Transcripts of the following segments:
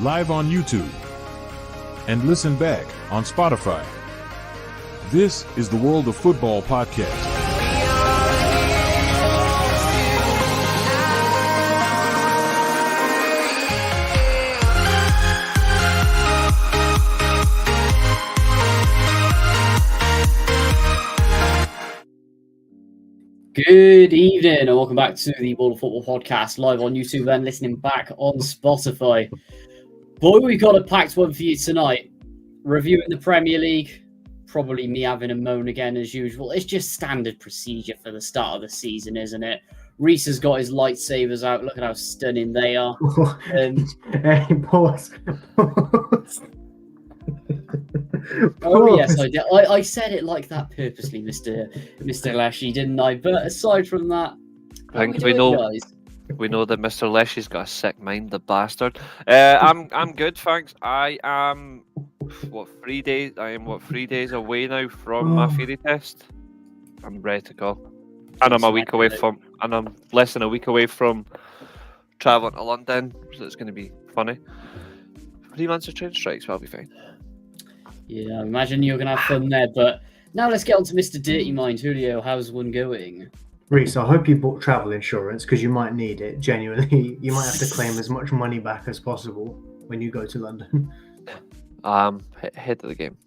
live on YouTube, and listen back on Spotify. This is the World of Football podcast. Good evening and welcome back to the World of Football podcast, live on YouTube and listening back on Spotify. Boy, we've got a packed one for you tonight. Reviewing the Premier League, probably me having a moan again as usual. It's just standard procedure for the start of the season, isn't it? Reece has got his lightsabers out. Look at how stunning they are. Hey, pause. Oh yes, I did. I said it like that purposely, Mr. Lashy, didn't I? But aside from that, I think we know that Mr. Leshy's got a sick mind, the bastard. I'm good, thanks. I am 3 days. I am 3 days away now from my theory test. I'm ready to go, and I'm less than a week away from traveling to London, so it's going to be funny. 3 months of train strikes, I'll be fine. Yeah, I imagine you're going to have fun there. But now let's get on to Mr. Dirty Mind. Julio, how's one going? Reece, I hope you bought travel insurance because you might need it. Genuinely, you might have to claim as much money back as possible when you go to London. Head of the game.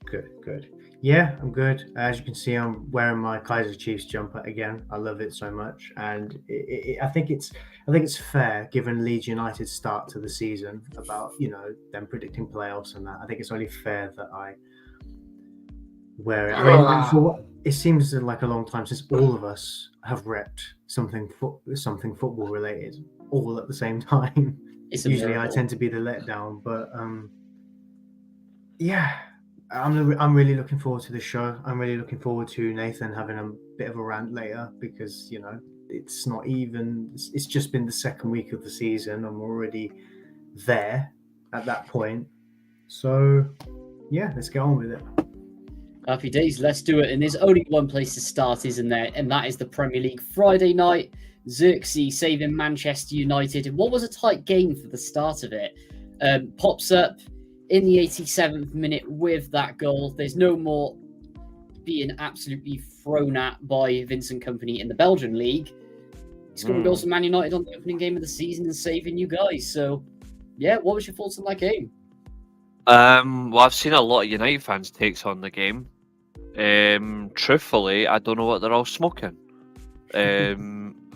Good. Yeah, I'm good. As you can see, I'm wearing my Kaiser Chiefs jumper again. I love it so much, and I think it's fair given Leeds United's start to the season about them predicting playoffs and that. I think it's only fair that I wear it. I mean, it seems like a long time since all of us have repped something football related all at the same time. Usually, I tend to be the letdown, but yeah. I'm really looking forward to the show. I'm really looking forward to Nathan having a bit of a rant later because, it's just been the second week of the season and we're already there at that point. So, yeah, let's get on with it. Happy days, let's do it. And there's only one place to start, isn't there? And that is the Premier League. Friday night, Xerxes saving Manchester United. And what was a tight game for the start of it? Pops up in the 87th minute with that goal. There's no more being absolutely thrown at by Vincent Kompany in the Belgian league. He scored goals for Man United on the opening game of the season and saving you guys. So, yeah, what was your thoughts on that game? Well, I've seen a lot of United fans' takes on the game. Truthfully, I don't know what they're all smoking.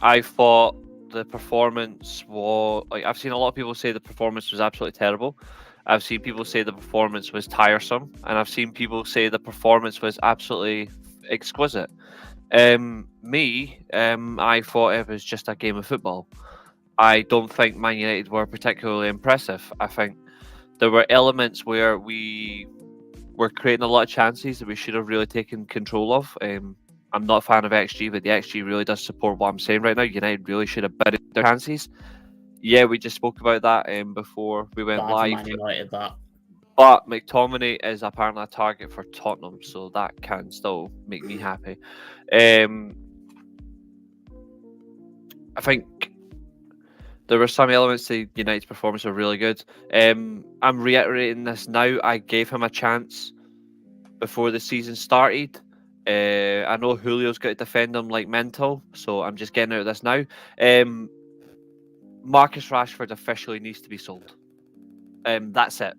I thought the performance was... I've seen a lot of people say the performance was absolutely terrible. I've seen people say the performance was tiresome, and I've seen people say the performance was absolutely exquisite. I thought it was just a game of football. I don't think Man United were particularly impressive. I think there were elements where we were creating a lot of chances that we should have really taken control of. I'm not a fan of XG, but the XG really does support what I'm saying right now. United really should have buried their chances. Yeah, we just spoke about that before we went live. Man United, that. But McTominay is apparently a target for Tottenham, so that can still make me happy. I think there were some elements to United's performance that were really good. I'm reiterating this now. I gave him a chance before the season started. I know Julio's got to defend him like mental, so I'm just getting out of this now. Marcus Rashford officially needs to be sold. That's it.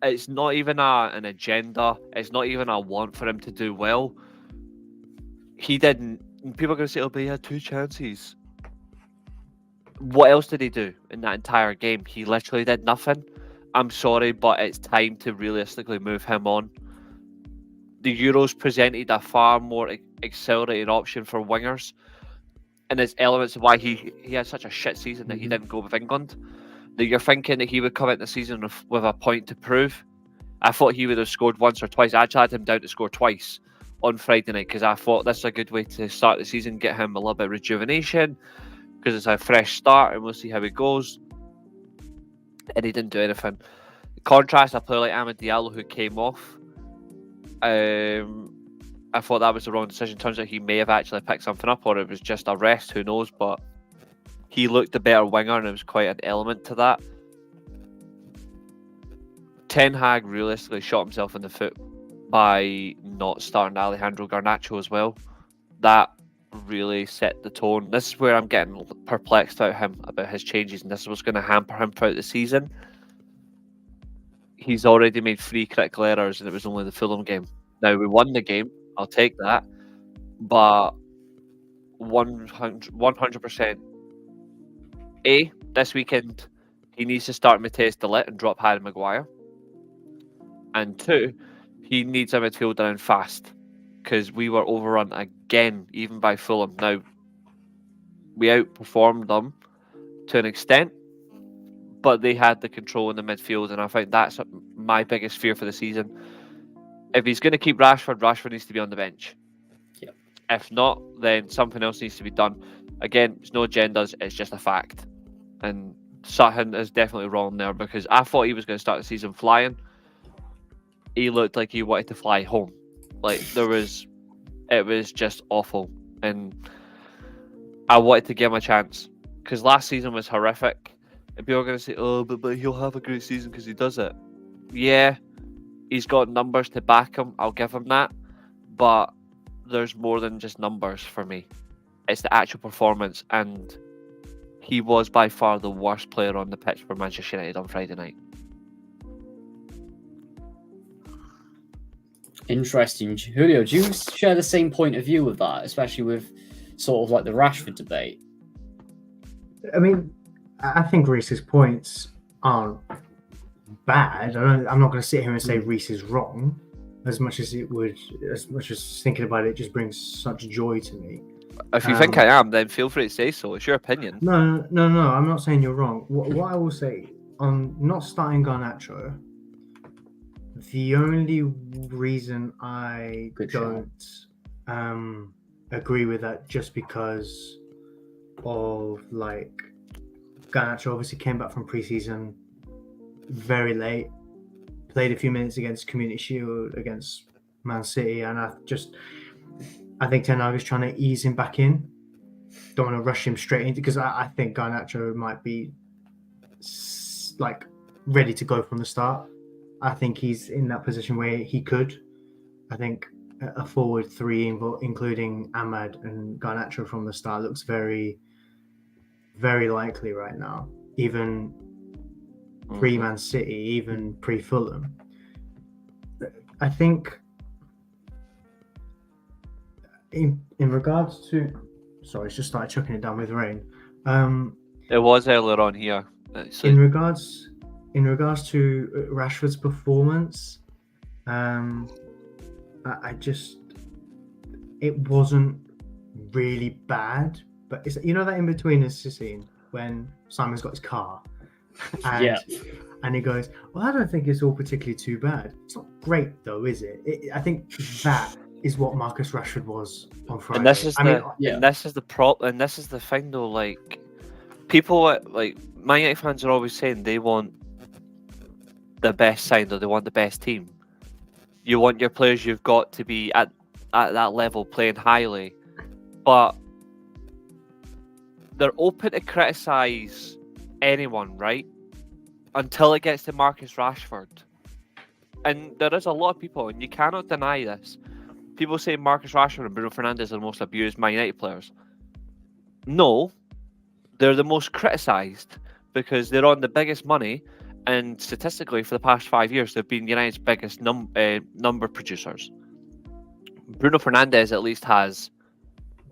It's not even an agenda. It's not even a want for him to do well. He didn't. People are going to say, "Oh, but he had 2 chances." What else did he do in that entire game? He literally did nothing. I'm sorry, but it's time to realistically move him on. The Euros presented a far more accelerated option for wingers. And there's elements of why he had such a shit season that he didn't go with England. That you're thinking that he would come into the season with a point to prove. I thought he would have scored once or twice. I actually had him down to score twice on Friday night because I thought this is a good way to start the season, get him a little bit of rejuvenation because it's a fresh start and we'll see how it goes. And he didn't do anything. In contrast, a player like Amad Diallo who came off. I thought that was the wrong decision. Turns out he may have actually picked something up, or it was just a rest. Who knows? But he looked a better winger, and it was quite an element to that. Ten Hag realistically shot himself in the foot by not starting Alejandro Garnacho as well. That really set the tone. This is where I'm getting perplexed about his changes, and this is what's going to hamper him throughout the season. He's already made 3 critical errors, and it was only the Fulham game. Now, we won the game, I'll take that, but 100%. This weekend, he needs to start Matthias de Ligt and drop Harry Maguire. And 2, he needs a midfielder in fast, because we were overrun again, even by Fulham. Now, we outperformed them to an extent, but they had the control in the midfield, and I think that's my biggest fear for the season. If he's going to keep Rashford needs to be on the bench. Yep. If not, then something else needs to be done. Again, it's no agendas, it's just a fact. And Sutton is definitely wrong there, because I thought he was going to start the season flying. He looked like he wanted to fly home. Like, it was just awful. And I wanted to give him a chance, because last season was horrific. And people are going to say, oh, but he'll have a great season because he does it. Yeah, he's got numbers to back him. I'll give him that. But there's more than just numbers for me. It's the actual performance. And he was by far the worst player on the pitch for Manchester United on Friday night. Interesting. Julio, do you share the same point of view with that, especially with sort of like the Rashford debate? I mean, I think Reece's points aren't bad. I'm not going to sit here and say Reece is wrong, as much as thinking about it just brings such joy to me. If you think I am, then feel free to say so. It's your opinion. No. I'm not saying you're wrong. What I will say on not starting Garnacho, the only reason I don't agree with that, just because of like Garnacho obviously came back from pre-season very late, played a few minutes against Community Shield against Man City, and I think Ten Hag is trying to ease him back in. Don't want to rush him straight into, because I think Garnacho might be like ready to go from the start. I think he's in that position where he could. I think a forward 3, including Ahmad and Garnacho from the start, looks very, very likely right now. Even pre-Man City, even pre-Fulham. I think in regards to... Sorry, it's just started chucking it down with rain. It was earlier on here. In regards to Rashford's performance, it wasn't really bad, but it's, you know, that in between is scene when Simon's got his car and he goes, well, I don't think it's all particularly too bad. It's not great though, is it? I think that is what Marcus Rashford was on Friday. And this is and this is the thing though, like, people, like, Man United fans are always saying they want the best side, or they want the best team. You want your players you've got to be at that level, playing highly, but they're open to criticise anyone, right? Until it gets to Marcus Rashford. And there is a lot of people, and you cannot deny this. People say Marcus Rashford and Bruno Fernandes are the most abused Man United players. No, they're the most criticised because they're on the biggest money, and statistically for the past 5 years they've been United's biggest number producers. Bruno Fernandes at least has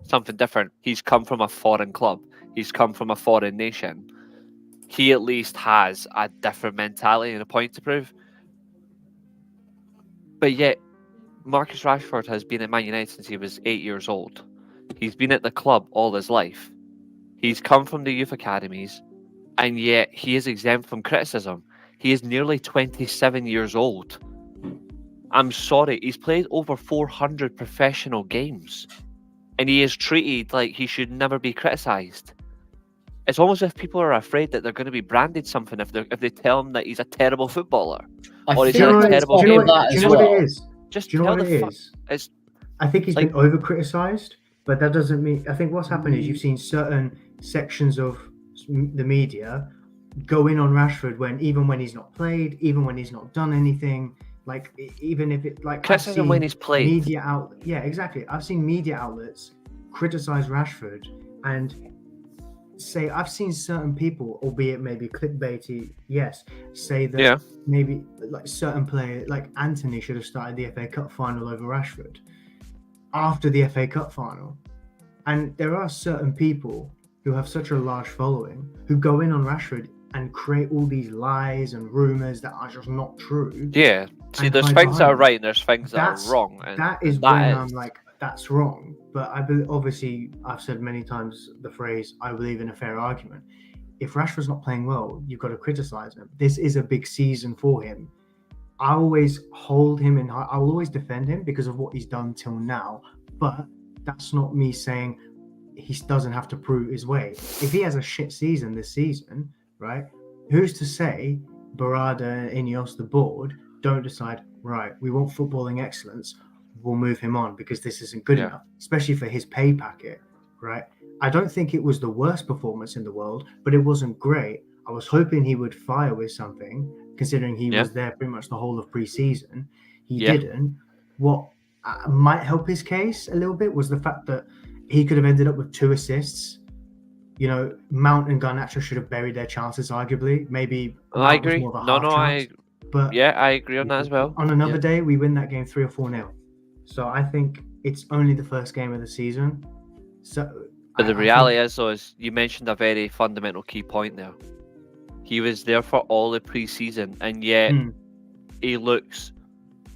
something different. He's come from a foreign club. He's come from a foreign nation. He at least has a different mentality and a point to prove. But yet, Marcus Rashford has been at Man United since he was 8 years old. He's been at the club all his life. He's come from the youth academies, and yet he is exempt from criticism. He is nearly 27 years old. I'm sorry, he's played over 400 professional games, and he is treated like he should never be criticised. It's almost as if people are afraid that they're going to be branded something if they tell him that he's a terrible footballer. Or he's a terrible do you know what it is? Just do you know what it is? I think he's been over-criticised, but that doesn't mean... I think what's happened is you've seen certain sections of the media go in on Rashford even when he's not played, even when he's not done anything. Like even if it like Criticism when he's played. I've seen media outlets criticize Rashford and say I've seen certain people, albeit maybe clickbaity, say that maybe like certain players like Anthony should have started the FA Cup final over Rashford after the FA Cup final. And there are certain people who have such a large following who go in on Rashford and create all these lies and rumors that are just not true. Yeah. See, there's things that are right and there's things that are wrong. And that is when I'm like, that's wrong. But obviously, I've said many times the phrase, I believe in a fair argument. If Rashford's not playing well, you've got to criticize him. This is a big season for him. I always hold him in high. I will always defend him because of what he's done till now. But that's not me saying he doesn't have to prove his way. If he has a shit season this season, right? Who's to say Barada and Ineos, the board, don't decide, right, we want footballing excellence, we'll move him on because this isn't good enough, especially for his pay packet, right? I don't think it was the worst performance in the world, but it wasn't great. I was hoping he would fire with something, considering he was there pretty much the whole of pre-season. He didn't. What might help his case a little bit was the fact that he could have ended up with 2 assists. You know, Mount and Garnacho should have buried their chances, arguably. Maybe I agree. More of a chance. But I agree on that as well. On another day, we win that game 3 or 4-0. So I think it's only the first game of the season. So, but the reality is, though, is you mentioned a very fundamental key point there. He was there for all the pre-season, and yet he looks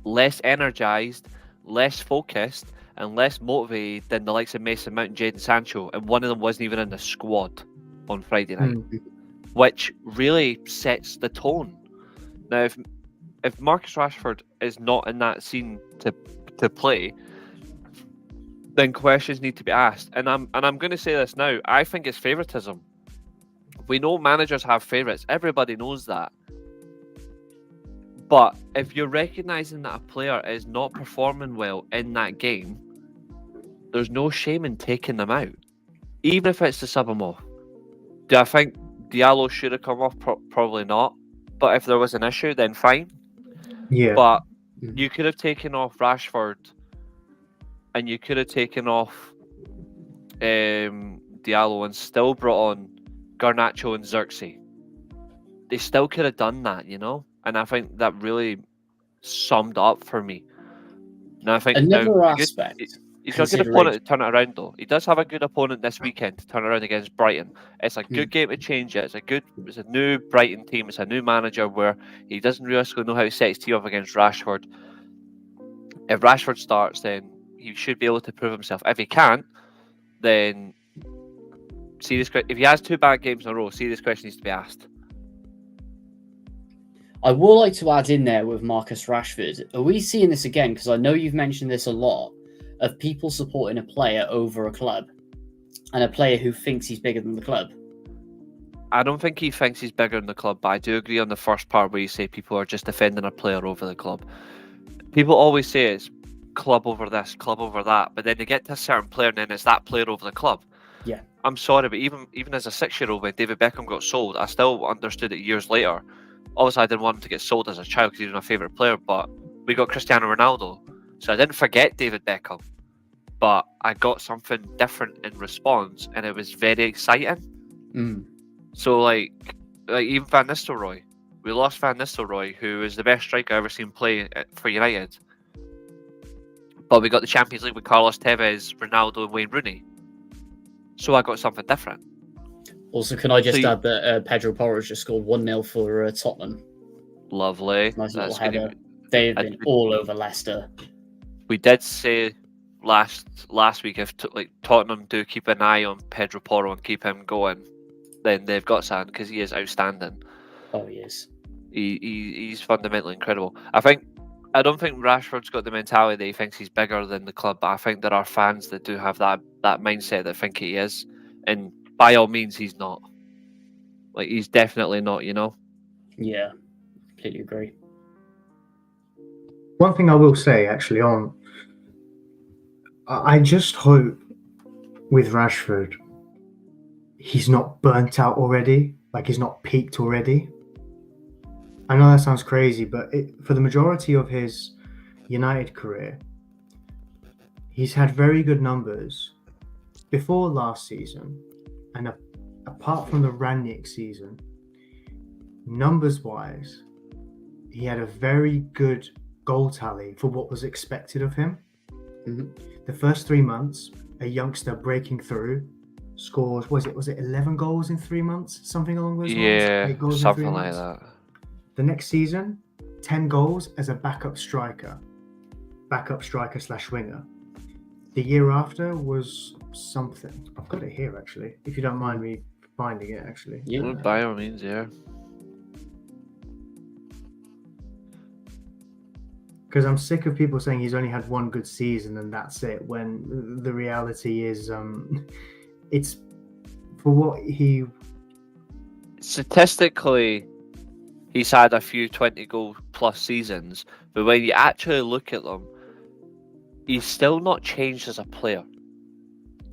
less energized, less focused, and less motivated than the likes of Mason Mount and Jadon Sancho, and one of them wasn't even in the squad on Friday night, which really sets the tone. Now, if Marcus Rashford is not in that scene to play, then questions need to be asked. And I'm going to say this now. I think it's favoritism. We know managers have favourites. Everybody knows that. But if you're recognising that a player is not performing well in that game, there's no shame in taking them out, even if it's to sub them off. Do I think Diallo should have come off? Probably not. But if there was an issue, then fine. Yeah. But you could have taken off Rashford, and you could have taken off Diallo and still brought on Garnacho and Xerxes. They still could have done that, you know? And I think that really summed up for me. And I think another aspect. He's got a good opponent to turn it around, though. He does have a good opponent this weekend to turn around against Brighton. It's a good game to change it. It's a new Brighton team. It's a new manager where he doesn't realistically know how to set his team up against Rashford. If Rashford starts, then he should be able to prove himself. If he can't, then if he has 2 bad games in a row, serious question needs to be asked. I would like to add in there with Marcus Rashford. Are we seeing this again? Because I know you've mentioned this a lot, of people supporting a player over a club and a player who thinks he's bigger than the club. I don't think he thinks he's bigger than the club, but I do agree on the first part where you say people are just defending a player over the club. People always say it's club over this, club over that, but then they get to a certain player and then it's that player over the club. Yeah. I'm sorry, but even as a 6-year-old, when David Beckham got sold, I still understood it years later. Obviously, I didn't want him to get sold as a child because he was my favourite player, but we got Cristiano Ronaldo. So I didn't forget David Beckham, but I got something different in response, and it was very exciting. So, like even Van Nistelrooy. We lost Van Nistelrooy, who is the best striker I've ever seen play for United. But we got the Champions League with Carlos Tevez, Ronaldo, and Wayne Rooney. So I got something different. Also, can I just add that Pedro Porro's just scored 1-0 for Tottenham. Lovely. Nice little header. They've been all over Leicester. We did say last week if Tottenham do keep an eye on Pedro Porro and keep him going, then they've got something because he is outstanding. Oh, he is. He's fundamentally incredible. I don't think Rashford's got the mentality that he thinks he's bigger than the club, but I think there are fans that do have that mindset that think he is, and by all means he's not. Like, he's definitely not, you know? Yeah, completely agree. One thing I will say, actually, I just hope with Rashford, he's not burnt out already, like he's not peaked already. I know that sounds crazy, but for the majority of his United career, he's had very good numbers before last season, and apart from the Rangnick season, numbers-wise, he had a very good goal tally for what was expected of him. The first 3 months, a youngster breaking through, scores, was it 11 goals in 3 months? Something along those lines? Yeah, 8 goals something in 3 like months. that. The next season, 10 goals as a backup striker / winger. The year after was something. I've got it here, actually, if you don't mind me finding it, actually. Yeah. By all means, yeah. Because I'm sick of people saying he's only had one good season and that's it, when the reality is it's for what he... Statistically, he's had a few 20-goal plus seasons, but when you actually look at them, he's still not changed as a player.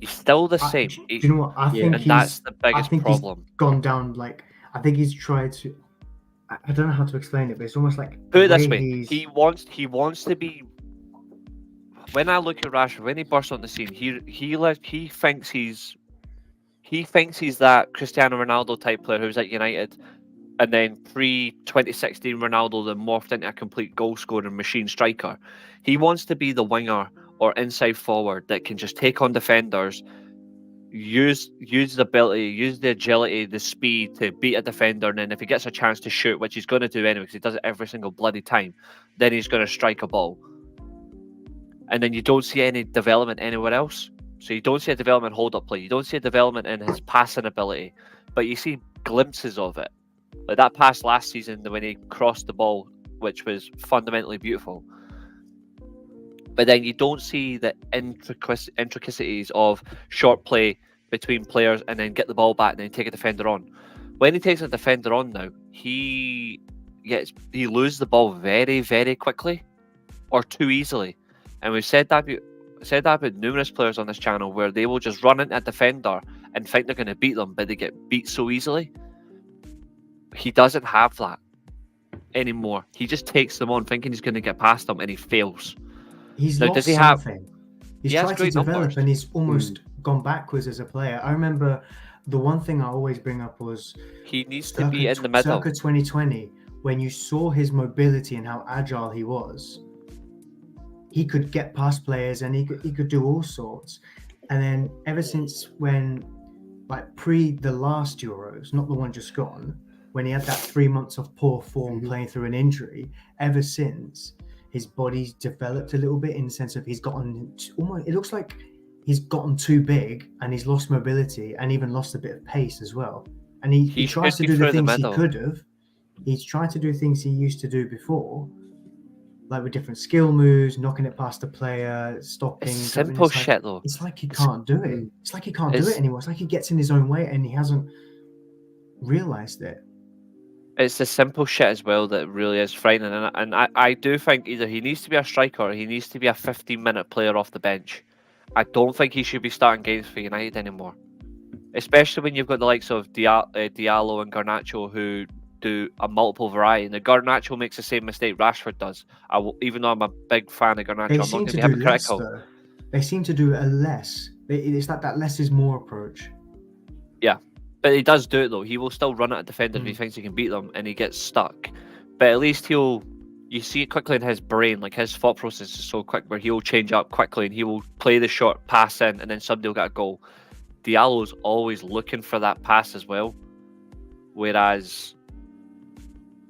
He's still the same. Do you know what? I think and that's the biggest problem. He's gone down, like, I think he's tried to... I don't know how to explain it, but it's almost like... Put it this way, he wants to be... When I look at Rashford, when he bursts on the scene, he thinks he's that Cristiano Ronaldo type player who's at United, and then pre-2016 Ronaldo that morphed into a complete goal-scoring machine striker. He wants to be the winger or inside forward that can just take on defenders, use the ability, use the agility, the speed to beat a defender, and then if he gets a chance to shoot, which he's going to do anyway because he does it every single bloody time, then he's going to strike a ball. And then you don't see any development anywhere else. So you don't see a development hold-up play. You don't see a development in his passing ability, but you see glimpses of it. Like that pass last season when he crossed the ball, which was fundamentally beautiful. But then you don't see the intricacies of short play between players and then get the ball back and then take a defender on. When he takes a defender on now, he loses the ball very, very quickly or too easily. And we've said that about numerous players on this channel where they will just run into a defender and think they're going to beat them, but they get beat so easily. He doesn't have that anymore. He just takes them on thinking he's going to get past them and he fails. He's now, lost does he something. He's he has tried to great develop numbers. and he's almost gone backwards as a player. I remember the one thing I always bring up was he needs to be in the middle. Circa 2020, when you saw his mobility and how agile he was, he could get past players and he could do all sorts. And then ever since when, like pre the last Euros, not the one just gone, when he had that 3 months of poor form playing through an injury, ever since his body's developed a little bit in the sense of he's gotten almost, it looks like he's gotten too big and he's lost mobility and even lost a bit of pace as well. And he tries to do the things he could have. He's trying to do things he used to do before, like with different skill moves, knocking it past the player, stopping. It's simple shit though. It's like he can't do it. It's like he can't do it anymore. It's like he gets in his own way and he hasn't realised it. It's the simple shit as well that really is frightening. And I do think either he needs to be a striker or he needs to be a 15-minute player off the bench. I don't think he should be starting games for United anymore. Especially when you've got the likes of Diallo and Garnacho who do a multiple variety. And the Garnacho makes the same mistake Rashford does. Even though I'm a big fan of Garnacho, I'm not going to be hypocritical. They seem to do a less. It's like that less is more approach. Yeah. But he does do it though. He will still run at a defender if he thinks he can beat them and he gets stuck. But at least you see it quickly in his brain, like his thought process is so quick where he'll change up quickly and he will play the short pass in and then somebody will get a goal. Diallo's always looking for that pass as well. Whereas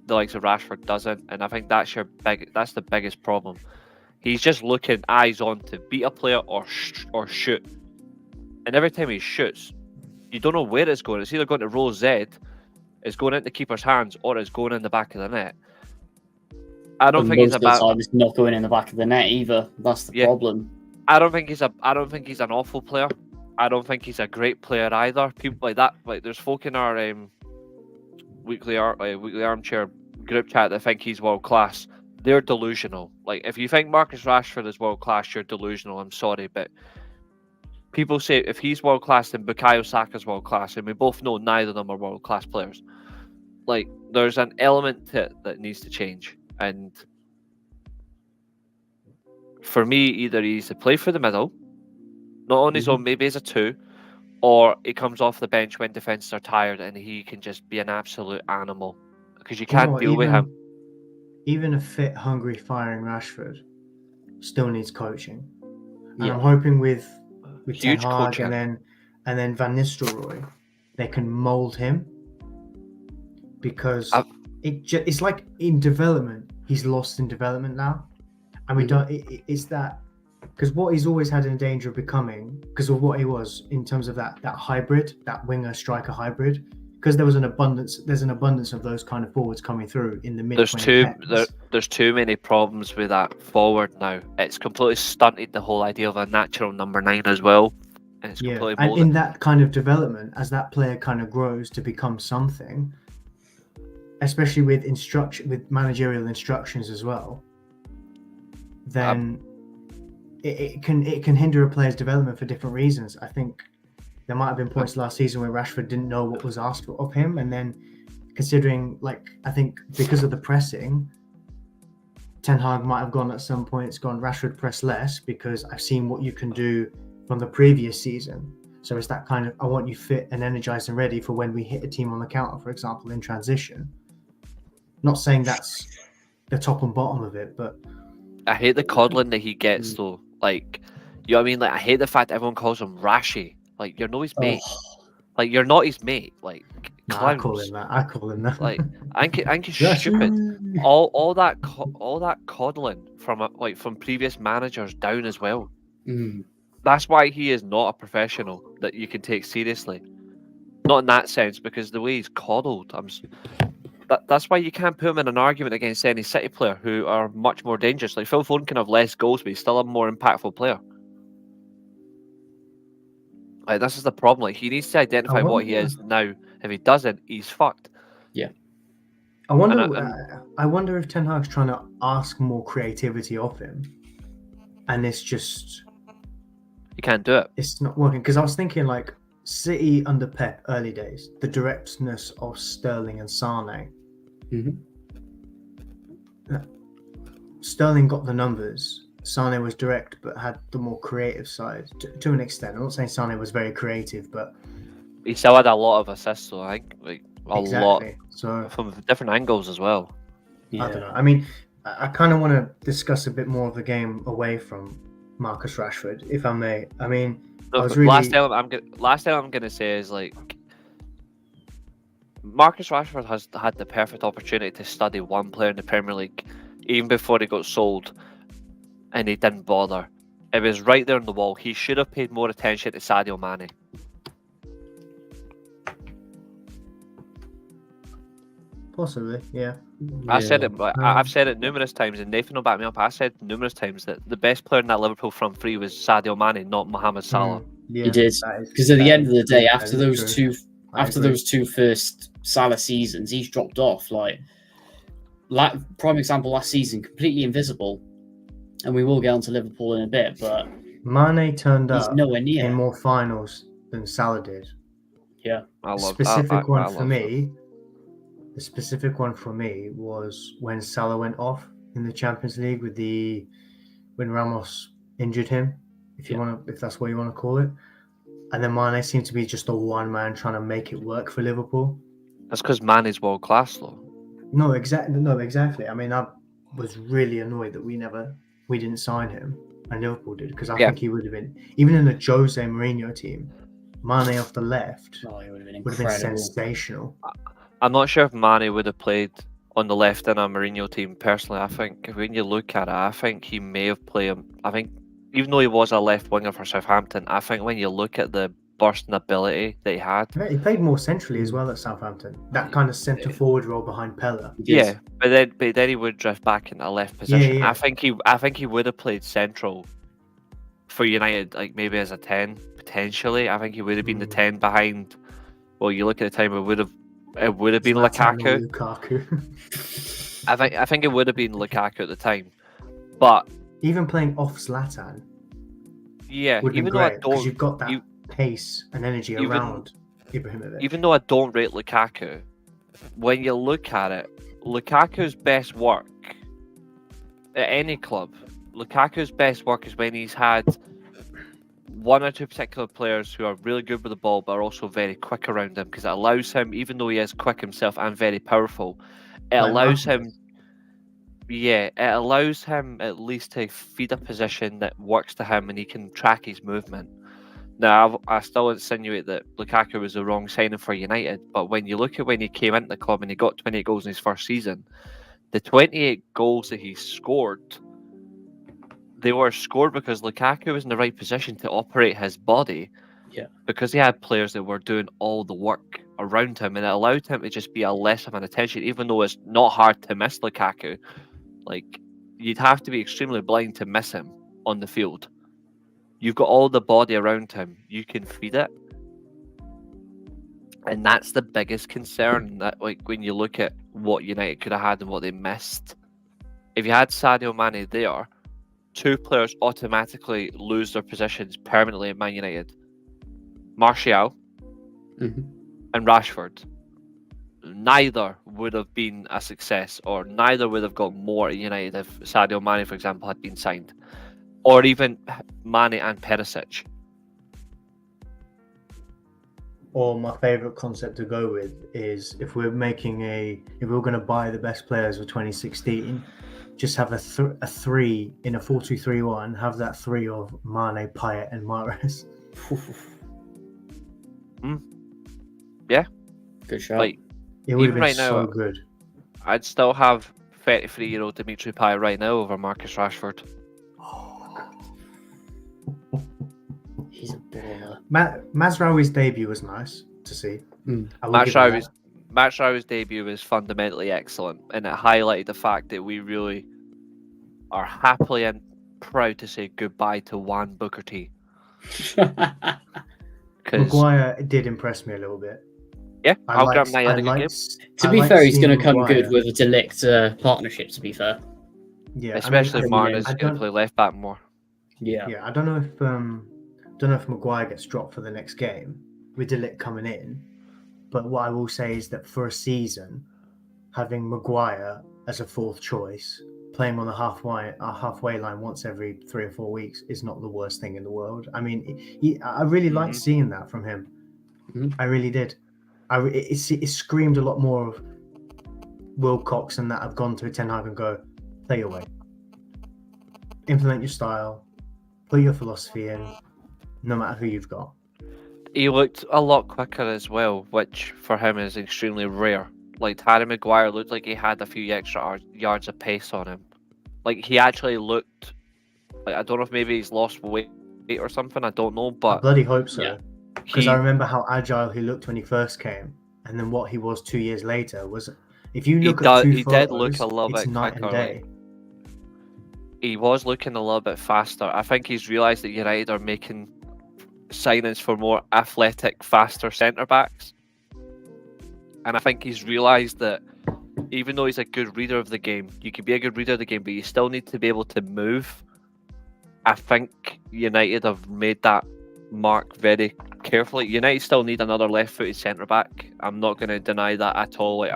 the likes of Rashford doesn't, and I think that's the biggest problem. He's just looking eyes on to beat a player or shoot. And every time he shoots, you don't know where it's going. It's either going to row Z, it's going into the keeper's hands, or it's going in the back of the net. I don't think he's it's not going in the back of the net either. That's the problem. I don't think he's an awful player. I don't think he's a great player either. People like that, like there's folk in our weekly armchair group chat that think he's world class. They're delusional. Like if you think Marcus Rashford is world class, you're delusional. I'm sorry, but people say if he's world class, then Bukayo Saka's world class, and we both know neither of them are world class players. Like, there's an element to it that needs to change, and for me, either he needs to play for the middle, not on his own, maybe as a 2, or he comes off the bench when defenses are tired and he can just be an absolute animal because you can't deal with him. Even a fit, hungry, firing Rashford still needs coaching, and I'm hoping with Ten Hag and then Van Nistelrooy, they can mold him, because it's like in development, he's lost in development now, and we don't. It's that. Because what he's always had in danger of becoming, because of what he was in terms of that hybrid, that winger striker hybrid, because there's an abundance of those kind of forwards coming through in the mid. There's too many problems with that forward now. It's completely stunted the whole idea of a natural number 9 as well. And it's completely and in that kind of development, as that player kind of grows to become something, especially with managerial instructions as well, then. It can hinder a player's development for different reasons. I think there might have been points last season where Rashford didn't know what was asked of him, and then considering, like, I think because of the pressing, Ten Hag might have gone at some points, Rashford press less because I've seen what you can do from the previous season. So it's that kind of, I want you fit and energized and ready for when we hit a team on the counter, for example, in transition. Not saying that's the top and bottom of it, but I hate the coddling that he gets though. Like, you know what I mean? Like, I hate the fact everyone calls him Rashy. Like, you're not his mate. Like, you're not his mate. Like, I call him that. Like, I think he's stupid. All that coddling from previous managers down as well. That's why he is not a professional that you can take seriously. Not in that sense, because the way he's coddled, that's why you can't put him in an argument against any City player who are much more dangerous. Like, Phil Foden can have less goals, but he's still a more impactful player. Like, this is the problem. Like, he needs to identify what he is now. If he doesn't, he's fucked. Yeah. I wonder if Ten Hag's trying to ask more creativity of him, and it's just he can't do it. It's not working, because I was thinking, like, City under Pep early days, the directness of Sterling and Sane. Sterling got the numbers. Sane was direct, but had the more creative side to an extent. I'm not saying Sane was very creative, but he still had a lot of assists, though. I think, like, a lot, so from different angles as well. I don't know. I mean, I kind of want to discuss a bit more of the game away from Marcus Rashford, if I may. I mean. Last thing I'm gonna say is, like, Marcus Rashford has had the perfect opportunity to study one player in the Premier League, even before he got sold, and he didn't bother. It was right there on the wall. He should have paid more attention to Sadio Mane. Possibly, yeah. I've said it numerous times, and Nathan will back me up. I said numerous times that the best player in that Liverpool front three was Sadio Mane, not Mohamed Salah. He did, because at the end of the day, after those two first Salah seasons, he's dropped off. Like prime example last season, completely invisible, and we will get onto Liverpool in a bit. But Mane turned up nowhere near in more finals than Salah did. Yeah, The specific one for me was when Salah went off in the Champions League when Ramos injured him, if that's what you want to call it. And then Mane seemed to be just a one man trying to make it work for Liverpool. That's because Mane's world class, though. No, exactly. I mean, I was really annoyed that we didn't sign him, and Liverpool did, because I think he would have been, even in the Jose Mourinho team, Mane off the left would have been sensational. I'm not sure if Mane would have played on the left in a Mourinho team. Personally, I think when you look at it, I think he may have played him. I think even though he was a left winger for Southampton, I think when you look at the bursting ability that he had, he played more centrally as well at Southampton. That kind of centre forward role behind Pella. Yeah, but then he would drift back into a left position. Yeah. I think he would have played central for United, like maybe as a 10 potentially. I think he would have been the 10 behind. Well, you look at the time, it would have been Lukaku. I think it would have been Lukaku at the time, but even playing off Zlatan. Yeah, would have been even though I great because don't, you've got that you, pace and energy even around Ibrahimovic. even though I don't rate Lukaku, when you look at it, Lukaku's best work at any club, Lukaku's best work is when he's had one or two particular players who are really good with the ball but are also very quick around him, because it allows him, even though he is quick himself and very powerful, it Like allows Martinez. him, yeah, it allows him at least to feed a position that works to him and he can track his movement. Now, I still insinuate that Lukaku was the wrong signing for United, but when you look at when he came into the club and he got 28 goals in his first season, the 28 goals that he scored, they were scored because Lukaku was in the right position to operate his body. Yeah. Because he had players that were doing all the work around him, and it allowed him to just be a less of an attention, even though it's not hard to miss Lukaku. Like, you'd have to be extremely blind to miss him on the field. You've got all the body around him. You can feed it. And that's the biggest concern, that like when you look at what United could have had and what they missed. If you had Sadio Mane there, two players automatically lose their positions permanently at Man United. Martial and Rashford. Neither would have been a success, or neither would have got more at United if Sadio Mane, for example, had been signed. Or even Mane and Perisic. Or my favourite concept to go with is if we're going to buy the best players of 2016, just have a 3 in a 4-2-3-1, have that 3 of Mane, Payet and Mahrez. Yeah. Good shot. Like, It would have even been right so now, good. I'd still have 33-year-old Dimitri Payet right now over Marcus Rashford. He's a baller. Mazraoui's debut was nice to see. I will give him that. Mazraoui's debut was fundamentally excellent, and it highlighted the fact that we really are happily and proud to say goodbye to Juan Booker T. Maguire did impress me a little bit. Yeah, I'll grab him now. To be fair, he's going to come good with a Delict partnership, to be fair. Yeah, especially Martin is I going to play left back more. Yeah. Yeah, I don't know if Maguire gets dropped for the next game with Delict coming in, but what I will say is that for a season, having Maguire as a fourth choice, playing on the halfway line once every 3 or 4 weeks is not the worst thing in the world. I mean, I really liked seeing that from him. I really did. It screamed a lot more of Wilcox and that have gone to a Ten Hag and go, play your way, implement your style, put your philosophy in, no matter who you've got. He looked a lot quicker as well, which for him is extremely rare. Like, Harry Maguire looked like he had a few extra yards of pace on him. Like, he actually looked like, I don't know if maybe he's lost weight or something, I don't know, but I bloody hope so. Yeah. Because I remember how agile he looked when he first came, and then what he was 2 years later was. If you look at two photos, did look a little it's bit night quicker. and day. He was looking a little bit faster. I think he's realised that United are making signings for more athletic, faster centre backs, and I think he's realised that even though he's a good reader of the game, you can be a good reader of the game, but you still need to be able to move. I think United have made that mark very carefully. United still need another left-footed centre back. I'm not going to deny that at all. Like,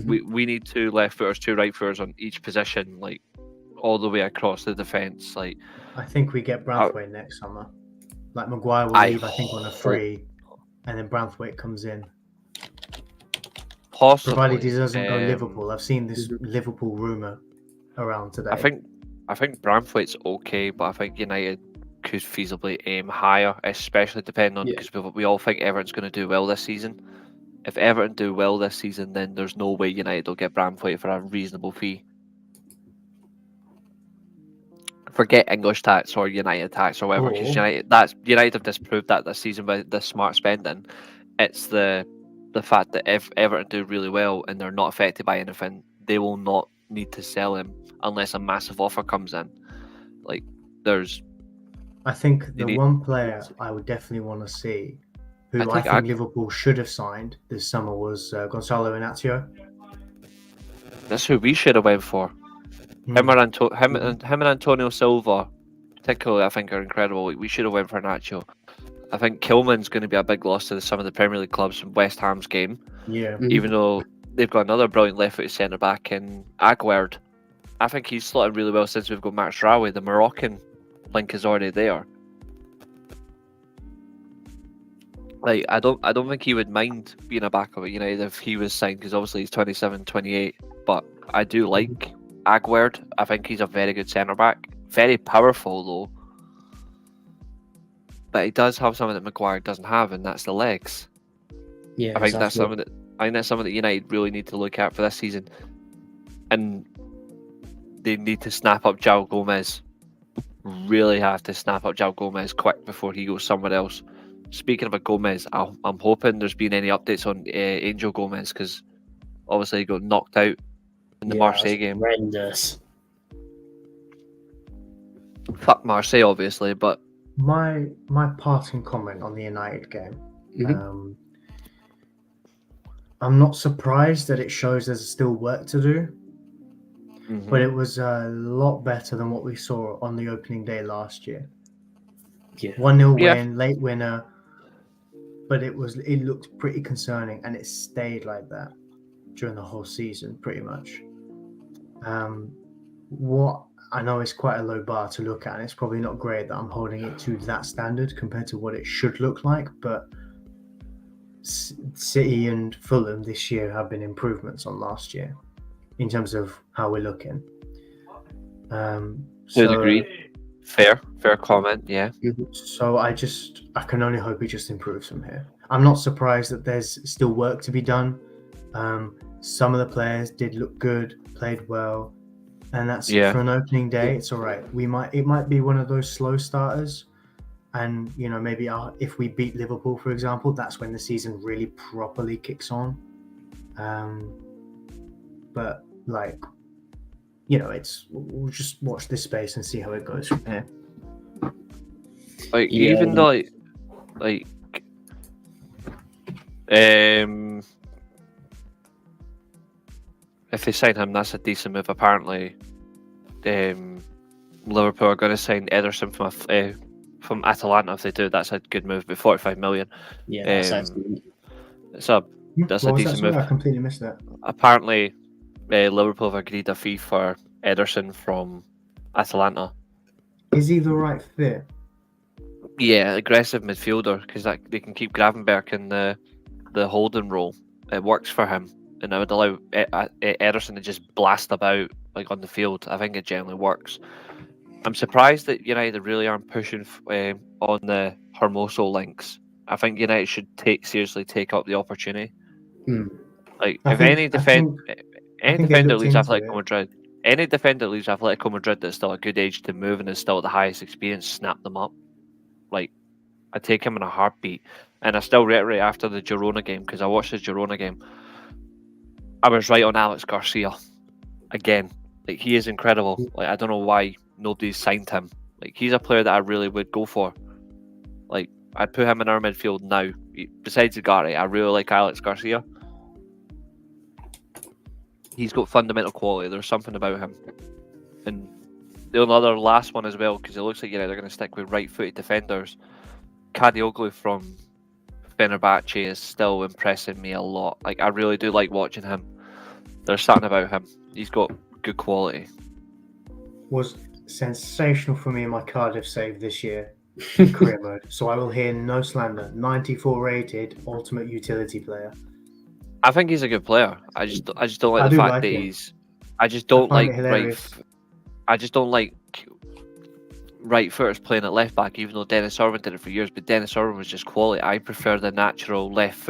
we need 2 left-footers, 2 right-footers on each position, like all the way across the defence. Like, I think we get Branthwaite next summer. Like, Maguire will leave, I think, on a free, and then Branthwaite comes in. Possibly, provided he doesn't go Liverpool. I've seen this Liverpool rumour around today. I think Branthwaite's okay, but I think United could feasibly aim higher, especially depending on, because we all think Everton's going to do well this season. If Everton do well this season, then there's no way United will get Branthwaite for a reasonable fee. Forget English tax or United tax or whatever, because United have disproved that this season by the smart spending. It's the fact that if Everton do really well and they're not affected by anything, they will not need to sell him unless a massive offer comes in. Like, I think one player I would definitely want to see, who I think Liverpool should have signed this summer, was Gonzalo Inacio. That's who we should have went for. Him and Antonio Silva particularly, I think, are incredible. We should have went for Nacho. I think Kilman's going to be a big loss to some of the Premier League clubs from West Ham's game, Yeah. even though they've got another brilliant left-footed centre-back in Aguerd. I think he's slotted really well since we've got Max Rawe. The Moroccan link is already there. Like, I don't think he would mind being a backup at United if he was signed, because obviously he's 27, 28. But I do like Aguerd. I think he's a very good centre-back. Very powerful, though. But he does have something that Maguire doesn't have, and that's the legs. Yeah, I think that's something that United really need to look at for this season. And they need to snap up João Gomez. Really have to snap up João Gomez quick before he goes somewhere else. Speaking of Gomez, I'm hoping there's been any updates on Angel Gomez, because obviously he got knocked out in the Marseille game. Horrendous. Fuck Marseille, obviously, but My parting comment on the United game. I'm not surprised that it shows there's still work to do, but it was a lot better than what we saw on the opening day last year. Yeah. 1-0 win, late winner, but it looked pretty concerning, and it stayed like that during the whole season, pretty much. What I know is quite a low bar to look at, and it's probably not great that I'm holding it to that standard compared to what it should look like, but City and Fulham this year have been improvements on last year in terms of how we're looking. To a degree. Fair comment, yeah. So I can only hope it just improves from here. I'm not surprised that there's still work to be done. Some of the players did look good, played well, and that's for an opening day. It's all right. It might be one of those slow starters, and maybe if we beat Liverpool, for example, that's when the season really properly kicks on. But we'll just watch this space and see how it goes from here. Even though if they sign him, that's a decent move. Apparently, Liverpool are going to sign Ederson from Atalanta. If they do, that's a good move. But 45 million. Yeah, that sounds good. That's a decent move. I completely missed that. Apparently, Liverpool have agreed a fee for Ederson from Atalanta. Is he the right fit? Yeah, aggressive midfielder, because they can keep Gravenberch in the holding role. It works for him, and I would allow Ederson to just blast about on the field. I think it generally works. I'm surprised that United really aren't pushing on the Hermoso links. I think United should seriously take up the opportunity. If any defender leaves Atletico Madrid, that's still a good age to move and is still at the highest experience, snap them up. I take him in a heartbeat. And I still reiterate after the Girona game, because I watched the Girona game, I was right on Alex Garcia again. He is incredible. I don't know why nobody's signed him. He's a player that I really would go for. I'd put him in our midfield now. Besides Ugarte, I really like Alex Garcia. He's got fundamental quality. There's something about him. And the other last one as well, because it looks like they're going to stick with right-footed defenders. Kadioglu from Fenerbahce is still impressing me a lot. I really do like watching him. There's something about him. He's got good quality. Was sensational for me in my Cardiff save this year in career mode. So I will hear no slander. 94 rated, ultimate utility player. I think he's a good player. I just don't like the fact that he's. I just don't like right footers playing at left back, even though Dennis Irwin did it for years. But Dennis Irwin was just quality. I prefer the natural left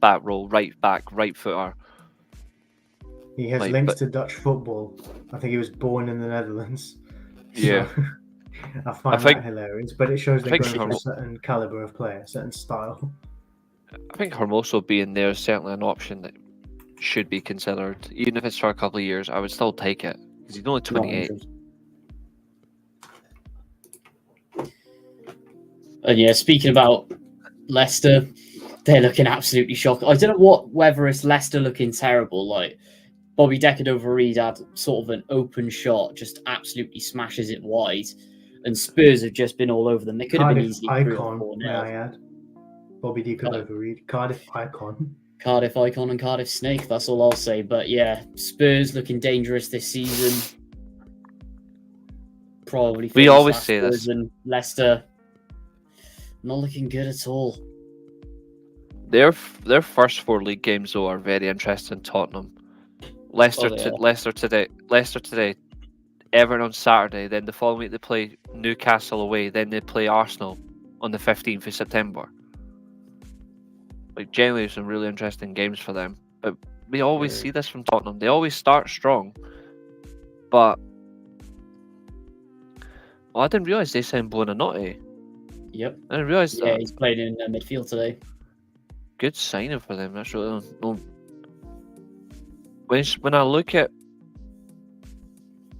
back role, right back, right footer. He has links to Dutch football. I think he was born in the Netherlands. Yeah. So, I find that hilarious, but it shows they're going for a certain caliber of player, a certain style. I think Hermoso being there is certainly an option that should be considered. Even if it's for a couple of years, I would still take it, because he's only 28. And yeah, speaking about Leicester, they're looking absolutely shocked. I don't know whether it's Leicester looking terrible. Bobby Decordova-Reid had sort of an open shot, just absolutely smashes it wide. And Spurs have just been all over them. They could have been Cardiff easily 3 or icon, 4 may I nil. add. Bobby D could overread. Cardiff icon. Cardiff icon and Cardiff snake. That's all I'll say. But yeah, Spurs looking dangerous this season. Probably. We always last say this. Spurs and Leicester not looking good at all. Their first 4 league games though are very interesting. Tottenham, Leicester today, Everton on Saturday. Then the following week they play Newcastle away. Then they play Arsenal on the 15th of September. Like generally some really interesting games for them. But we always see this from Tottenham. They always start strong, but I didn't realise they signed Buonanotte. Yep. I didn't realise that. Yeah, he's played in midfield today. Good signing for them. That's really when I look at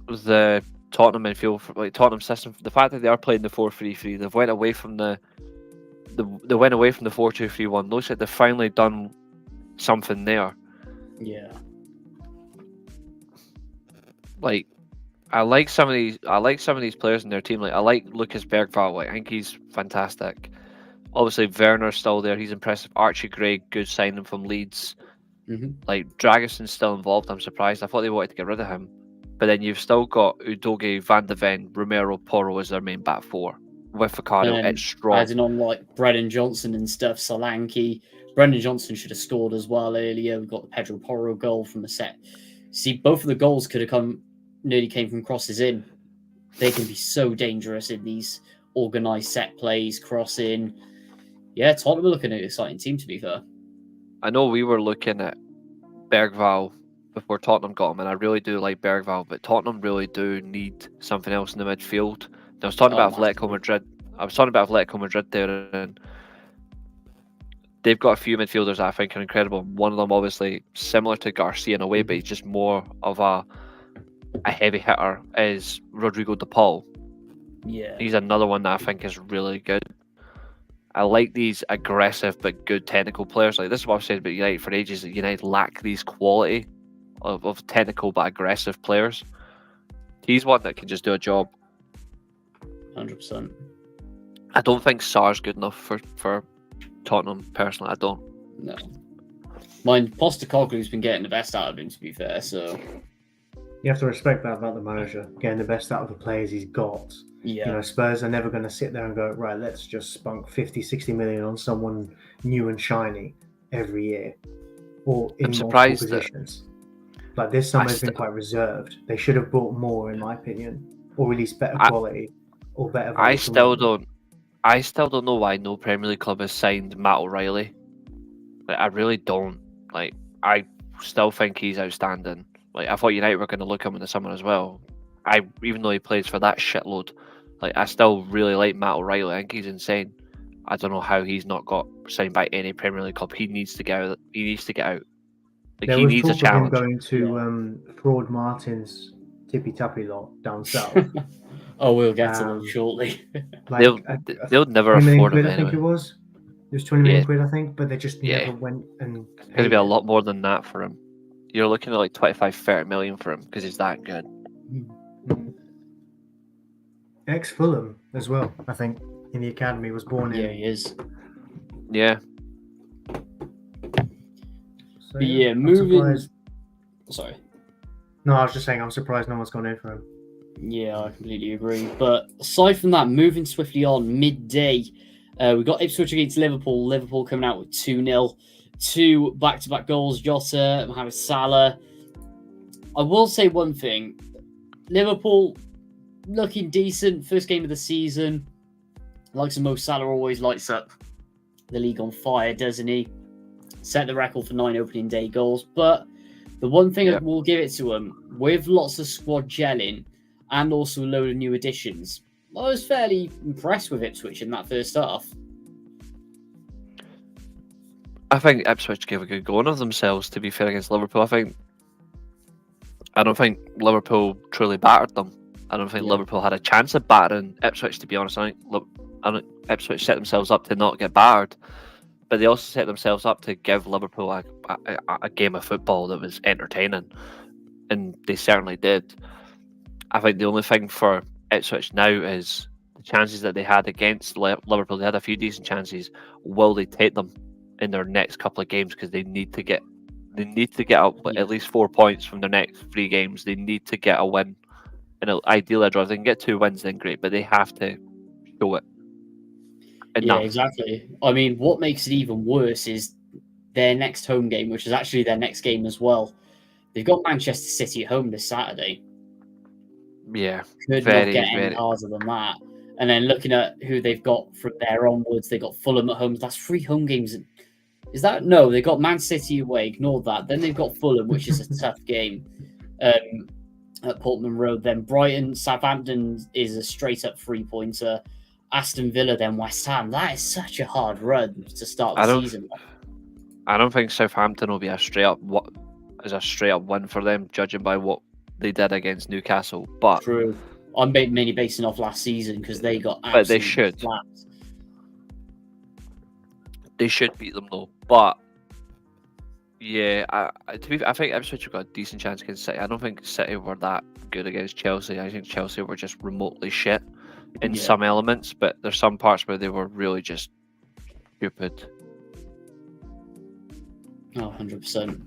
the Tottenham midfield, like Tottenham system, the fact that they are playing the 4-3-3, they've went away from the 4-2-3-1. Looks like they've finally done something there. Yeah. Like I like some of these players in their team. Like I like Lucas Bergvall. Like I think he's fantastic. Obviously Werner's still there. He's impressive. Archie Gray, good signing from Leeds. Mm-hmm. Like Dragoson's still involved. I'm surprised. I thought they wanted to get rid of him. But then you've still got Udogie, Van de Ven, Romero, Porro as their main back four. With Ricardo, it's strong. Adding on like Brennan Johnson and stuff, Solanke. Brendan Johnson should have scored as well earlier. We've got the Pedro Porro goal from the set. See, both of the goals could have nearly came from crosses in. They can be so dangerous in these organised set plays, crossing. Yeah, Tottenham are looking at an exciting team, to be fair. I know we were looking at Bergvall before Tottenham got him, and I really do like Bergvall, but Tottenham really do need something else in the midfield. I was talking about Atletico Madrid there, and they've got a few midfielders that I think are incredible. One of them, obviously, similar to Garcia in a way, but he's just more of a heavy hitter, is Rodrigo de Paul. Yeah. He's another one that I think is really good. I like these aggressive but good technical players. Like this is what I've said about United for ages, that United lack these quality of technical but aggressive players. He's one that can just do a job. 100%. I don't think Sarr's good enough for Tottenham, personally. I don't. No. Mind, Postecoglou's been getting the best out of him, to be fair, so... You have to respect that about the manager, getting the best out of the players he's got. Yeah. You know, Spurs are never going to sit there and go, right, let's just spunk 50, 60 million on someone new and shiny every year. Or in multiple positions. Like this summer's been quite reserved. They should have brought more, in my opinion. Or released better quality. Or better I still don't know why no Premier League club has signed Matt O'Reilly. Like, I really don't. Like, I still think he's outstanding. Like, I thought United were going to look him in the summer as well. Even though he plays for that shitload, like, I still really like Matt O'Reilly. I think he's insane. I don't know how he's not got signed by any Premier League club. He needs to get out. Like, there he was needs a talk of challenge. him going to Fraud Martin's tippy tappy lot down south. Oh, we'll get to them shortly. Like, they'll never 20 million afford quid, him I think anyway. it was. It was 20 million quid, I think, but they just never went and. It's going to be a lot more than that for him. You're looking at like 25-30 million for him because he's that good. Ex-Fulham as well, I think, in the academy, was born in. Yeah, he is. Yeah. So, Yeah, moving. Sorry. No, I was just saying, I'm surprised no one's gone in for him. Yeah, I completely agree. But aside from that, moving swiftly on, midday, we got Ipswich against Liverpool. Liverpool coming out with 2-0. 2 back-to-back goals, Jota, Mohamed Salah. I will say one thing. Liverpool looking decent. First game of the season. Likes of Mo Salah always lights up the league on fire, doesn't he? Set the record for 9 opening day goals. But the one thing I will give it to him, with lots of squad gelling and also a load of new additions, I was fairly impressed with Ipswich in that first half. I think Ipswich gave a good going of themselves, to be fair, against Liverpool. I don't think Liverpool truly battered them. I don't think Liverpool had a chance of battering Ipswich, to be honest. I think Ipswich set themselves up to not get battered, but they also set themselves up to give Liverpool a game of football that was entertaining, and they certainly did. I think the only thing for Ipswich now is chances that they had against Liverpool, they had a few decent chances. Will they take them in their next couple of games? Because they need to get up at least 4 points from their next 3 games. They need to get a win. And ideally, a draw. If they can get 2 wins, then great. But they have to show it enough. Yeah, exactly. I mean, what makes it even worse is their next home game, which is actually their next game as well. They've got Manchester City at home this Saturday. Yeah, Could not get any harder than that. And then looking at who they've got from there onwards, they got Fulham at home. That's 3 home games. Is that no? They got Man City away. Ignore that. Then they've got Fulham, which is a tough game at Portman Road. Then Brighton, Southampton is a straight up 3-pointer. Aston Villa, then West Ham. That is such a hard run to start the season. I don't think Southampton will be a straight up win for them, judging by what they did against Newcastle. But true. I'm mainly basing off last season because they got absolutely but they should. slapped. They should beat them though. But yeah, I think Ipswich have got a decent chance against City. I don't think City were that good against Chelsea. I think Chelsea were just remotely shit in some elements, but there's some parts where they were really just stupid. Oh, 100%.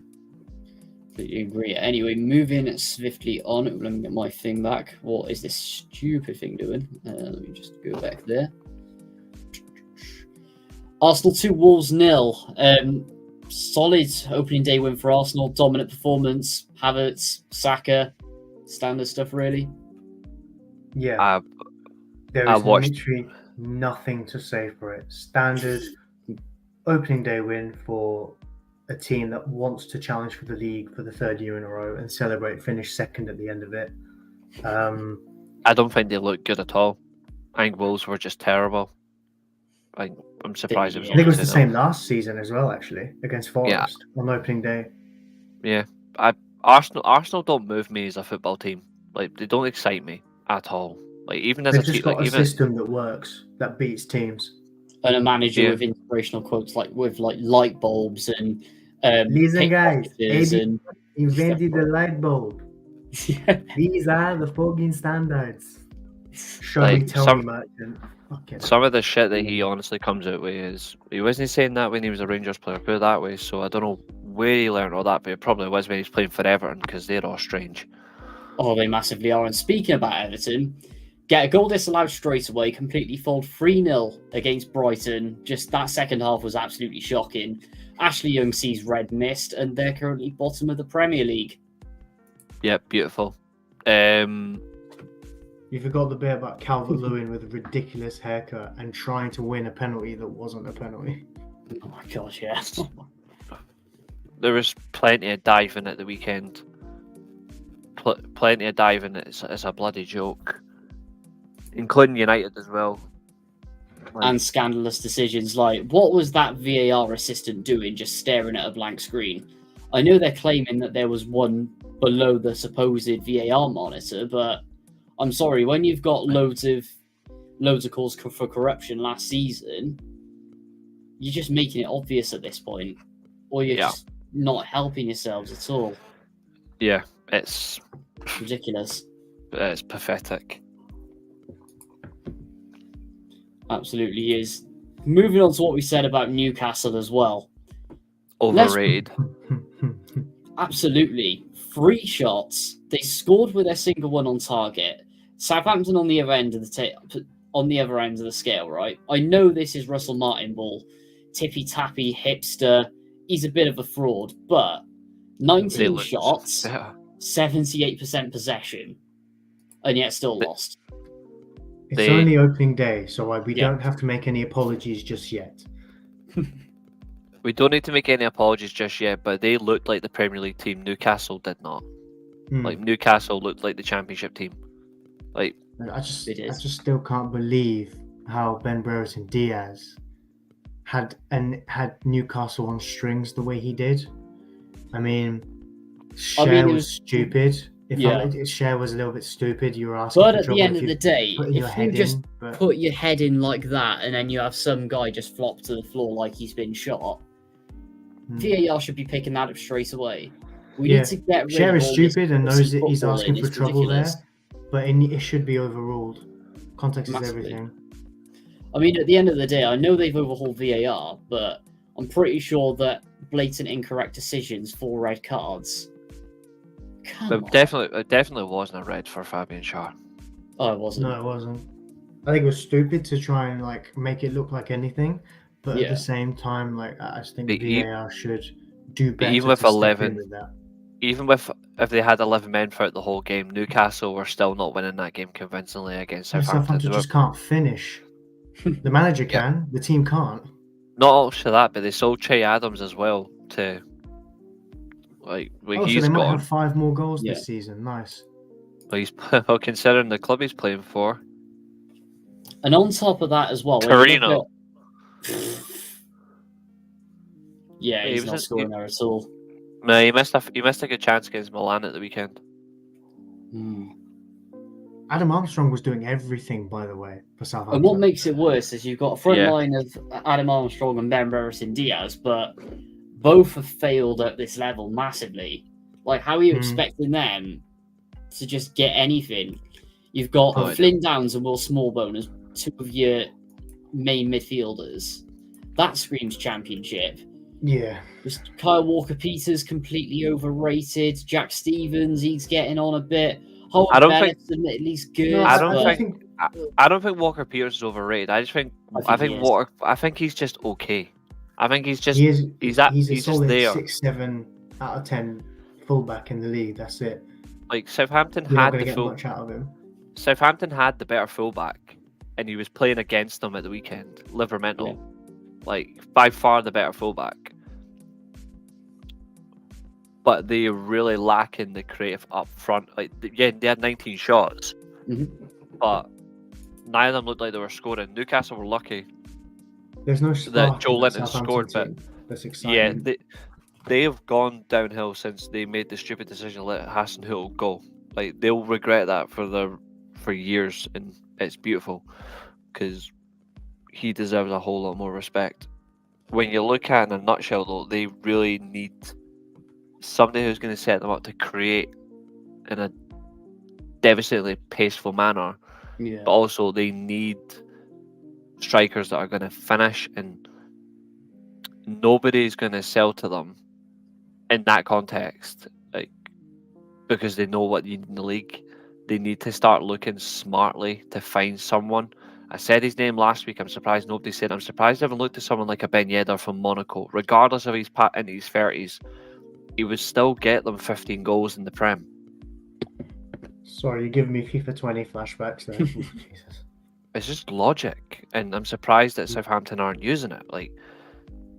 Completely agree. Anyway, moving swiftly on. Let me get my thing back. What is this stupid thing doing? Let me just go back there. Arsenal 2, Wolves 0. Solid opening day win for Arsenal. Dominant performance. Havertz, Saka, standard stuff really. Yeah. There is literally nothing to say for it. Standard opening day win for a team that wants to challenge for the league for the 3rd year in a row and finish second at the end of it. I don't think they look good at all. I think Wolves were just terrible. I'm surprised it was. I think it was the same last season as well, actually, against Forest on opening day. Yeah, Arsenal don't move me as a football team. Like, they don't excite me at all. Like, even as They've a just team, got a system that works, that beats teams, and a manager with inspirational quotes with light bulbs and listen, guys, and invented the light bulb. These are the fucking standards. Show me, tell me, merchant. Some of the shit that he honestly comes out with is he wasn't saying that when he was a Rangers player, put it that way. So I don't know where he learned all that, but it probably was when he was playing for Everton because they're all strange. Oh, they massively are. And speaking about Everton, get a goal disallowed straight away, completely fold 3-0 against Brighton. Just that second half was absolutely shocking. Ashley Young sees red mist, and they're currently bottom of the Premier League. Yeah, beautiful. You forgot the bit about Calvert-Lewin with a ridiculous haircut and trying to win a penalty that wasn't a penalty. Oh my gosh, yeah. There was plenty of diving at the weekend. Plenty of diving. It's a bloody joke. Including United as well. And scandalous decisions. Like, what was that VAR assistant doing just staring at a blank screen? I know they're claiming that there was one below the supposed VAR monitor, but I'm sorry, when you've got loads of calls for corruption last season, you're just making it obvious at this point, or you're just not helping yourselves at all. Yeah, it's ridiculous. It's pathetic. Absolutely is. Moving on to what we said about Newcastle as well. Overrated. Absolutely. 3 shots. They scored with their single one on target. Southampton on the other end of the scale, right? I know this is Russell Martin ball, tippy tappy hipster. He's a bit of a fraud, but 19 shots, 78% possession, and yet still lost. It's only opening day, so we don't have to make any apologies just yet. We don't need to make any apologies just yet, but they looked like the Premier League team. Newcastle did not. Like, Newcastle looked like the Championship team. Like, I just still can't believe how Ben Brereton Diaz had Newcastle on strings the way he did. I mean, Cher was stupid. If Cher was a little bit stupid, you were asking. But at the end of the day, if you just put your head in like that, and then you have some guy just flop to the floor like he's been shot, VAR should be picking that up straight away. We need to get rid Cher of is stupid and knows that he's footballing. asking for It's trouble ridiculous. there, but it should be overruled. Context Massively. is everything. I mean, at the end of the day, I know they've overhauled VAR, but I'm pretty sure that blatant incorrect decisions, 4 red cards. Come on. It definitely wasn't a red for Fabian Schär. Oh, it wasn't. No, it wasn't. I think it was stupid to try and like make it look like anything, but at Yeah. the same time, like I just think But you- VAR should do better even with to step 11 in with that. Even if they had 11 men throughout the whole game, Newcastle were still not winning that game convincingly against Southampton. Southampton just can't finish. The manager can, the team can't. Not also that, but they sold Che Adams as well to like So he's they might gone. have 5 more goals Yeah. this season. Nice. Well, he's considering the club he's playing for. And on top of that as well, when you Torino. look at- yeah, He he's was not just- scoring there at all. No, he missed a good chance against Milan at the weekend. Hmm. Adam Armstrong was doing everything, by the way, for Southampton. And what makes it worse is you've got a front Yeah. line of Adam Armstrong and Ben Brereton Diaz, but both have failed at this level massively. Like, how are you expecting them to just get anything? You've got Oh, I Flynn Downs and Will Smallbone as 2 of your main midfielders. That screams championship. Yeah. Just Kyle Walker-Peters completely overrated. Jack Stevens, he's getting on a bit. I don't think- admittedly he's good. No, I don't but- think- I don't think Walker Peters is overrated. I think he is. Walker. I think he's just okay. I think he's just He is, he's a just solid there. 6-7 out of 10 fullback in the league. That's it. Like Southampton You're not had going to the get full. much out of him. Southampton had the better fullback, and he was playing against them at the weekend. Livermental, like by far the better fullback. But they really lacking the creative up front. Like, yeah, they had 19 shots, Mhm. but none of them looked like they were scoring. Newcastle were lucky. There's no spark Joe in Linton Southampton scored, but- team. That's Yeah, exciting. they have gone downhill since they made the stupid decision to let Hasenhüttl go. Like they'll regret that for years, and it's beautiful because he deserves a whole lot more respect. When you look at it in a nutshell, though, they really need somebody who's going to set them up to create in a devastatingly paceful manner, Yeah. but also they need strikers that are going to finish, and nobody's going to sell to them in that context, like because they know what you need in the league. They need to start looking smartly to find someone. I said his name last week. I'm surprised nobody said. I'm surprised they haven't looked at someone like a Ben Yedder from Monaco. Regardless of his in his 30s, he would still get them 15 goals in the Prem. Sorry, you're giving me FIFA 20 flashbacks there. Jesus. It's just logic, and I'm surprised that Southampton aren't using it. Like,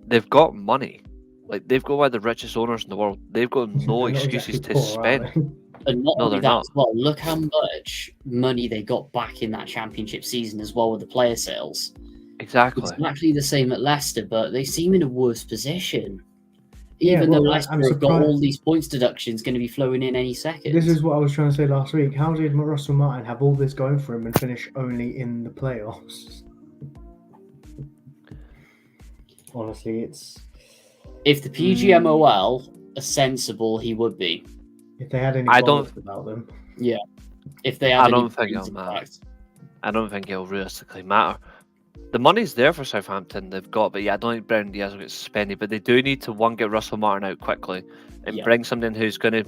they've got money. Like, they've got one of the richest owners in the world. They've got no They're not excuses exactly to poor, are spend. And not No, only they're that not. as well, look how much money they got back in that championship season as well with the player sales. Exactly. It's actually the same at Leicester, but they seem in a worse position. Yeah, Even well, though I'm Leicester have got surprised- all these points deductions going to be flowing in any second. This is what I was trying to say last week. How did Russell Martin have all this going for him and finish only in the playoffs? Honestly, it's If the PGMOL are sensible, he would be. if they had any I don't- bollocks about them. If they had I any don't think points, it'll in matter. fact. I don't think it'll realistically matter. The money's there for Southampton. They've got, but yeah, I don't think Brendan Diaz will get suspended. But they do need to get Russell Martin out quickly and Yeah. bring something who's going to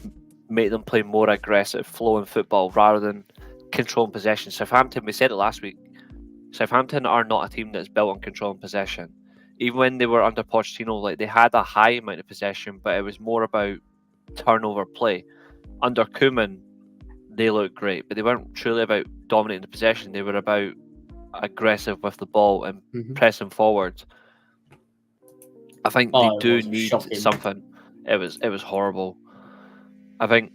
make them play more aggressive, flowing football rather than controlling possession. Southampton, we said it last week. Southampton are not a team that's built on controlling possession. Even when they were under Pochettino, like they had a high amount of possession, but it was more about turnover play. Under Koeman, they looked great, but they weren't truly about dominating the possession. They were about aggressive with the ball and Mhm. pressing forward. I think Oh, they it do was need shocking. something. It was horrible. I think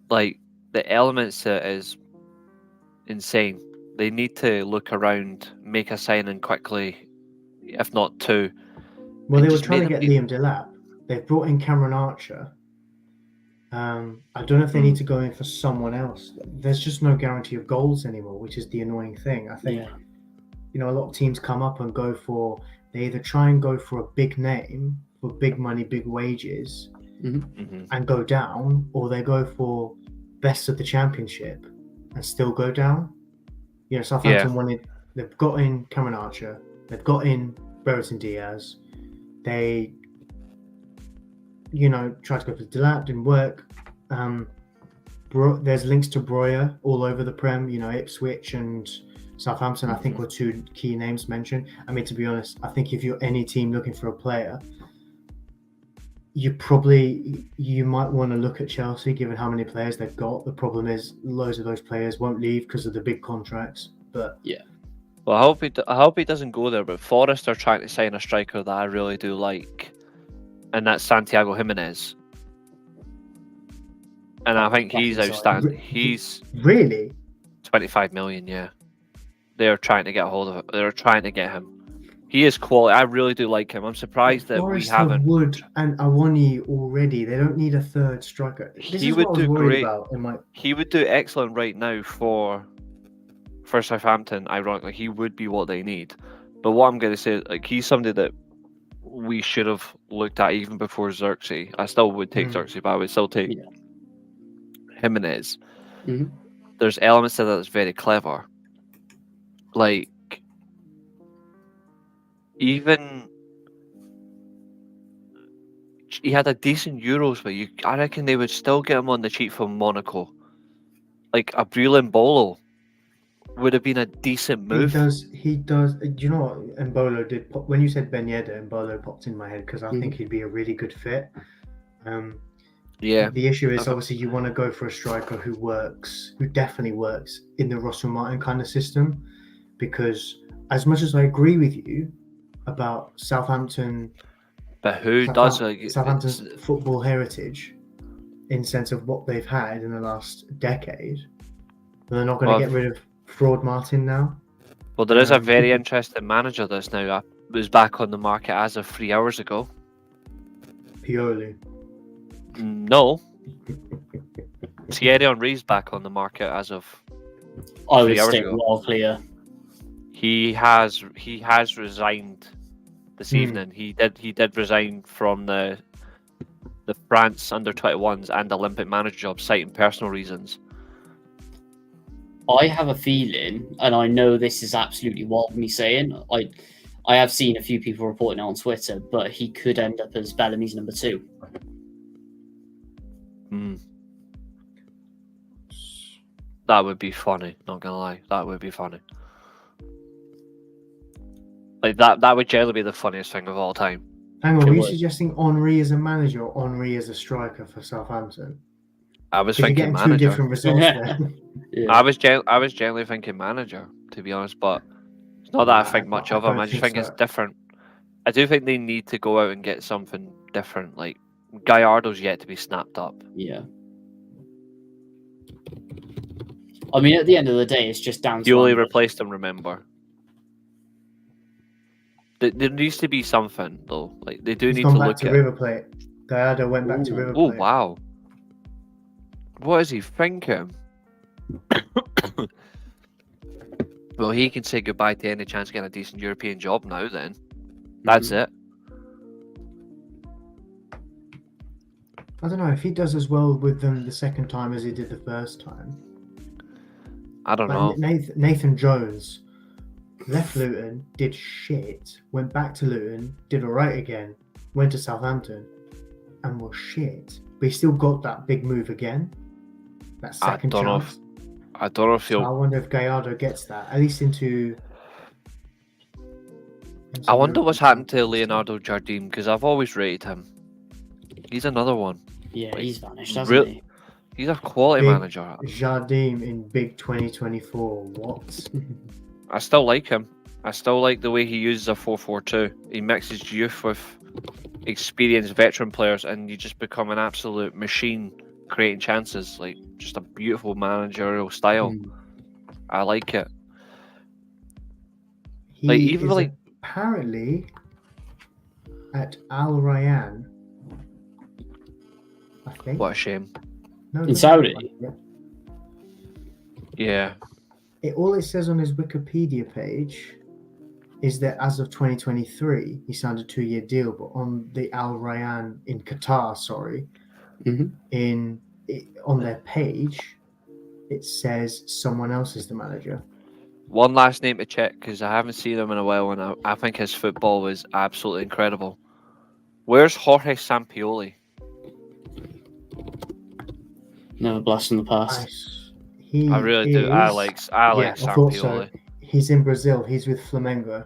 like the elements to it is insane. They need to look around, make a signing quickly, if not two. Well, and they were just trying to make get them Liam Delap. They've brought in Cameron Archer. I don't know if they need to go in for someone else. There's just no guarantee of goals anymore, which is the annoying thing. I think, Yeah. a lot of teams come up and go for, they either try and go for a big name for big money, big wages, Mhm. and go down, or they go for best of the championship and still go down. Southampton they've got in Cameron Archer, they've got in Brereton Diaz, they tried to go for Delap, didn't work. There's links to Breuer all over the Prem, Ipswich and Southampton, I think, were two key names mentioned. I mean, to be honest, I think if you're any team looking for a player, you might want to look at Chelsea, given how many players they've got. The problem is loads of those players won't leave because of the big contracts. But yeah. Well, I hope he doesn't go there. But Forest are trying to sign a striker that I really do like, and that's Santiago Jimenez. And I think he's outstanding. He's really 25 million. Yeah, they're trying to get a hold of it. They're trying to get him. He is quality. I really do like him. I'm surprised that Forest we haven't. Wood and Awoni already. They don't need a third striker. He would do great. He would do excellent right now for Southampton. Ironically, he would be what they need. But what I'm going to say, like, he's somebody that we should have looked at even before Xerxes. I still would take Xerxes, but I would still take Jimenez. There's elements to that that's very clever. Like, even he had a decent Euros, but I reckon they would still get him on the cheap from Monaco. Like, a Mbolo would have been a decent move. He does. Do you know what Mbolo did? When you said Ben Yedder, Mbolo popped in my head because I think he'd be a really good fit. Yeah. The issue is obviously you want to go for a striker who definitely works in the Russell Martin kind of system, because as much as I agree with you about Southampton, but Southampton's football heritage in sense of what they've had in the last decade, they're not going to get rid of Fraud Martin now. Well, there is a very interesting manager that's now was back on the market as of 3 hours ago. Pioli. No. Thierry Henry's back on the market as of 3 hours ago. Well clear. He has resigned this evening. He did resign from the France under-21s and Olympic manager job, citing personal reasons. I have a feeling, and I know this is absolutely wild me saying, I have seen a few people reporting it on Twitter, but he could end up as Bellamy's number 2. That would be funny, not gonna lie. That would be funny. Like, that would generally be the funniest thing of all time. Hang on, were you suggesting Henry as a manager or Henry as a striker for Southampton? I was thinking manager. 2 different results there. Yeah. I was generally thinking manager, to be honest, but it's not that I think much of him. I just think it's different. I do think they need to go out and get something different. Like, Gallardo's yet to be snapped up. Yeah. I mean, at the end of the day, it's just down to... Pioli replaced him, remember. There needs to be something, though. Like, they do need to look at... River Plate. Gallardo went back to River Plate. Oh, wow. What is he thinking? Well, he can say goodbye to any chance of getting a decent European job now, then. That's it. I don't know if he does as well with them the second time as he did the first time. I don't know. Nathan Jones left Luton, did shit, went back to Luton, did alright again, went to Southampton, and was shit. But he still got that big move again. That second chance. I don't know if he'll... I wonder if Gallardo gets that, at least into I wonder what's happened to Leonardo Jardim, because I've always rated him. He's another one. Yeah, he's vanished, hasn't he? He's a quality manager. Jardim in big 2024. What? I still like him. I still like the way he uses a 4-4-2. He mixes youth with experienced veteran players, and you just become an absolute machine creating chances. Like, just a beautiful managerial style. I like it. He is apparently at Al Rayyan. I think. What a shame. No, in Saudi? Yeah. All it says on his Wikipedia page is that as of 2023, he signed a 2-year deal, but on the Al Rayyan in Qatar, on their page, it says someone else is the manager. One last name to check because I haven't seen him in a while, and I think his football is absolutely incredible. Where's Jorge Sampaoli? Never blast from the past. I really do. I like I thought so. Sampaoli. He's in Brazil. He's with Flamengo.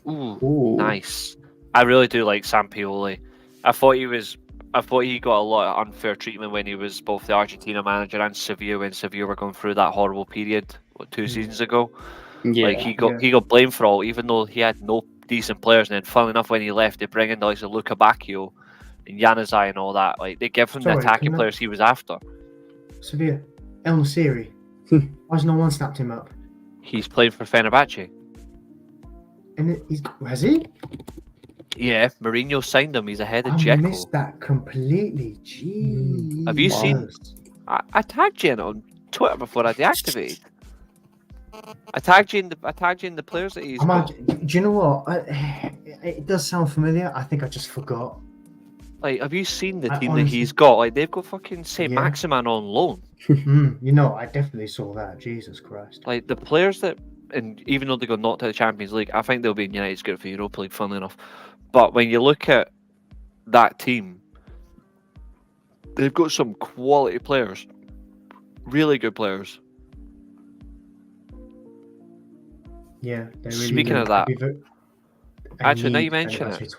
Ooh, nice. I really do like Sampaoli. I thought he got a lot of unfair treatment when he was both the Argentina manager and Sevilla when Sevilla were going through that horrible period 2 seasons ago. Yeah. Like he got blamed for all, even though he had no decent players. And then, funnily enough, when he left, they bring in the likes of Luca Bacchio and Januzaj and all that. Like they give him the attacking players he was after. Sevilla, El Nasiri. Why's no one snapped him up? He's playing for Fenerbahce. And has he? Yeah, Mourinho signed him. He's ahead of I Dzeko. missed that completely. Jeez. Have you seen? I tagged you in on Twitter before I deactivated. I tagged you in the players that he's got. Do you know what? It does sound familiar. I think I just forgot. Like, have you seen the team that he's got? Like, they've got fucking Saint Maximin on loan. You know, I definitely saw that. Jesus Christ. Like, the players that, and even though they got knocked out of the Champions League, I think they'll be in United's group for Europa League, funnily enough. But when you look at that team, they've got some quality players. Really good players. Yeah. Really Speaking of that, actually, now you mention it,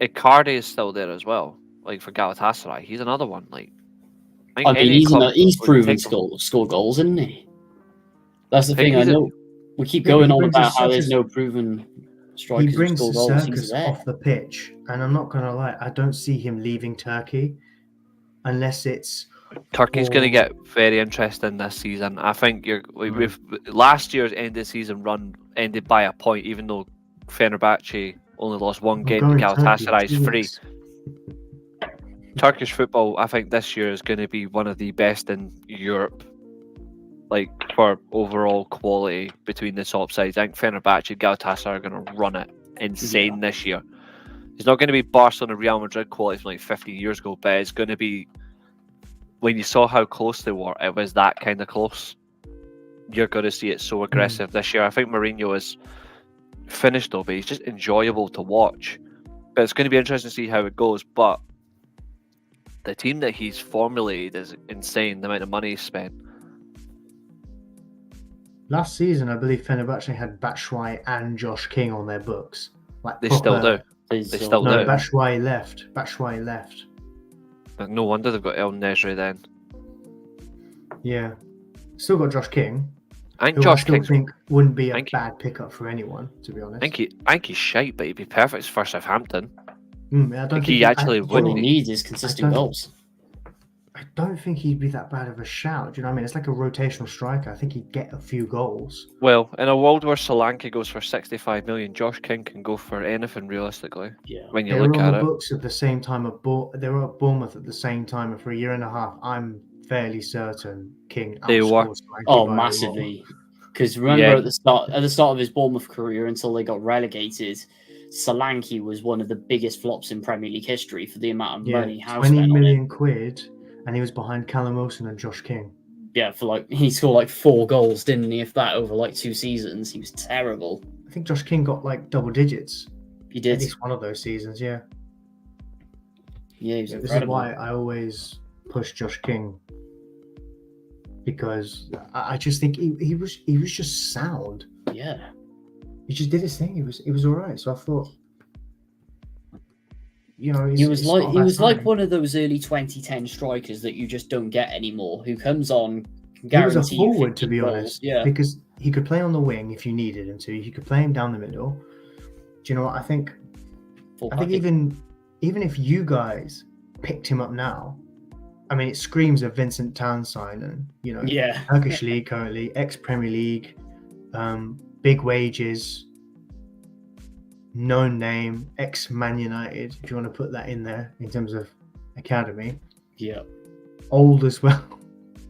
Icardi is still there as well. Like for Galatasaray, he's another one. Like, I mean, he's proven to score goals, isn't he? That's the thing. I know we keep going on about how there's no proven strikers. He brings who the score goals. circus off the pitch, and I'm not gonna lie, I don't see him leaving Turkey unless it's. Turkey's going to get very interesting this season. I think with last year's end of season run ended by a point, even though Fenerbahce only lost one game to Galatasaray's 3. Turkish football, I think this year is going to be one of the best in Europe, like for overall quality between the top sides. I think Fenerbahce and Galatasaray are going to run it insane this year. It's not going to be Barcelona, Real Madrid quality from like 15 years ago, but it's going to be. When you saw how close they were, it was that kind of close. You're going to see it so aggressive this year. I think Mourinho is finished though, but he's just enjoyable to watch. But it's going to be interesting to see how it goes. But the team that he's formulated is insane, the amount of money he's spent. Last season, I believe Fenerbahce had Batshuayi and Josh King on their books. Like they still do. They still do. Batshuayi left. No wonder they've got El Nesri then. Yeah. Still got Josh King. I think Josh King think wouldn't be a bad pickup for anyone, to be honest. I think he's shite, but he'd be perfect for Southampton. I think he actually would. What he needs is consistent goals. I don't think he'd be that bad of a shout. Do you know what I mean? It's like a rotational striker. I think he'd get a few goals. Well, in a world where Solanke goes for 65 million, Josh King can go for anything realistically. Yeah. When you look at it. They were on the books at the same time. They were at Bournemouth at the same time, and for a year and a half, I'm fairly certain King. They were. Massively. Because remember at the start of his Bournemouth career, until they got relegated, Solanke was one of the biggest flops in Premier League history for the amount of money. 20 million quid. And he was behind Callum Wilson and Josh King. Yeah, he scored 4 goals, didn't he? If that over 2 seasons, he was terrible. I think Josh King got double digits. He did. At least one of those seasons, yeah. Yeah, he was incredible. This is why I always push Josh King, because I just think he was just sound. Yeah. He just did his thing. He was all right. So I thought. He was like one of those early 2010 strikers that you just don't get anymore, who comes on, can guarantee. He was a forward, to be honest, yeah, because he could play on the wing if you needed him to. You could play him down the middle. Do you know what I think? I think even if you guys picked him up now, I mean, it screams of Vincent Town signing. Turkish league currently, ex-Premier League, big wages. Known name, ex-Man United, if you want to put that in there in terms of academy. Yeah. Old as well.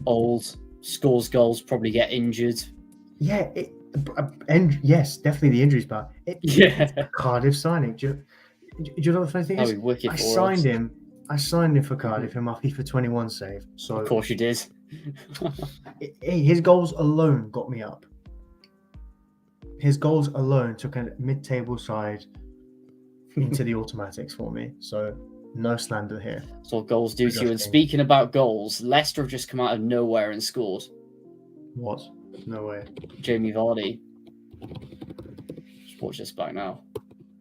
Old. Scores goals, probably get injured. Yeah. Yes, definitely the injuries part. It's a Cardiff signing. Do you know the funny thing is? I signed him I signed him for Cardiff in my FIFA 21 save. So Of course you did. his goals alone got me up. His goals alone took a mid-table side into the automatics for me. So no slander here. That's what goals do to you. And Disgusting. speaking about goals, Leicester have just come out of nowhere and scored. What? No way. Jamie Vardy. Just watch this back now.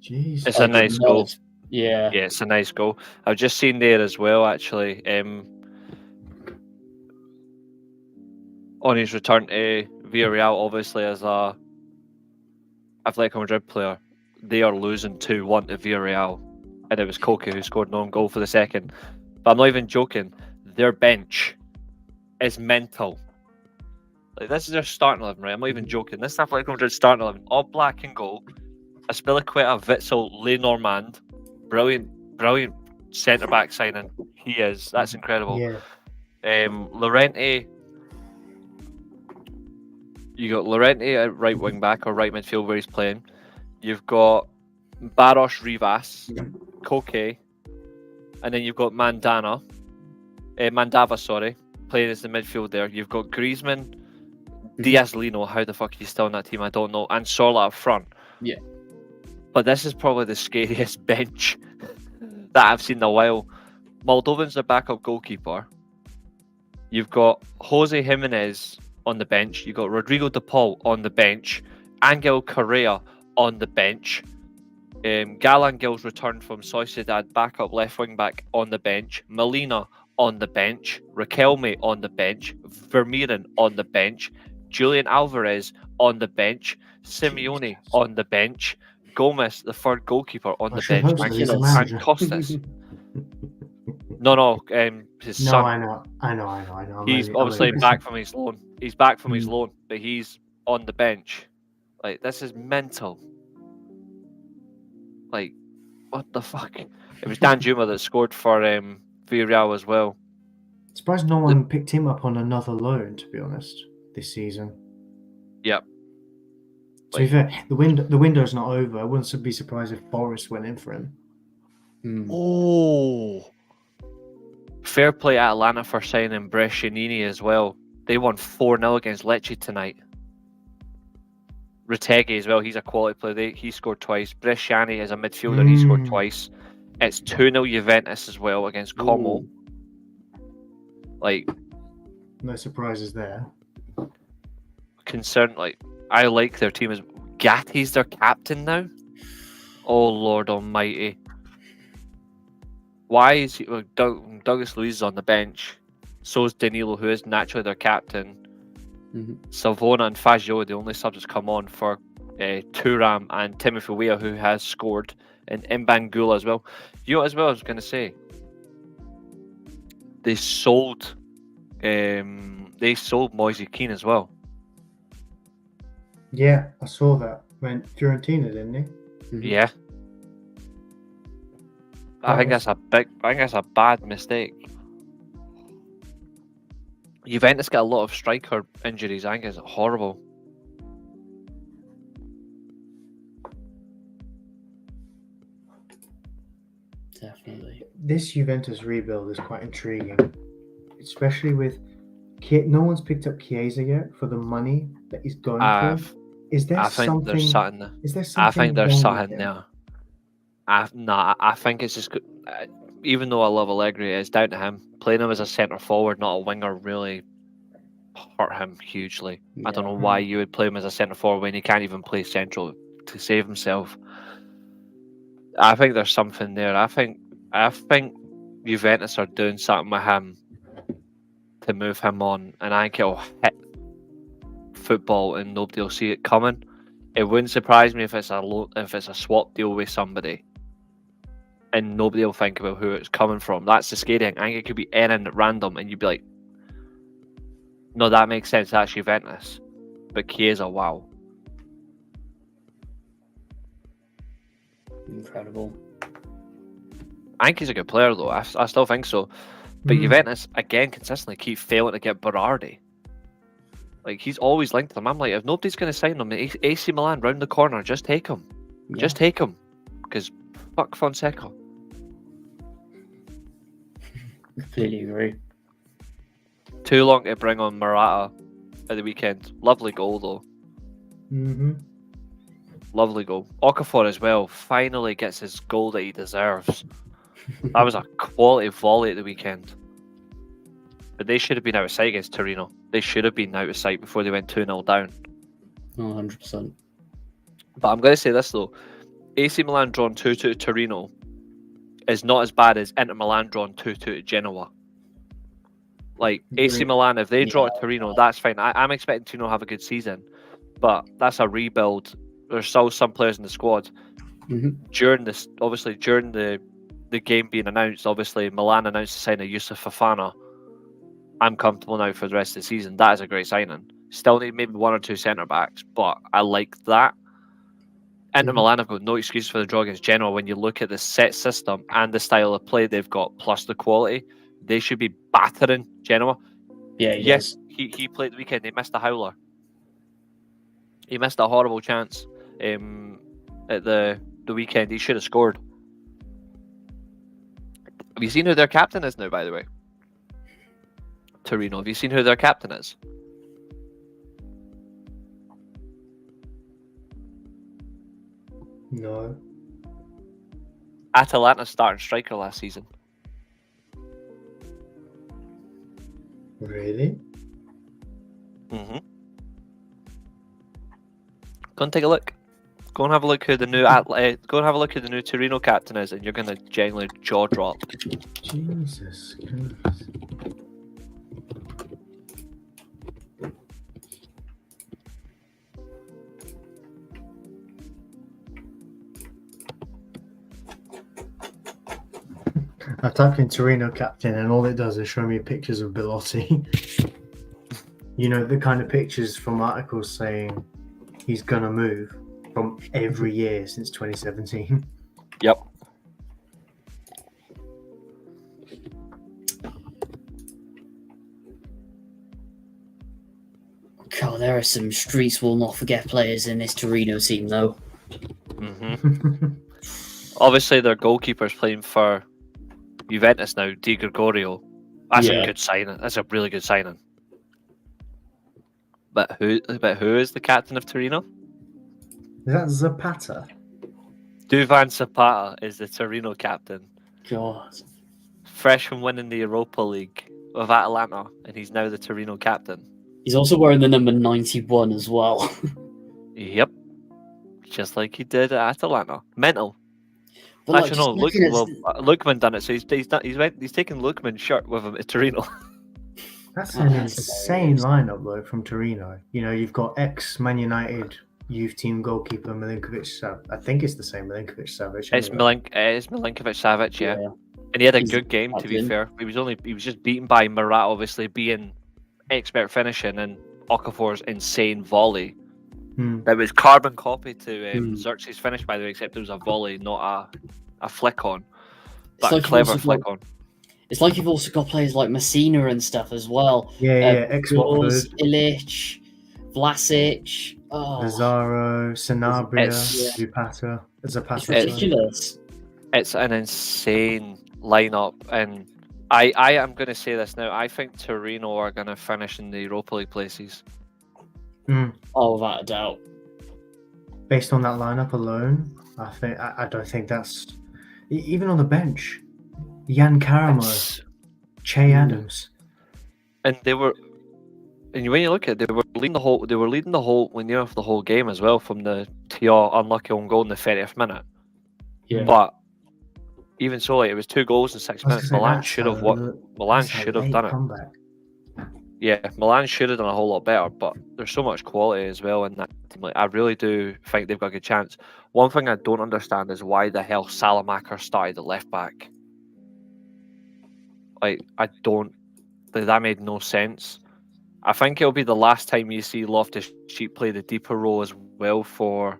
Jeez. It's a nice goal. Yeah. Yeah, it's a nice goal. I've just seen there as well, actually. On his return to Villarreal, obviously, as a Atletico Madrid player, they are losing 2-1 to Villarreal. And it was Koke who scored an own goal for the second. But I'm not even joking. Their bench is mental. Like, this is their starting 11, right? I'm not even joking. This is Atletico Madrid starting 11. All black and gold. Aspilicueta, Witzel, Lenormand. Brilliant centre-back signing. He is. That's incredible. Yeah. Llorente. You got Llorente at right wing back or right midfield where he's playing. You've got Barros Rivas, Koke, and then you've got Mandava, playing as the midfield there. You've got Griezmann, Diaz Lino, how the fuck he's still in that team, I don't know, and Sorla up front. Yeah. But this is probably the scariest bench that I've seen in a while. Moldovan's the backup goalkeeper. You've got Jose Jimenez on the bench. You've got Rodrigo De Paul on the bench. Angel Correa on the bench. Galangil's returned from Sociedad, backup left wing back on the bench. Molina on the bench. Riquelme on the bench. Vermeeren on the bench. Julian Alvarez on the bench. Simeone on the bench. Gomez, the third goalkeeper, on the bench. And Costas. No, his son. I know. He's obviously back from his loan. He's back from his loan, but he's on the bench. Like, this is mental. Like, what the fuck? It was Dan Juma that scored for Villarreal as well. Surprised no one picked him up on another loan, to be honest, this season. Yep. To be fair, the window's not over. I wouldn't be surprised if Forest went in for him. Oh, fair play at Atlanta for signing Brescianini as well. They won 4-0 against Lecce tonight. Retegui as well, he's a quality player. He scored twice. Bresciani is a midfielder, he scored twice. It's 2-0 Juventus as well against Como. Like, no surprises there. Concerned, like, I like their team. Gatti's their captain now. Oh Lord Almighty! Why is he? Well, Douglas Luiz is on the bench. So is Danilo, who is naturally their captain. Savona and Fazio, the only subs that's come on for Thuram and Timothy Weah, who has scored, and Mbangula as well. You know, as well, I was going to say, they sold Moise Keane as well. Yeah, I saw that. Went Fiorentina, didn't he? Yeah. I think that's a bad mistake. Juventus got a lot of striker injuries. I think it's horrible. Definitely. This Juventus rebuild is quite intriguing, especially with no one's picked up Chiesa yet for the money that he's going for. Is there something? There's something there. Is there something? I think there's wrong something with there. I think it's just. Even though I love Allegri, it's down to him. Playing him as a centre forward, not a winger, really hurt him hugely. I don't know why you would play him as a centre forward when he can't even play central to save himself. I think there's something there. I think Juventus are doing something with him to move him on, and I think it'll hit football and nobody will see it coming. It wouldn't surprise me if it's a swap deal with somebody and nobody will think about who it's coming from. That's the scary thing. I think it could be anything at random and you'd be like, no, that makes sense, that's Juventus. But Chiesa, wow. Incredible. I think he's a good player though. I still think so. But Juventus, again, consistently keep failing to get Berardi. Like, he's always linked to them. I'm like, if nobody's going to sign him, AC Milan round the corner, just take him. Yeah. Just take him. Because fuck Fonseca. Completely agree. Too long to bring on Morata at the weekend. Lovely goal though. Mm-hmm. Lovely goal. Okafor as well finally gets his goal that he deserves. That was a quality volley at the weekend. But they should have been out of sight against Torino. They should have been out of sight before they went 2-0 down. 100%. But I'm going to say this though. AC Milan drawn 2-2 to Torino is not as bad as Inter Milan drawn 2-2 to Genoa. Like, AC Milan, if they draw to Torino, that's fine. I'm expecting Torino to have a good season. But that's a rebuild. There's still some players in the squad. During this, obviously, during the game being announced, obviously, Milan announced the signing of Yusuf Fofana. I'm comfortable now for the rest of the season. That is a great signing. Still need maybe one or two centre-backs, but I like that. Inter Milan have got no excuse for the draw against Genoa when you look at the set system and the style of play they've got, plus the quality. They should be battering Genoa. Yeah, yes, he played the weekend. He missed a howler. He missed a horrible chance at the weekend. He should have scored. Have you seen who their captain is now, by the way? Torino. Have you seen who their captain is? No. Atalanta's starting striker last season. Really? Mm-hmm. Go and take a look. Go and have a look who the new go and have a look who the new Torino captain is, and you're gonna genuinely jaw drop. Jesus Christ. I typed in Torino captain and all it does is show me pictures of Belotti. You know, the kind of pictures from articles saying he's gonna move from every year since 2017. Yep. God, there are some streets will not forget players in this Torino team, though. Mm-hmm. Obviously, their goalkeeper's playing for Juventus now, Di Gregorio. That's a good signing. That's a really good signing. But who is the captain of Torino? Is that Zapata? Duvan Zapata is the Torino captain. God. Fresh from winning the Europa League with Atalanta, and he's now the Torino captain. He's also wearing the number 91 as well. Yep. Just like he did at Atalanta. Mental. But actually, no. Lookman done it, so he's taken Lookman's shirt with him at Torino. That's an insane lineup though from Torino. You know, you've got ex-Man United youth team goalkeeper Milinkovic. I think it's the same Milinkovic-Savic. Anyway. It's Milinkovic-Savic, yeah. And he had a good game, to be fair. He was just beaten by Morata, obviously being expert finishing, and Okafor's insane volley. That was carbon copy to Xerxes' finish, by the way, except it was a volley, not a flick on. But like a clever flick on. It's like you've also got players like Messina and stuff as well. Ex-Watford. Ilic, Vlasic, Lazaro, Sanabria, Zapata. It's ridiculous. It's an insane lineup, and I am going to say this now. I think Torino are going to finish in the Europa League places. Oh, without a doubt. Based on that lineup alone, I don't think that's even on the bench. Jan Karamo, Che Adams, and they were. And when you look at it, they were leading the whole. They were leading the whole when you're off the whole game as well from the Tia unlucky own goal in the 30th minute. Yeah. But even so, it was 2 goals in 6 minutes. Milan should have done it. Comeback. Yeah, Milan should have done a whole lot better, but there's so much quality as well in that team. Like, I really do think they've got a good chance. One thing I don't understand is why the hell Salamaker started at left back. Like, that made no sense. I think it'll be the last time you see Loftus-Cheek play the deeper role as well for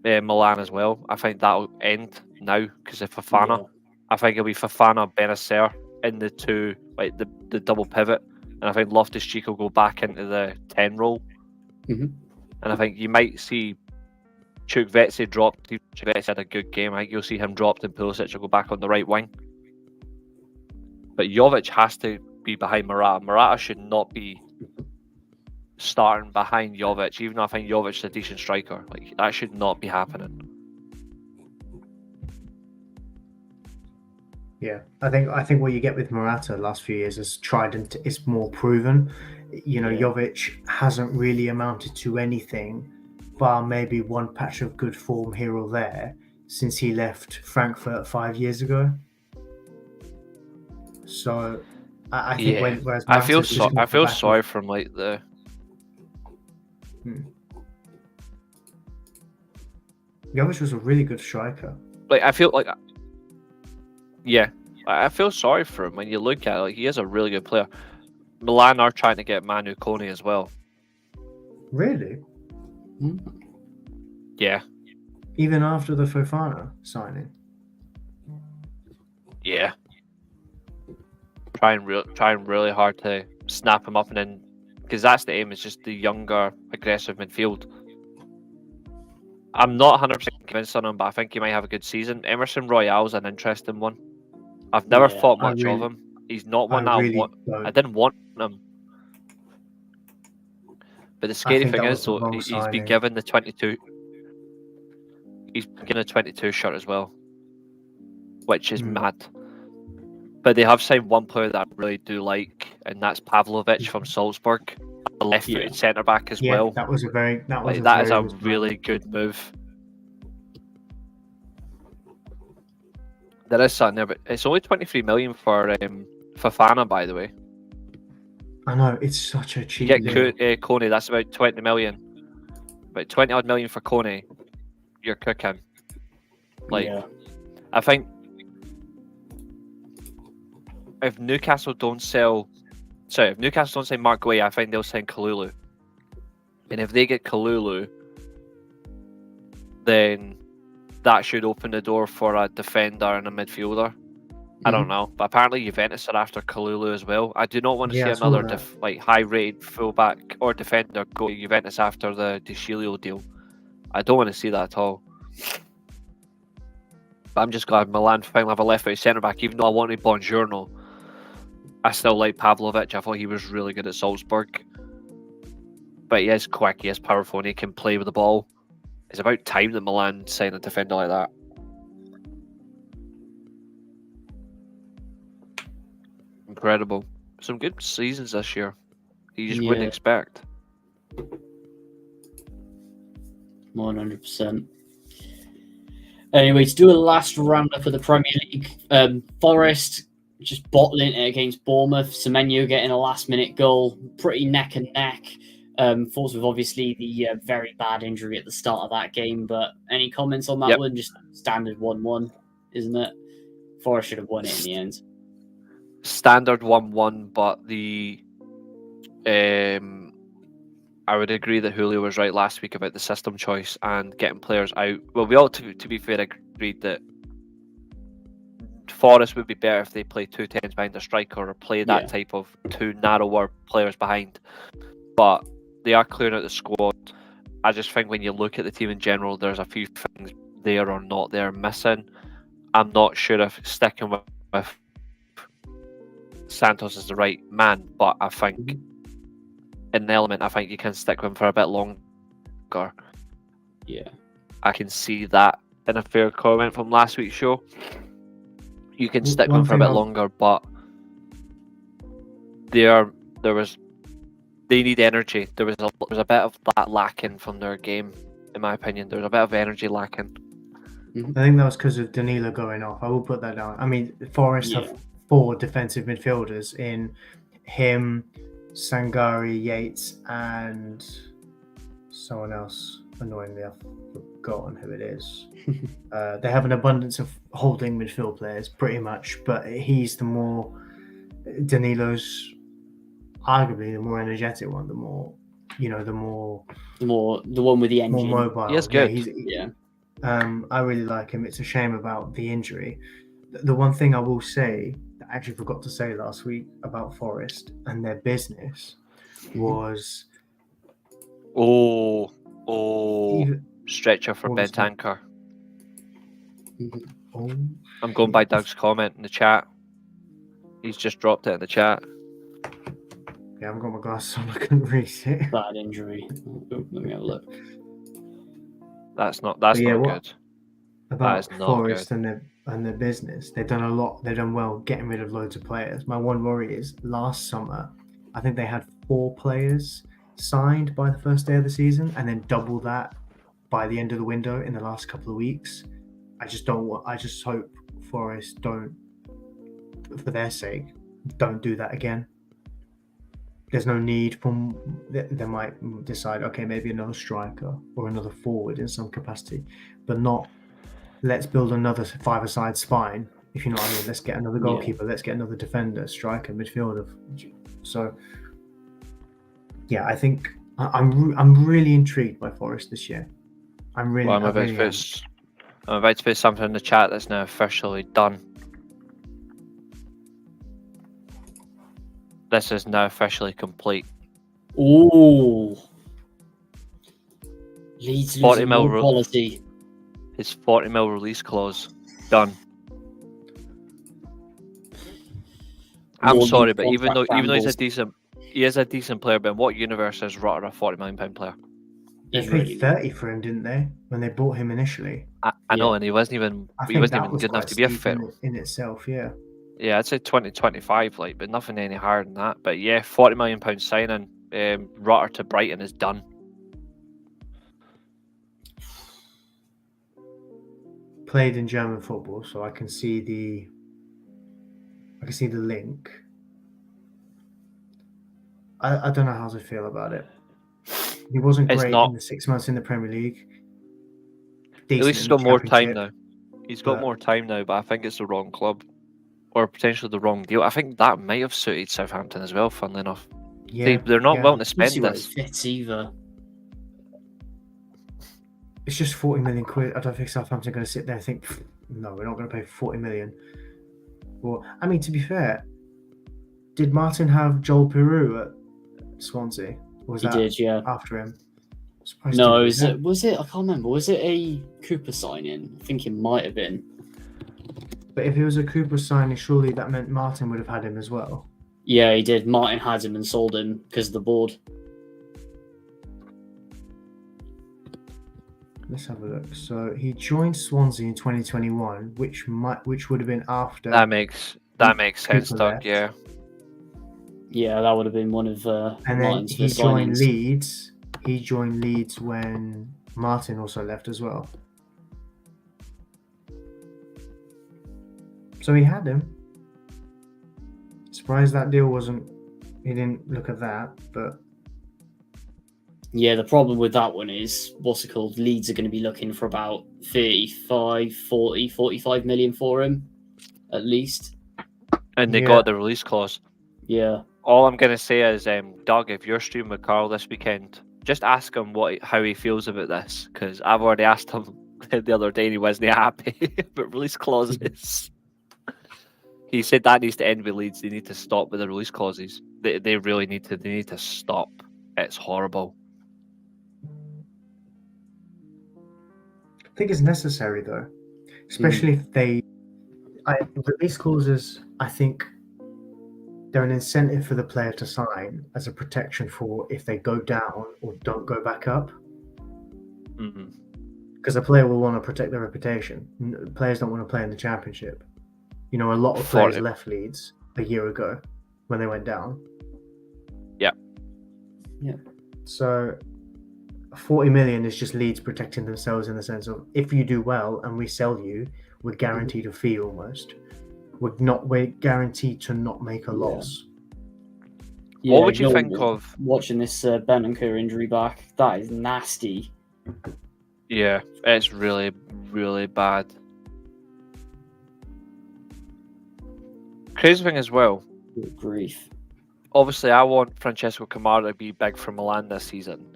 Milan as well. I think that'll end now because of Fofana. I think it'll be Fofana, Benacer in the two, like the double pivot, and I think Loftus-Cheek will go back into the 10 role. And I think you might see Chukwueze dropped. Chukwueze had a good game. I think you'll see him dropped, and Pulisic will go back on the right wing. But Jovic has to be behind Morata. Morata should not be starting behind Jovic, even though I think Jovic is a decent striker. Like, that should not be happening. Yeah, I think what you get with Morata last few years is tried and it's more proven. Jovic hasn't really amounted to anything, bar maybe one patch of good form here or there since he left Frankfurt 5 years ago. So I think whereas I feel Morata's sorry for him, like the. Jovic was a really good striker. Like, I feel like. Yeah, I feel sorry for him when you look at it. Like, he is a really good player. Milan are trying to get Manu Kone as well. Really? Yeah. Even after the Fofana signing? Yeah. Trying really hard to snap him up, and then because that's the aim, is just the younger, aggressive midfield. I'm not 100% convinced on him, but I think he might have a good season. Emerson Royale's an interesting one. I've never thought much of him. He's not one I didn't want him. But the scary thing is, though, he's been given the 22. He's given a 22 shirt as well, which is mad. But they have signed one player that I really do like, and that's Pavlovic from Salzburg, a left-footed centre back as well. That was a really good move. There is something there, but it's only 23 million for Fofana, by the way. I know, it's such a cheap. You get Kone, that's about 20 million. About 20 odd million for Kone. You're cooking. I think if Newcastle don't sign Mark Guay, I think they'll sign Kalulu. And if they get Kalulu, then that should open the door for a defender and a midfielder. I don't know, but apparently Juventus are after Kalulu as well. I do not want to see another high-rated fullback or defender go to Juventus after the De Sciglio deal. I don't want to see that at all. But I'm just glad Milan finally have a left-footed centre-back, even though I wanted Buongiorno. I still like Pavlovic. I thought he was really good at Salzburg. But he is quick, he is powerful, and he can play with the ball. It's about time that Milan sign a defender like that. Incredible. Some good seasons this year. You just wouldn't expect. 100%. Anyway, to do a last roundup of the Premier League, Forest just bottling it against Bournemouth. Semenyo getting a last-minute goal, pretty neck and neck. Thoughts with obviously the very bad injury at the start of that game, but any comments on that one? Just standard 1-1, isn't it? Forest should have won it in the end. Standard 1-1, but I would agree that Julio was right last week about the system choice and getting players out. Well, we all, to be fair, agreed that Forest would be better if they play 2 10s behind a striker or play that type of 2 narrower players behind. But they are clearing out the squad. I just think when you look at the team in general, there's a few things there or not there missing. I'm not sure if sticking with Santos is the right man, but I think in the element, I think you can stick with him for a bit longer. Yeah. I can see that in a fair comment from last week's show. You can stick with him for a bit longer, but they need energy. There was a bit of that lacking from their game, in my opinion. There was a bit of energy lacking. I think that was because of Danilo going off. I will put that down. I mean, Forest have 4 defensive midfielders in him, Sangari, Yates, and someone else. Annoyingly, I've forgotten who it is. They have an abundance of holding midfield players, pretty much, but Danilo's arguably the more energetic one, the one with the engine, more mobile. He is good. I really like him. It's a shame about the injury. The one thing I will say that I actually forgot to say last week about Forest and their business was stretcher for Bentancur. I'm going by Doug's comment in the chat. He's just dropped it in the chat. Yeah, I haven't got my glasses on. I couldn't read it. Bad injury. Oh, let me have a look. That's not But yeah, not what- good. About is not Forest good. and their business, they've done a lot. They've done well getting rid of loads of players. My one worry is last summer, I think they had 4 players signed by the first day of the season, and then double that by the end of the window in the last couple of weeks. I just hope Forest don't, for their sake, don't do that again. There's no need for. They might decide, okay, maybe another striker or another forward in some capacity, but not. Let's build another 5-a-side spine, if you know what I mean. Let's get another goalkeeper. Let's get another defender, striker, midfielder. So, yeah, I think I'm really intrigued by Forest this year. I'm about to put something in the chat that's now officially done. This is now officially complete. Ooh. Leeds 40 losing mil more quality. His 40 mil release clause done. I'm More sorry, league but even though contract he is a decent player, but in what universe is Rotter a £40 million player? They He's paid really 30 for him, didn't they? When they bought him initially. I know, and he wasn't even That was good enough quite to be a steep fit. in itself, yeah. Yeah, I'd say 2025, like, but nothing any higher than that. But yeah, £40 million signing. Rotter to Brighton is done. Played in German football, so I can see the link. I don't know how to feel about it. He wasn't It's great not- in the 6 months in the Premier League. At Decent least he's in got the more time Championship. now. He's got but- more time now, but I think it's the wrong club. Or potentially the wrong deal. I think that might have suited Southampton as well, funnily enough. Yeah, They're not willing to I don't spend see where it this. fits either. It's just 40 million quid. I don't think Southampton are going to sit there and think, no, we're not going to pay 40 million. Well, I mean, to be fair, did Martin have Joel Peru at Swansea? Or was He that did, yeah. after him? Surprised No, he didn't. was it? I can't remember. Was it a Cooper sign-in? I think it might have been. But if it was a Cooper signing, surely that meant Martin would have had him as well. Yeah, he did. Martin had him and sold him because of the board. Let's have a look. So he joined Swansea in 2021, which would have been after. That makes sense, Cooper Doug. left. Yeah. Yeah, that would have been one of And then Martin's he first joined signings. Leeds. He joined Leeds when Martin also left as well. So he had him. Surprised that deal wasn't. He didn't look at that, but Yeah, the problem with that one is, what's it called? Leeds are going to be looking for about 35, 40, 45 million for him, at least. And they Yeah. got the release clause. Yeah. All I'm gonna say is, Doug, if you're streaming with Carl this weekend, just ask him how he feels about this, because I've already asked him the other day and he wasn't happy about release clauses. He said that needs to end with Leeds. They need to stop with the release clauses. They really need to. They need to stop. It's horrible. I think it's necessary though, especially if release clauses. I think they're an incentive for the player to sign as a protection for if they go down or don't go back up. Mm-hmm. Because a player will want to protect their reputation. Players don't want to play in the Championship. You know, a lot of players left Leeds a year ago when they went down. Yeah. Yeah. So 40 million is just Leeds protecting themselves in the sense of, if you do well and we sell you, we're guaranteed a fee almost. We're guaranteed to not make a loss. Yeah, What would you think of watching this Bentancur injury back? That is nasty. Yeah, it's really, really bad. Crazy thing as well, Good grief. obviously I want Francesco Camara to be big for Milan this season,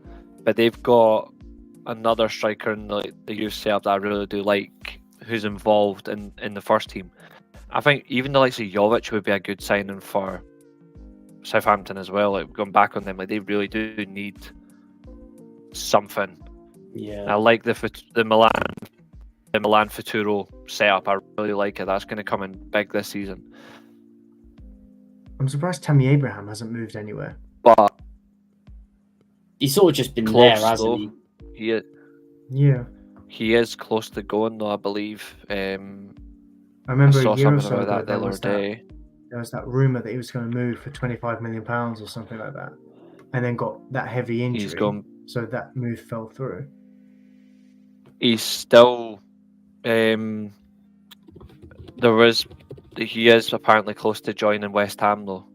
but they've got another striker in the youth setup that I really do like, who's involved in the first team. I think even the likes of Jovic would be a good signing for Southampton as well. Like, going back on them, like, they really do need something. Yeah. I like the Milan Futuro setup. I really like it. That's going to come in big this season. I'm surprised Tammy Abraham hasn't moved anywhere. But He's sort of just been close there, hasn't though. he? Yeah. He is close to going though, I believe. I I remember saw a year or something so about ago that the other day. there was that rumor that he was going to move for £25 million or something like that, and then got that heavy injury. He's gone. So that move fell through. He's still. He is apparently close to joining West Ham though.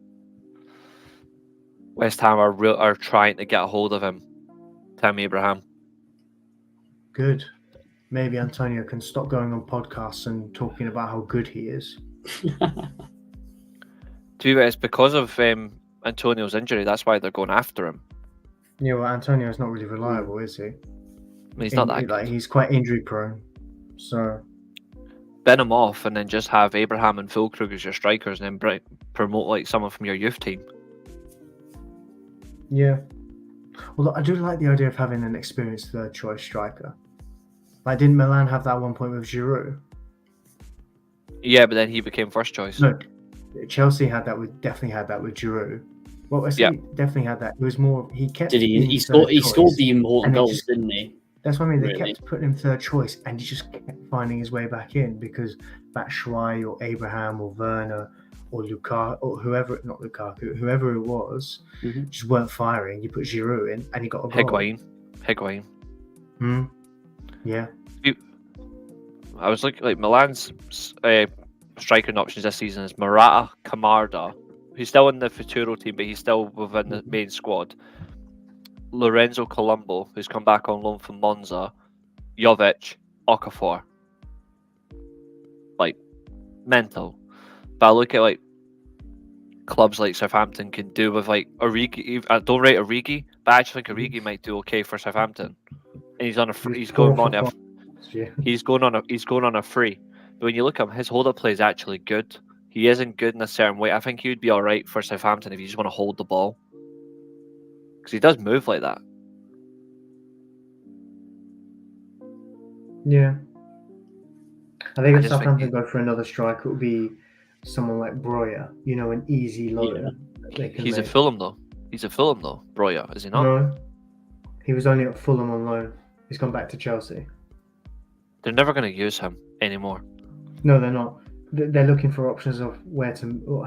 West Ham are trying to get a hold of him. Tammy Abraham. Good. Maybe Antonio can stop going on podcasts and talking about how good he is. To be fair, it's because of Antonio's injury. That's why they're going after him. Yeah, well, Antonio's not really reliable, is he? I mean, he's not that good. He's quite injury prone. So Bin him off and then just have Abraham and Füllkrug as your strikers, and then promote like someone from your youth team. yeah. Well, I do like the idea of having an experienced third choice striker. Like, didn't Milan have that at one point with Giroud? Yeah, but then he became first choice. No, Chelsea definitely had that with Giroud. Well, I say definitely had that. It was more he kept. Did he? He scored the important goals, didn't he? That's what I mean. They Really? kept putting him third choice, and he just kept finding his way back in because Batshuayi or Abraham or Werner or Lukaku or whoever it was, just weren't firing. You put Giroud in, and he got a goal. Higuain. Yeah. I was looking like Milan's striking options this season is Morata, Camarda, who's still in the Futuro team, but he's still within the main squad. Lorenzo Colombo, who's come back on loan from Monza, Jovic, Okafor. Like, mental. But I look at like clubs like Southampton can do with like Origi. I don't rate Origi, but I actually think Origi might do okay for Southampton. And he's going on a free. But when you look at him, his hold-up play is actually good. He isn't good in a certain way. I think he would be all right for Southampton if you just want to hold the ball, because he does move like that. Yeah. I think if Southampton go for another striker, it would be someone like Breuer. You know, an easy loan. Yeah. He's at Fulham though. Breuer, is he not? No. He was only at Fulham on loan. He's gone back to Chelsea. They're never going to use him anymore. No, they're not. They're looking for options of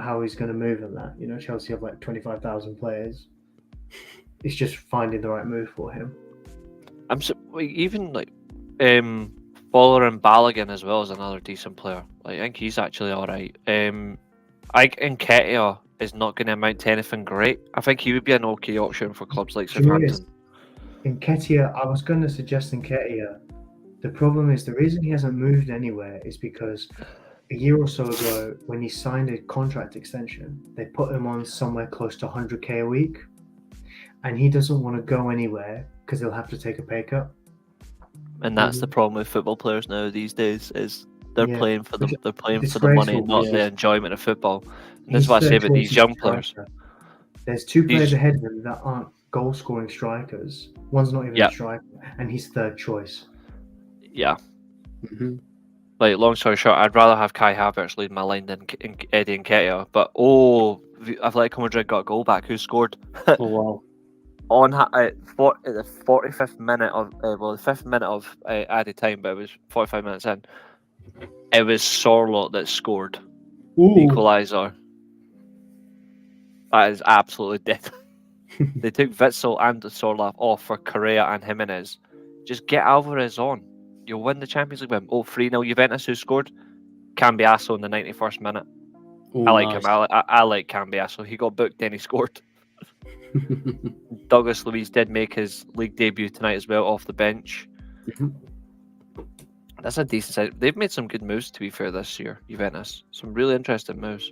how he's going to move and that. You know, Chelsea have like 25,000 players. It's just finding the right move for him. Even like Fowler and Balogun as well as another decent player. Like, I think he's actually all right. I think Nketiah is not going to amount to anything great. I think he would be an okay option for clubs like Southampton. Nketiah, I was going to suggest Nketiah. The problem is the reason he hasn't moved anywhere is because a year or so ago, when he signed a contract extension, they put him on somewhere close to 100k a week, and he doesn't want to go anywhere because he'll have to take a pay cut. And that's the problem with football players now these days, is they're playing for the money, not the enjoyment of football. And that's what I say about these young players. There's two players ahead of him that aren't goal-scoring strikers. One's not even a striker, and he's third choice. Yeah. Like, long story short, I'd rather have Kai Havertz lead my line than Eddie Nketiah. But Atletico Madrid got a goal back. Who scored? Oh wow! On the 45th minute of the 5th minute of added time, but it was 45 minutes in. It was Sorloth that scored the equaliser. That is absolutely dead. They took Witsel and Sorloth off for Correa and Jimenez. Just get Alvarez on. You'll win the Champions League win. 3-0 Juventus, who scored? Cambiasso in the 91st minute. I like him. I like Cambiasso. He got booked, then he scored. Douglas Luiz did make his league debut tonight as well, off the bench. That's a decent side. They've made some good moves, to be fair, this year, Juventus. Some really interesting moves.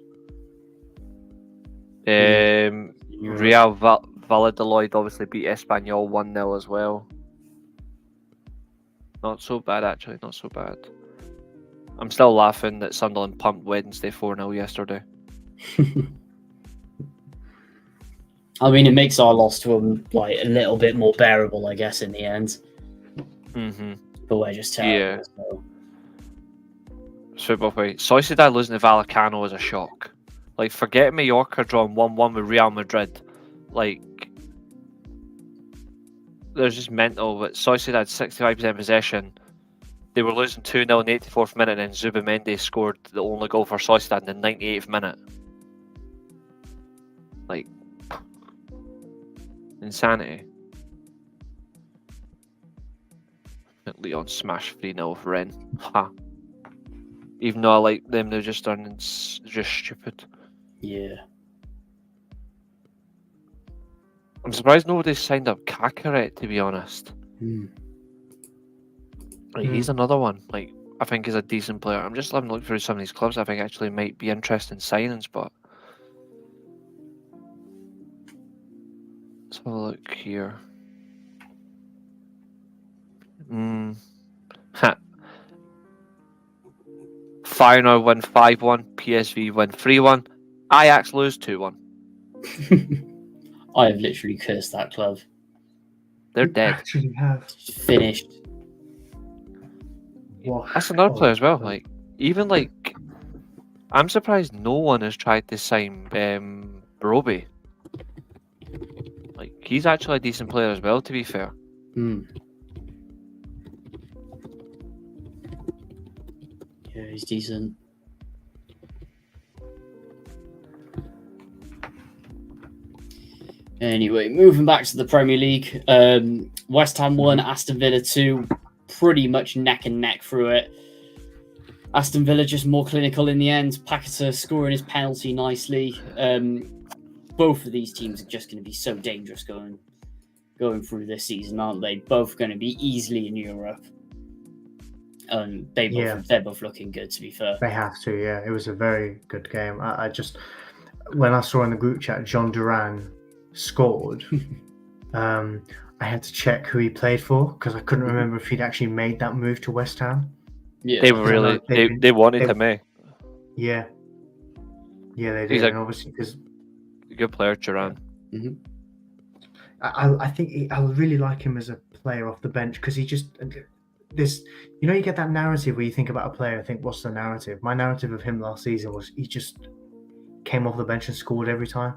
Real Valladolid obviously beat Espanyol 1-0 as well. Not so bad, actually. Not so bad. I'm still laughing that Sunderland pumped Wednesday 4-0 yesterday. I mean, it makes our loss to them like a little bit more bearable, I guess, in the end. But we're just terrible. Yeah. Football play. Sociedad losing to Vallecano was a shock. Like, forget Mallorca drawing 1-1 with Real Madrid. Like, they're just mental. But Sociedad had 65% possession. They were losing 2-0 in the 84th minute, and then Zubamendi scored the only goal for Sociedad in the 98th minute. Like, insanity. Leon smashed 3-0 for Rennes. Ha. Even though I like them, they're just stupid. Yeah. I'm surprised nobody signed up Kakaret, to be honest. Like, he's another one. Like, I think he's a decent player. I'm just having a look through some of these clubs I think actually might be interesting signings, but let's have a look here. Feyenoord win 5-1, PSV win 3-1, Ajax lose 2-1. I have literally cursed that club. They're You dead. actually have. Finished. Wow. That's another player as well. Like, even like, I'm surprised no one has tried to sign Broby. Like, he's actually a decent player as well, to be fair. Yeah, he's decent. Anyway, moving back to the Premier League, West Ham 1, Aston Villa 2, pretty much neck and neck through it. Aston Villa just more clinical in the end. Paqueta scoring his penalty nicely. Both of these teams are just going to be so dangerous going through this season, aren't they? Both going to be easily in Europe. They're both looking good, to be fair. They have to, yeah. It was a very good game. I just, when I saw in the group chat John Duran scored, I had to check who he played for because I couldn't remember if he'd actually made that move to West Ham. Yeah, They were really, they wanted him, eh? Yeah. Yeah, they did. He's and obviously, because a good player, Duran. Mm-hmm. I think I really like him as a player off the bench because he just this, you get that narrative where you think about a player and think, what's the narrative? My narrative of him last season was he just came off the bench and scored every time.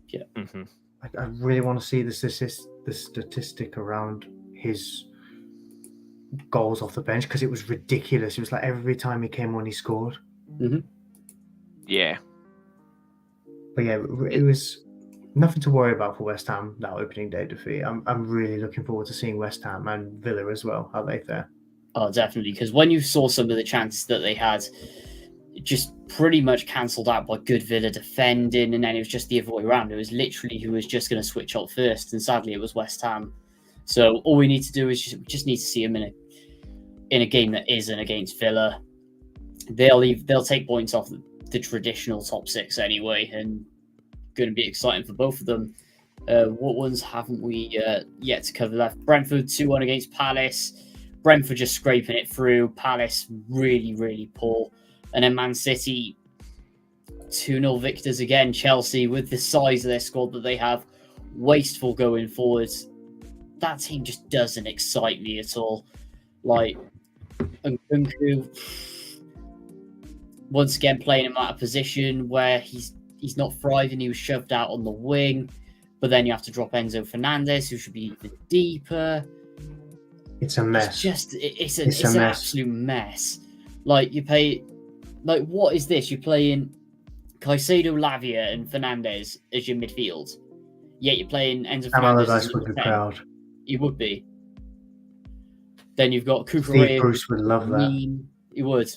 Yeah. Mm-hmm. I really want to see the statistic around his goals off the bench because it was ridiculous. It was like every time he came on, he scored. Mm-hmm. Yeah. But yeah, it was nothing to worry about for West Ham, that opening day defeat. I'm really looking forward to seeing West Ham and Villa as well. How they fare. Oh, definitely. Because when you saw some of the chances that they had, it just pretty much cancelled out by good Villa defending, and then it was just the other way around. It was literally who was just going to switch up first, and sadly it was West Ham. So all we need to do is just need to see them in a game that isn't against Villa. They'll take points off the traditional top six anyway, and going to be exciting for both of them. What ones haven't we yet to cover left? Brentford 2-1 against Palace. Brentford just scraping it through. Palace really, really poor. And then Man City 2-0 victors again. Chelsea, with the size of their squad that they have, wasteful going forward. That team just doesn't excite me at all. Like, Nkunku, once again playing him out of position where he's not thriving. He was shoved out on the wing, but then you have to drop Enzo Fernandez, who should be even deeper. It's a mess. It's an absolute mess. Like, what is this? You're playing Caicedo, Lavia, and Fernandez as your midfield. Yet you're playing Enzo Fernandez. Allardyce would be proud. He would be. Then you've got Cucurella. Steve Bruce would love that. He would.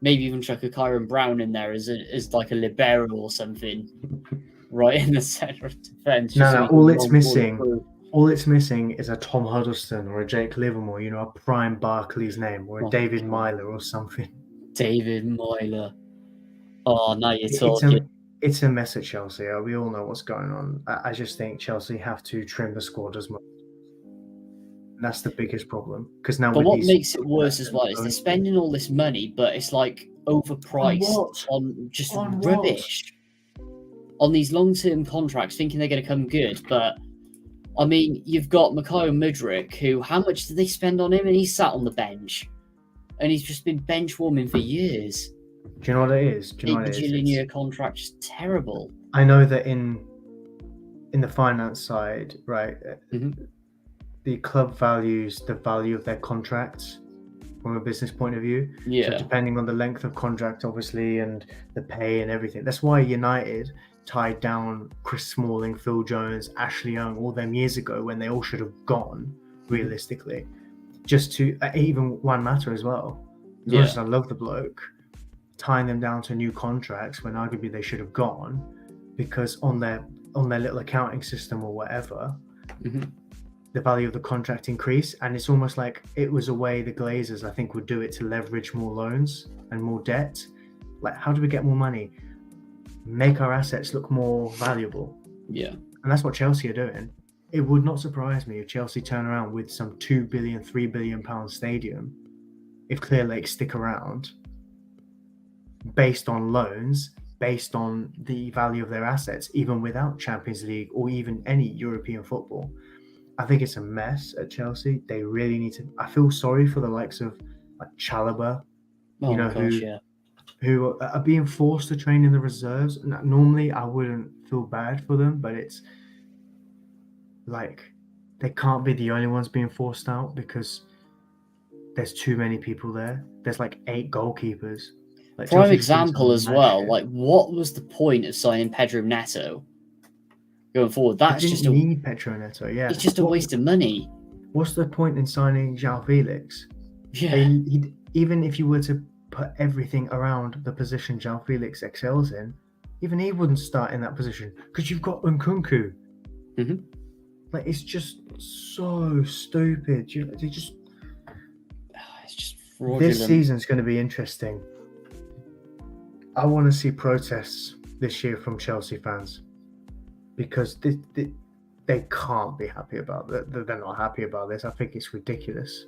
Maybe even chuck a Kyron Brown in there as like a libero or something, right in the centre of defence. No, all it's missing is a Tom Huddleston or a Jake Livermore, a prime Barclays name, or a David Myler or something. David Myler. Oh, now you're talking. It's a mess at Chelsea. We all know what's going on. I just think Chelsea have to trim the squad as much. That's the biggest problem. Because now, but what makes it worse as well is they're spending all this money, but it's like overpriced on rubbish. On these long-term contracts, thinking they're going to come good. But I mean, you've got Mikhail Mudryk, who, how much did they spend on him? And he sat on the bench, and he's just been bench warming for years. Do you know what it is? Do you know A what it is? bajillion It's- year contract, just terrible. I know that in the finance side, right, Mhm. the club values the value of their contracts from a business point of view. So Yeah. depending on the length of contract, obviously, and the pay and everything. That's why United tied down Chris Smalling, Phil Jones, Ashley Young all them years ago when they all should have gone, realistically. Just to even Juan Mata as well. As much as I love the bloke, tying them down to new contracts when arguably they should have gone, because on their little accounting system or whatever, Mhm. the value of the contract increased, and it's almost like it was a way the Glazers, I think, would do it to leverage more loans and more debt. Like, how do we get more money? Make our assets look more valuable. Yeah. And that's what Chelsea are doing. It would not surprise me if Chelsea turn around with some 2 billion, 3 billion pound stadium, if Clear Lake stick around, based on loans, based on the value of their assets, even without Champions League or even any European football. I think it's a mess at Chelsea. They really need to. I feel sorry for the likes of like Chalobah, Oh you know, my gosh, yeah. who are being forced to train in the reserves. Normally, I wouldn't feel bad for them, but it's like they can't be the only ones being forced out because there's too many people there. There's like 8 goalkeepers. Like, Prime Chelsea just doing example some as mad well. shit. Like, what was the point of signing Pedro Neto going forward? They That's didn't just a need Petro Neto. Yeah, it's just a waste of money. What's the point in signing João Felix? Yeah. Even if you were to put everything around the position João Felix excels in, even he wouldn't start in that position because you've got Nkunku. Mhm. Like, it's just so stupid. They just It's just fraudulent. This season's going to be interesting. I want to see protests this year from Chelsea fans because they can't be happy about that. They're not happy about this. I think it's ridiculous.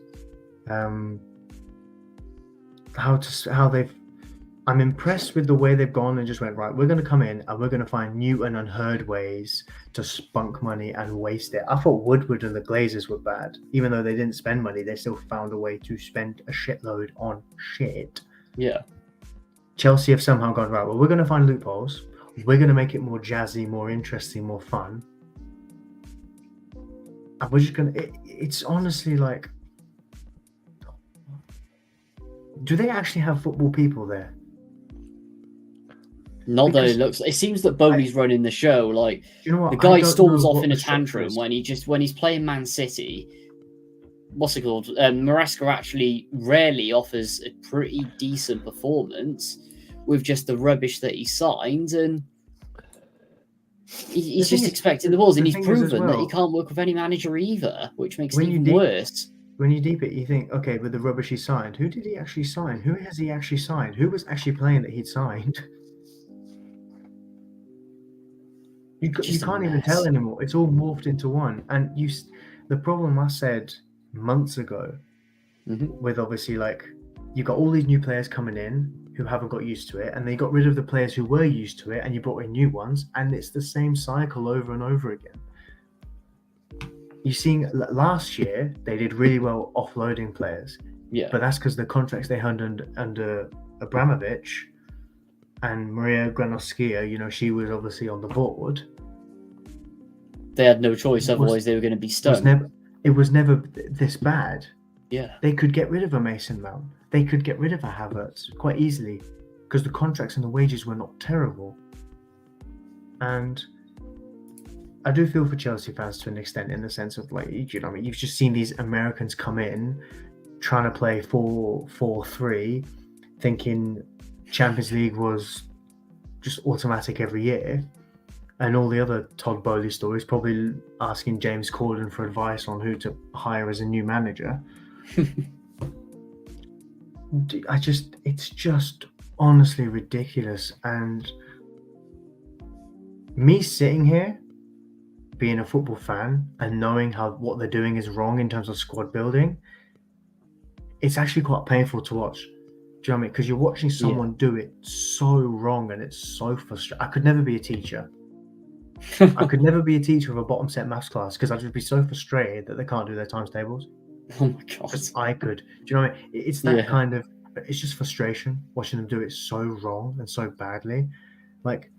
I'm impressed with the way they've gone and just went, right, we're going to come in and we're going to find new and unheard ways to spunk money and waste it. I thought Woodward and the Glazers were bad. Even though they didn't spend money, they still found a way to spend a shitload on shit. Yeah. Chelsea have somehow gone, right, well, we're going to find loopholes. We're going to make it more jazzy, more interesting, more fun. And we're just going to... It's honestly like... Do they actually have football people there? Not that it looks. It seems that Bowley's running the show. Like, you know what? the guy I don't storms know off what in a the structure tantrum is. when he's playing Man City. What's it called? Maresca actually rarely offers a pretty decent performance with just the rubbish that he signed, and he's thing just is- expecting the balls, and the he's thing is as proven that he well- can't work with any manager either, which makes When it you even deep- worse. When you deep it, you think, okay, with the rubbish he signed, who did he actually sign? Who has he actually signed? Who was actually playing that he'd signed? You Just a can't even mess. tell anymore. It's all morphed into one. And the problem I said months ago Mhm. with obviously like you got all these new players coming in who haven't got used to it, and they got rid of the players who were used to it, and you brought in new ones, and it's the same cycle over and over again. You've seen last year they did really well offloading players, Yeah. but that's because the contracts they had under Abramovich and Maria Granovskaya, she was obviously on the board. They had no choice, otherwise they were going to be stunned. It was never this bad. Yeah. They could get rid of a Mason Mount. They could get rid of a Havertz quite easily because the contracts and the wages were not terrible. And I do feel for Chelsea fans to an extent, in the sense of like, you've just seen these Americans come in trying to play 4-4-3, thinking Champions League was just automatic every year. And all the other Todd Bowley stories, probably asking James Corden for advice on who to hire as a new manager. It's just honestly ridiculous. And me sitting here, being a football fan and knowing what they're doing is wrong in terms of squad building, it's actually quite painful to watch. Do you know what I mean? Because you're watching someone do it so wrong, and it's so frustrating. I could never be a teacher. I could never be a teacher of a bottom set maths class because I'd just be so frustrated that they can't do their times tables. Oh my god. I could. Do you know what I mean? It's that kind of but it's just frustration watching them do it so wrong and so badly. Like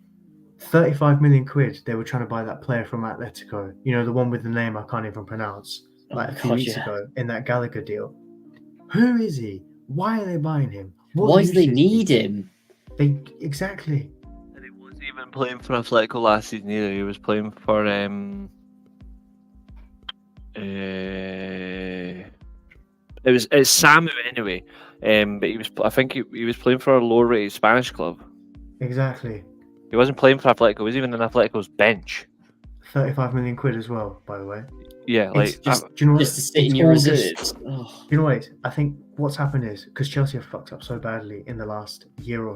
35 million quid, they were trying to buy that player from Atletico. You know, the one with the name I can't even pronounce. Like a few God, weeks yeah. ago in that Gallagher deal. Who is he? Why are they buying him? What Why do use they is he? need him? Exactly. And he wasn't even playing for Atletico last season either. He was playing for it's Samu anyway. But I think he was playing for a lower rated Spanish club. Exactly. He wasn't playing for Atletico. He was even on Atletico's bench. 35 million quid as well, by the way. Yeah, like Do you know what? Just to sit in It's your all this- reserves. Oh, You know what? I think what's happened is because Chelsea have fucked up so badly in the last year,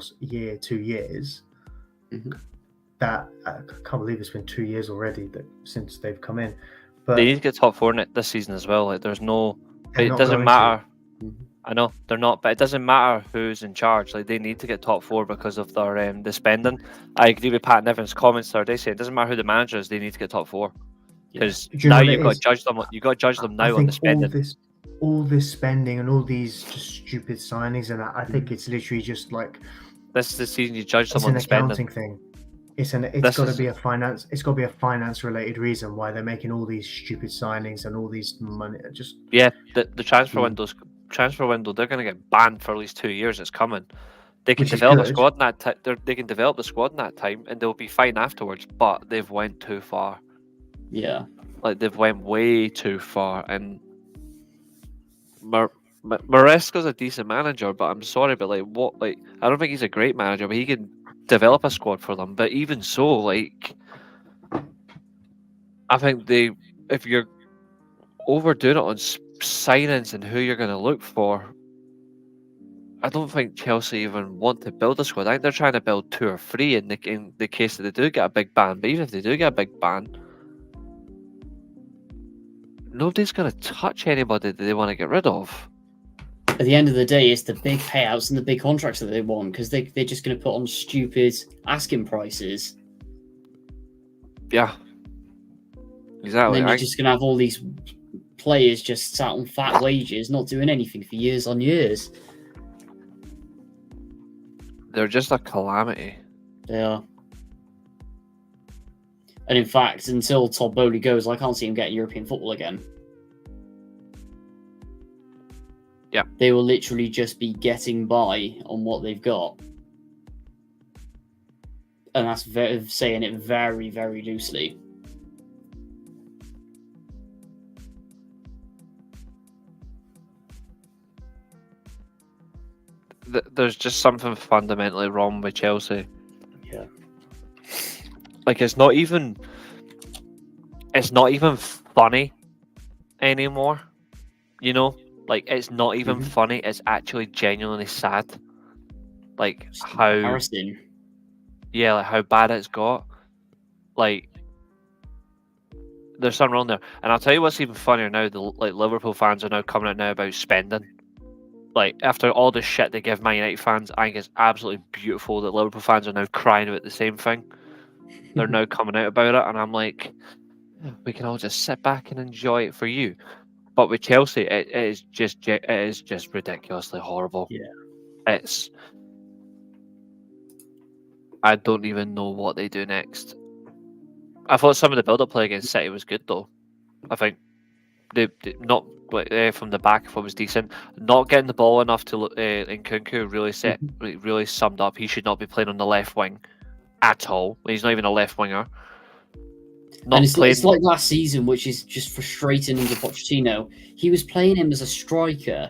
2 years, Mhm. that I can't believe it's been 2 years already since they've come in. But they need to get top four in it this season as well. Like, there's no. they're It not doesn't going matter. Mhm. I know they're not, but it doesn't matter who's in charge. Like, they need to get top four because of their the spending. I agree with Pat Nevin's comments the other day saying it doesn't matter who the manager is. They need to get top four because Do you know now what it you've got to is? judge them. You got to judge them I now on think the spending. all this spending and all these just stupid signings, and I think it's literally just like This is the season you judge them it's on an the spending. accounting thing. It's This got to is- be a finance. It's got to be a finance related reason why they're making all these stupid signings and all these money. Just Yeah, the transfer Mm. window, they're going to get banned for at least 2 years. It's coming. They can Which is develop a good. squad in that time. They can develop the squad in that time, and they'll be fine afterwards. But they've went too far. yeah. Like, they've went way too far. And Maresca's a decent manager, but I'm sorry, but what? Like, I don't think he's a great manager, but he can develop a squad for them. But even so, like, I think if you're overdoing it on signings and who you're going to look for, I don't think Chelsea even want to build a squad. I think they're trying to build 2 or 3 in the case that they do get a big ban. But even if they do get a big ban, nobody's going to touch anybody that they want to get rid of. At the end of the day, it's the big payouts and the big contracts that they want because they're just going to put on stupid asking prices. Yeah, And exactly. then you're just going to have all these players just sat on fat wages, not doing anything for years on years. They're just a calamity. They are. And in fact, until Todd Bowley goes, I can't see him getting European football again. Yeah. They will literally just be getting by on what they've got. And that's saying it very, very loosely. There's just something fundamentally wrong with Chelsea. Yeah. Like, it's not even funny anymore. You know, like, it's not even funny. It's actually genuinely sad. Like, It's how embarrassing. yeah, like how bad it's got. Like, there's something wrong there. And I'll tell you what's even funnier now. Liverpool fans are now coming out now about spending. Like, after all the shit they give Man United fans, I think it's absolutely beautiful that Liverpool fans are now crying about the same thing. They're now coming out about it, and I'm like, we can all just sit back and enjoy it for you. But with Chelsea, it is just ridiculously horrible. Yeah. I don't even know what they do next. I thought some of the build-up play against City was good, though. I think they not from the back. If it was decent, not getting the ball enough to Nkunku really summed up. He should not be playing on the left wing at all. He's not even a left winger. And it's like last season, which is just frustrating under Pochettino. He was playing him as a striker.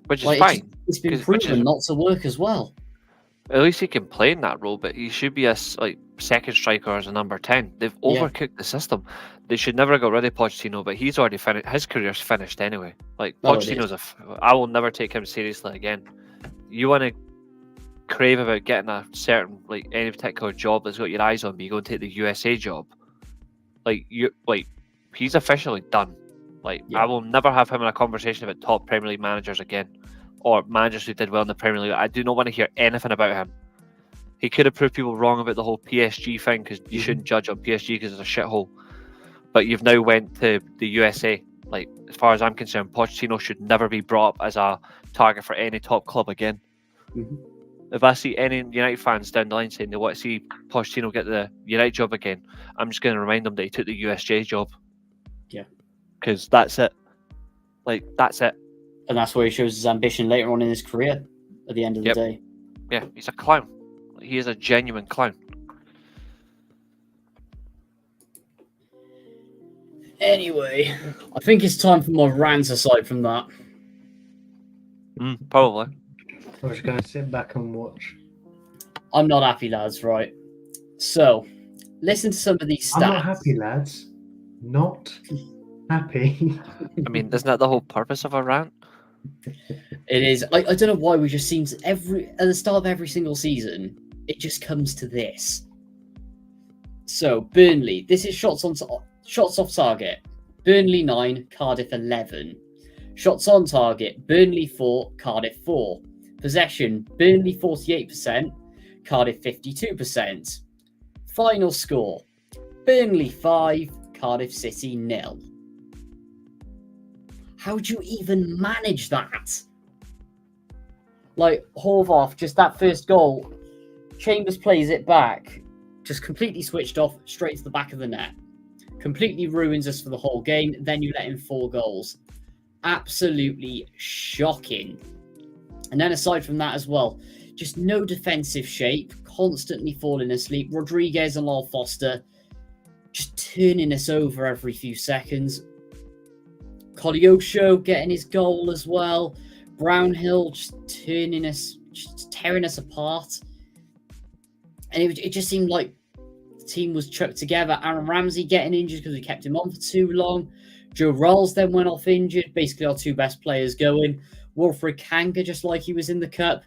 which is Like, fine. It's been which proven is- not to work as well. At least he can play in that role, but he should be a second striker as a number 10. They've Yeah. overcooked the system. They should never have got rid of Pochettino, but he's already finished. His career's finished anyway. Like, Oh, it Pochettino's I will never take him seriously again. You want to crave about getting a certain, like, any particular job that's got your eyes on, but you go and take the USA job. He's officially done. Yeah. I will never have him in a conversation about top Premier League managers again, or managers who did well in the Premier League. I do not want to hear anything about him. He could have proved people wrong about the whole PSG thing, because you shouldn't judge on PSG because it's a shithole. But you've now went to the USA Like, as far as I'm concerned, Pochettino should never be brought up as a target for any top club again. Mhm. If I see any United fans down the line saying they want to see Pochettino get the United job again, I'm just going to remind them that he took the USJ job. Yeah. Because that's it. Like, that's it. And that's where he shows his ambition later on in his career at the end of the day. Yeah, he's a clown. He is a genuine clown. Anyway, I think it's time for my rant aside from that. Probably. I was going to sit back and watch. I'm not happy, lads, right? So, listen to some of these stats. I'm not happy, lads. Not happy. I mean, isn't that the whole purpose of a rant? It is. I don't know why we just seem to at the start of every single season, it just comes to this. So, Burnley, this is shots off target. Burnley 9, Cardiff 11. Shots on target, Burnley 4, Cardiff 4. Possession, Burnley 48%, Cardiff 52%. Final score, Burnley 5, Cardiff City 0. How do you even manage that? Like, Horvath, just that first goal, Chambers plays it back, just completely switched off, straight to the back of the net. Completely ruins us for the whole game. Then you let in 4 goals. Absolutely shocking. And then aside from that as well, just no defensive shape, constantly falling asleep. Rodriguez and Lyle Foster just turning us over every few seconds. Koleosho getting his goal as well. Brownhill just tearing us apart. And it just seemed like the team was chucked together. Aaron Ramsey getting injured because we kept him on for too long. Joe Rolls then went off injured. Basically, our 2 best players going. Wilfred Kanga, just like he was in the cup,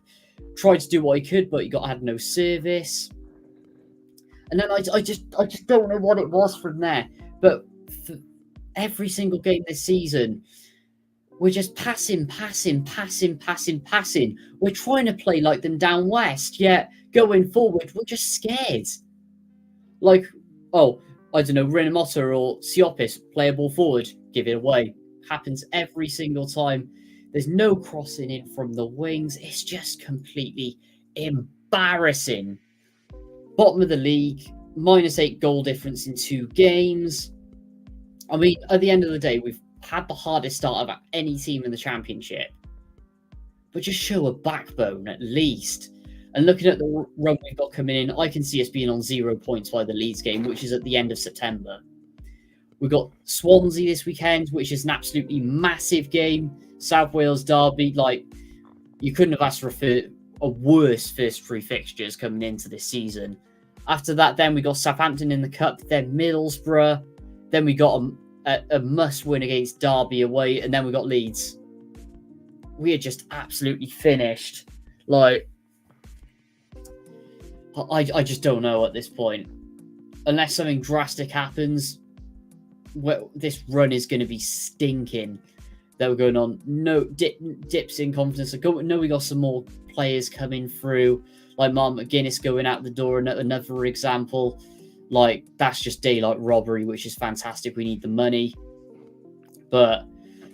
tried to do what he could, but he had no service. And then I just don't know what it was from there. But for every single game this season, we're just passing. We're trying to play like them down west, yet going forward, we're just scared. Like, I don't know, Renamotta or Siopis, play a ball forward, give it away. Happens every single time. There's no crossing in from the wings. It's just completely embarrassing. Bottom of the league, -8 goal difference in 2 games. I mean, at the end of the day, we've had the hardest start of any team in the Championship. But just show a backbone at least. And looking at the run we've got coming in, I can see us being on 0 points by the Leeds game, which is at the end of September. We've got Swansea this weekend, which is an absolutely massive game. South Wales derby, like, you couldn't have asked for a worse first 3 fixtures coming into this season. After that, then we got Southampton in the cup, then Middlesbrough, then we got a must-win against Derby away, and then we got Leeds. We are just absolutely finished. Like, I just don't know at this point. Unless something drastic happens, this run is going to be stinking. That we're going on. No dips in confidence. No, we got some more players coming through, like Mark McGuinness going out the door. Another example. Like, that's just daylight robbery, which is fantastic. We need the money. But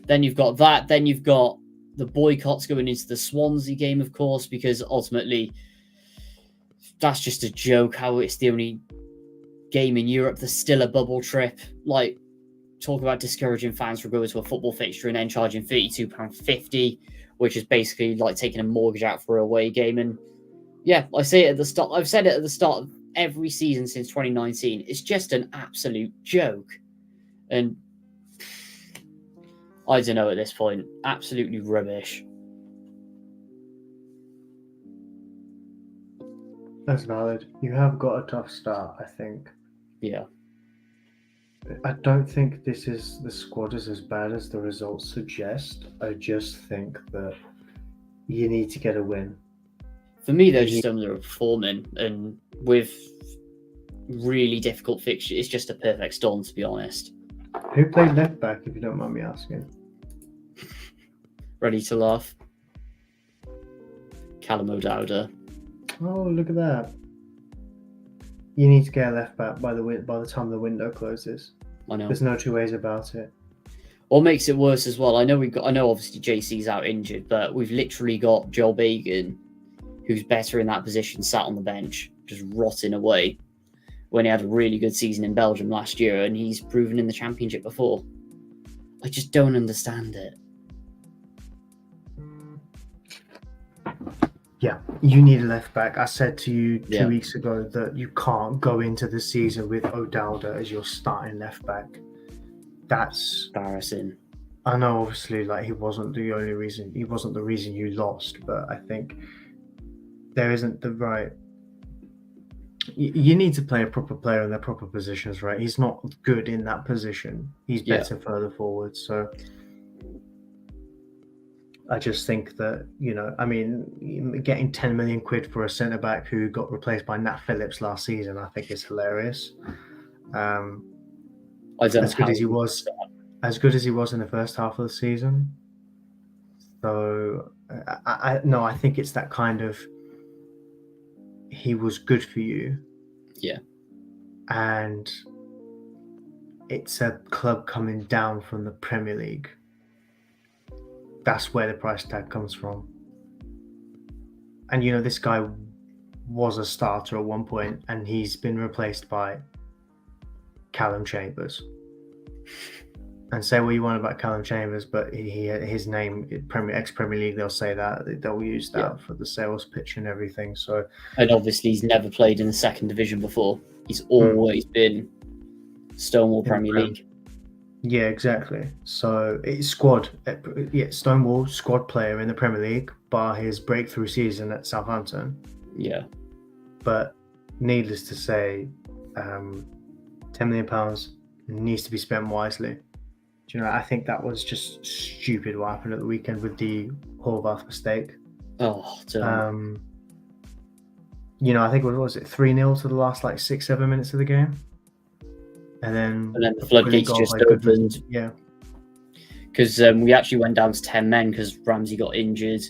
then you've got that. Then you've got the boycotts going into the Swansea game, of course, because ultimately that's just a joke how it's the only game in Europe that's still a bubble trip. Like, talk about discouraging fans from going to a football fixture and then charging £32.50, which is basically like taking a mortgage out for a away game. And yeah, I say it at the start. I've said it at the start of every season since 2019. It's just an absolute joke. And I don't know at this point. Absolutely rubbish. That's valid. You have got a tough start, I think. Yeah. I don't think the squad is as bad as the results suggest. I just think that you need to get a win. For me, they're just underperforming, and with really difficult fixtures, it's just a perfect storm, to be honest. Who played left back, if you don't mind me asking? Ready to laugh. Callum O'Dowda. Oh, look at that. You need to get a left back by the time the window closes. I know. There's no 2 ways about it. What makes it worse as well? I know obviously JC's out injured, but we've literally got Joel Bagan, who's better in that position, sat on the bench, just rotting away. When he had a really good season in Belgium last year, and he's proven in the Championship before. I just don't understand it. Yeah, you need a left back. I said to you 2 Yeah. weeks ago that you can't go into the season with O'Dowda as your starting left back. That's Embarrassing. I know, obviously, like he wasn't the reason you lost, but I think there isn't the right. You need to play a proper player in their proper positions, right? He's not good in that position. He's better further forward. So I just think that, I mean, getting 10 million quid for a centre back who got replaced by Nat Phillips last season, I think is hilarious. I don't know as good as he was in the first half of the season. So I think it's that kind of, he was good for you. Yeah. And it's a club coming down from the Premier League. That's where the price tag comes from. And this guy was a starter at one point, and he's been replaced by Callum Chambers. And say what you want about Callum Chambers, but his name, ex-Premier League, they'll say that. They'll use that for the sales pitch and everything. So, and obviously he's never played in the second division before. He's always been Stonewall Premier League. Yeah, exactly. So it's Stonewall squad player in the Premier League, bar his breakthrough season at Southampton. Yeah. But needless to say, £10 million needs to be spent wisely. I think that was just stupid what happened at the weekend with the Horvath mistake. Oh, I think was it 3-0 to the last 6-7 minutes of the game, and then the floodgates just opened. Yeah, because we actually went down to 10 men because Ramsey got injured.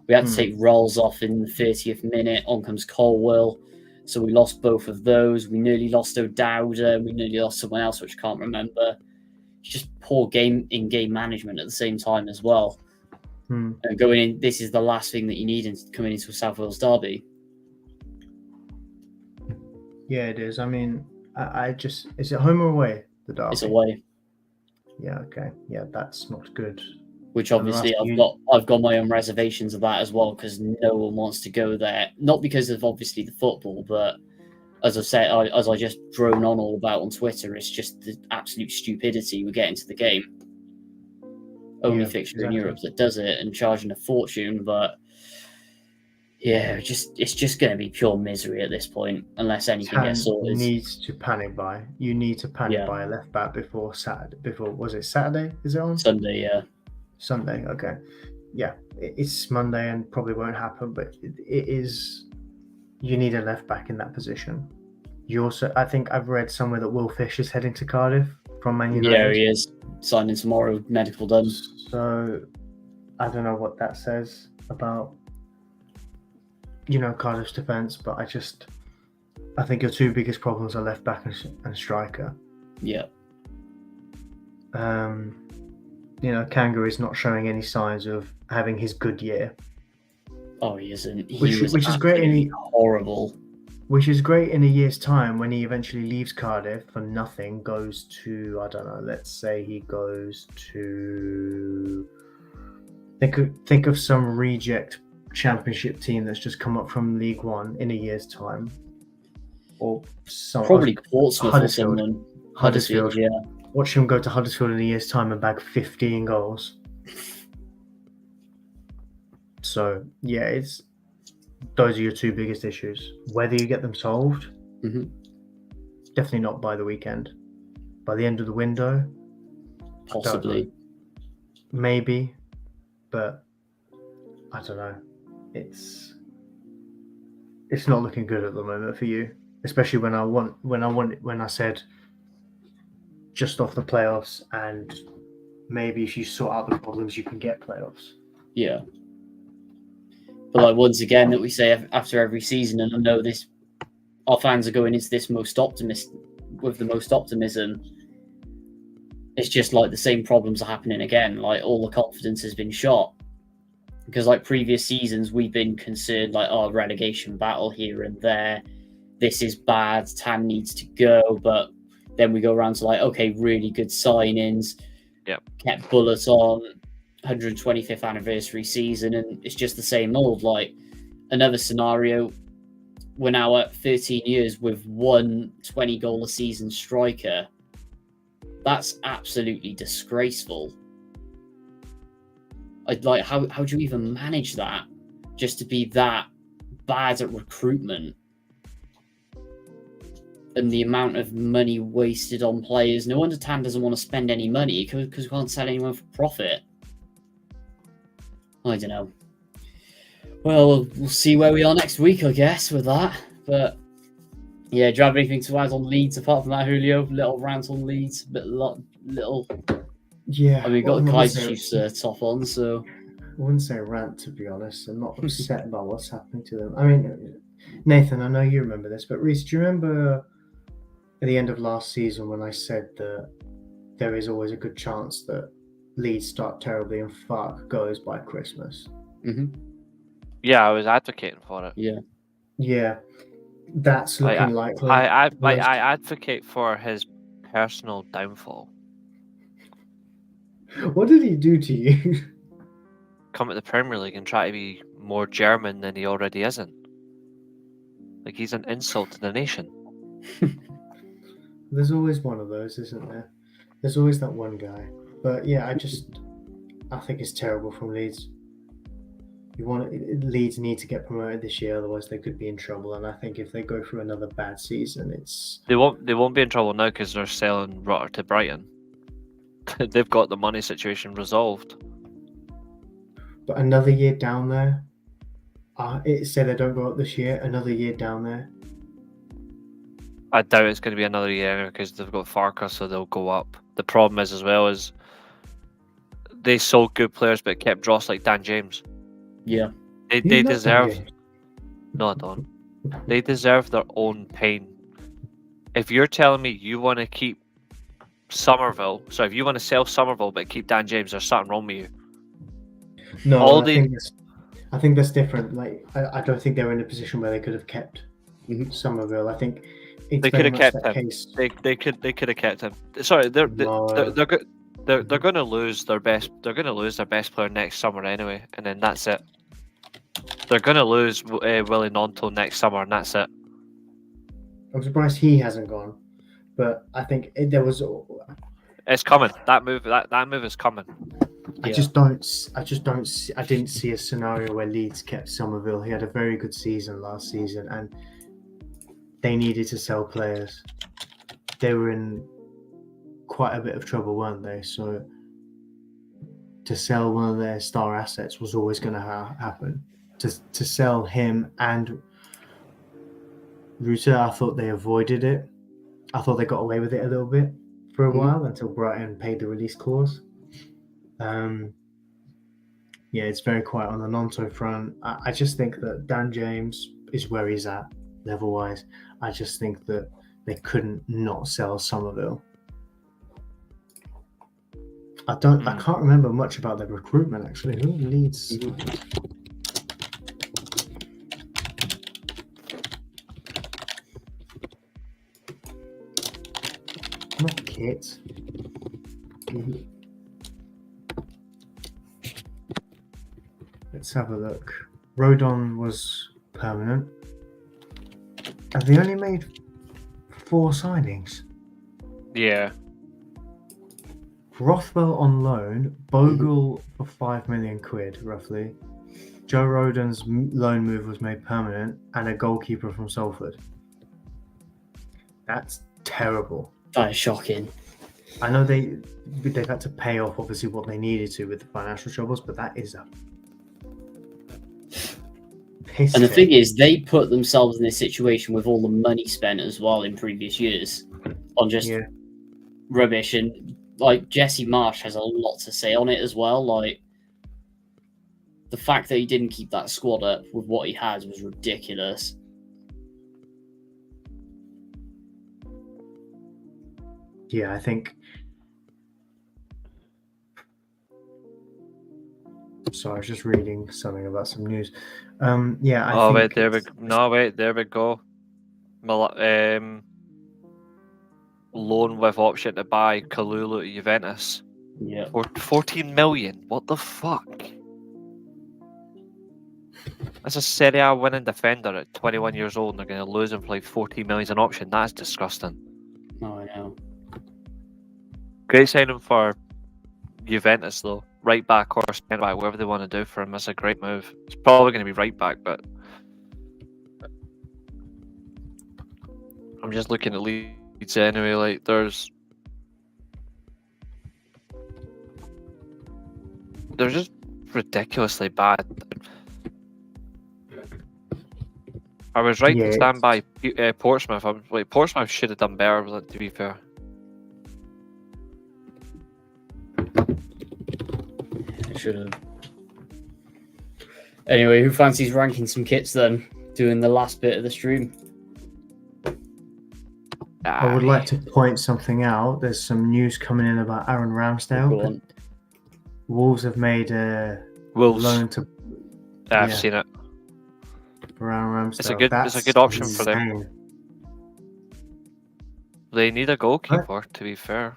We had to take Rolls off in the 30th minute. On comes Colwell, so we lost both of those. We nearly lost O'Dowda. We nearly lost someone else, which I can't remember. Just poor game management at the same time as well. And going in, this is the last thing that you need coming into a South Wales derby. Yeah, it is. I mean, is it home or away, the derby? It's away. Yeah, okay. Yeah, that's not good. Which obviously I've got my own reservations of that as well, because no one wants to go there. Not because of obviously the football, but as I said, as I just drone on all about on Twitter, it's just the absolute stupidity we get into the game. Only fixture in Europe that does it, and charging a fortune. But yeah, it's just going to be pure misery at this point, unless anything gets sorted. You need to panic buy a left back before Saturday. Was it Saturday? Is it on Sunday? Yeah, Sunday. Okay, yeah, it's Monday and probably won't happen, but it is. You need a left back in that position. I think I've read somewhere that Will Fish is heading to Cardiff from Man United. Yeah, he is signing tomorrow. Medical done. So I don't know what that says about Cardiff's defence, but I think your two biggest problems are left back and striker. Yeah. Kanga is not showing any signs of having his good year. Oh, he isn't. Which is great. Horrible. Which is great in a year's time when he eventually leaves Cardiff for nothing, goes to, I don't know, let's say he goes to... Think of some reject Championship team that's just come up from League One in a year's time. Or probably Portsmouth or someone. Huddersfield, yeah. Watch him go to Huddersfield in a year's time and bag 15 goals. So, yeah, those are your two biggest issues. Whether you get them solved, definitely not by the weekend. By the end of the window, possibly. Maybe, but I don't know. It's not looking good at the moment for you, especially when I said just off the playoffs, and maybe if you sort out the problems, you can get playoffs. Yeah. But once again, that we say after every season, and I know this, our fans are going into this with the most optimism. it's just like the same problems are happening again. Like all the confidence has been shot. Because like previous seasons, we've been concerned like, oh, relegation battle here and there. This is bad. Tam needs to go. But then we go around to like, okay, really good signings. Yep. Kept Bullet on 125th anniversary season, and it's just the same old. Like another scenario, we're now at 13 years with one 20-goal a season striker. That's absolutely disgraceful. I'd like how do you even manage that? Just to be that bad at recruitment, and the amount of money wasted on players. No wonder Tam doesn't want to spend any money because we can't sell anyone for profit. I don't know. Well, we'll see where we are next week, I guess, with that. But yeah, do you have anything to add on Leeds apart from that, Julio? Little rant on Leeds, little. Yeah. I mean, we've got the Kaiser Chiefs top on, so. I wouldn't say rant, to be honest. I'm not upset about what's happening to them. I mean, Nathan, I know you remember this, but Reece, do you remember at the end of last season when I said that there is always a good chance that Leeds start terribly and Fark goes by Christmas? Mm-hmm. Yeah, I was advocating for it. Yeah, that's looking likely. I advocate for his personal downfall. What did he do to you? Come at the Premier League and try to be more German than he already isn't. Like, he's an insult to the nation. There's always one of those, isn't there? There's always that one guy. But yeah, I think it's terrible from Leeds. Leeds need to get promoted this year, otherwise they could be in trouble. And I think if they go through another bad season, they won't be in trouble now because they're selling Rutter to Brighton. They've got the money situation resolved. But another year down there, say they don't go up this year, another year down there. I doubt it's going to be another year because they've got Farkas, so they'll go up. The problem is, as well, is they sold good players but kept dross like Dan James. Yeah. They deserve... No, I don't. They deserve their own pain. If you're telling me you want to keep Somerville, so if you want to sell Somerville but keep Dan James, there's something wrong with you. No, I think that's different. Like, I don't think they were in a position where they could have kept Somerville. I think they could have kept him. They could have kept him. Sorry, they're going to lose their best. They're going to lose their best player next summer anyway, and then that's it. They're going to lose Willie Nonto next summer, and that's it. I'm surprised he hasn't gone, but I think there was. It's coming. That move is coming. I didn't see a scenario where Leeds kept Somerville. He had a very good season last season, and they needed to sell players. They were in quite a bit of trouble, weren't they? So to sell one of their star assets was always going to happen. To sell him and Ruta, I thought they avoided it. I thought they got away with it a little bit for a while until Brighton paid the release clause. Yeah, it's very quiet on the Nonto front. I just think that Dan James is where he's at level-wise. I just think that they couldn't not sell Somerville. I can't remember much about their recruitment actually. Who leads? Not Kit. Let's have a look. Rodon was permanent. Have they only made 4 signings? Yeah. Rothwell on loan, Bogle for 5 million quid, roughly. Joe Rodon's loan move was made permanent, and a goalkeeper from Salford. That's terrible. That is shocking. I know they've had to pay off obviously what they needed to with the financial troubles, but that is a piss. And the thing is, they put themselves in this situation with all the money spent as well in previous years on just rubbish. And like Jesse Marsh has a lot to say on it as well. Like the fact that he didn't keep that squad up with what he has was ridiculous. Yeah, I think Sorry, I was just reading something about some news. Yeah, I Oh think wait, there we no wait, there we go. Loan with option to buy Kalulu to Juventus Yeah. for 14 million. What the fuck? That's a Serie A winning defender at 21 years old, and they're going to lose him for like 14 million as an option. That's disgusting. Oh, I know. Great signing for Juventus though. Right back or centre back, whatever they want to do for him. That's a great move. It's probably going to be right back, but I'm just looking at Leeds anyway. Like they're just ridiculously bad. I was right Yeah, to stand by Portsmouth. Portsmouth should have done better, to be fair. I should have. Anyway, who fancies ranking some kits then? Doing the last bit of the stream. I would like to point something out. There's some news coming in about Aaron Go Ramsdale. on. Wolves have made a Wolves. loan to I've yeah. seen it. for Aaron Ramsdale. It's a good option for them. insane. They need a goalkeeper, to be fair.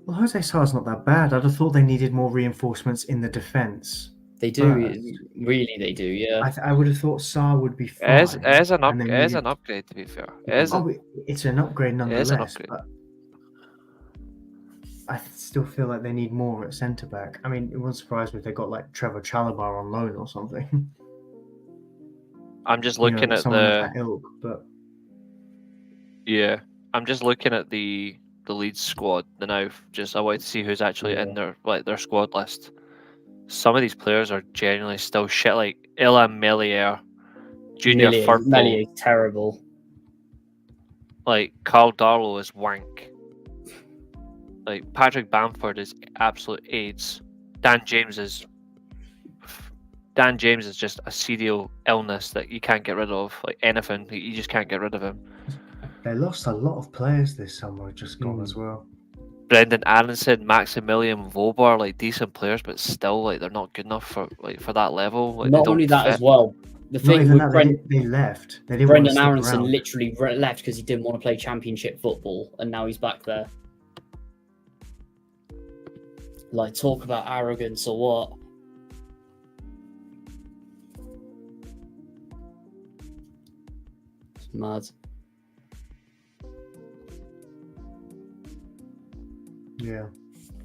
Well, Jose Sar's not that bad. I'd have thought they needed more reinforcements in the defence. They do, really, they do, yeah. I would have thought Sar would be fine. As an and they needed- upgrade, to be fair. it's an upgrade nonetheless. upgrade. But I still feel like they need more at centre back. I mean, it wouldn't surprise me if they got like Trevor Chalobah on loan or something. I'm just You know, looking at someone of the that ilk, but yeah. I'm just looking at the Leeds squad now. Just I wanted to see who's actually in their squad list. Some of these players are genuinely still shit. Like Ilan Melier, Junior Firpo, Melier is terrible. like Carl Darlow is wank. Like Patrick Bamford is absolute AIDS. Dan James is just a serial illness that you can't get rid of. Like anything, you just can't get rid of him. they lost a lot of players this summer just gone as well. Brendan Aronson, Maximilian Vobar, like decent players, but still like they're not good enough for that level. Like, Not they don't only that fit. as well. The Not thing even with that, they left. They didn't Brendan want to Aronson stick around. literally left because he didn't want to play championship football, and now he's back there. Like, talk about arrogance or what? It's mad. Yeah.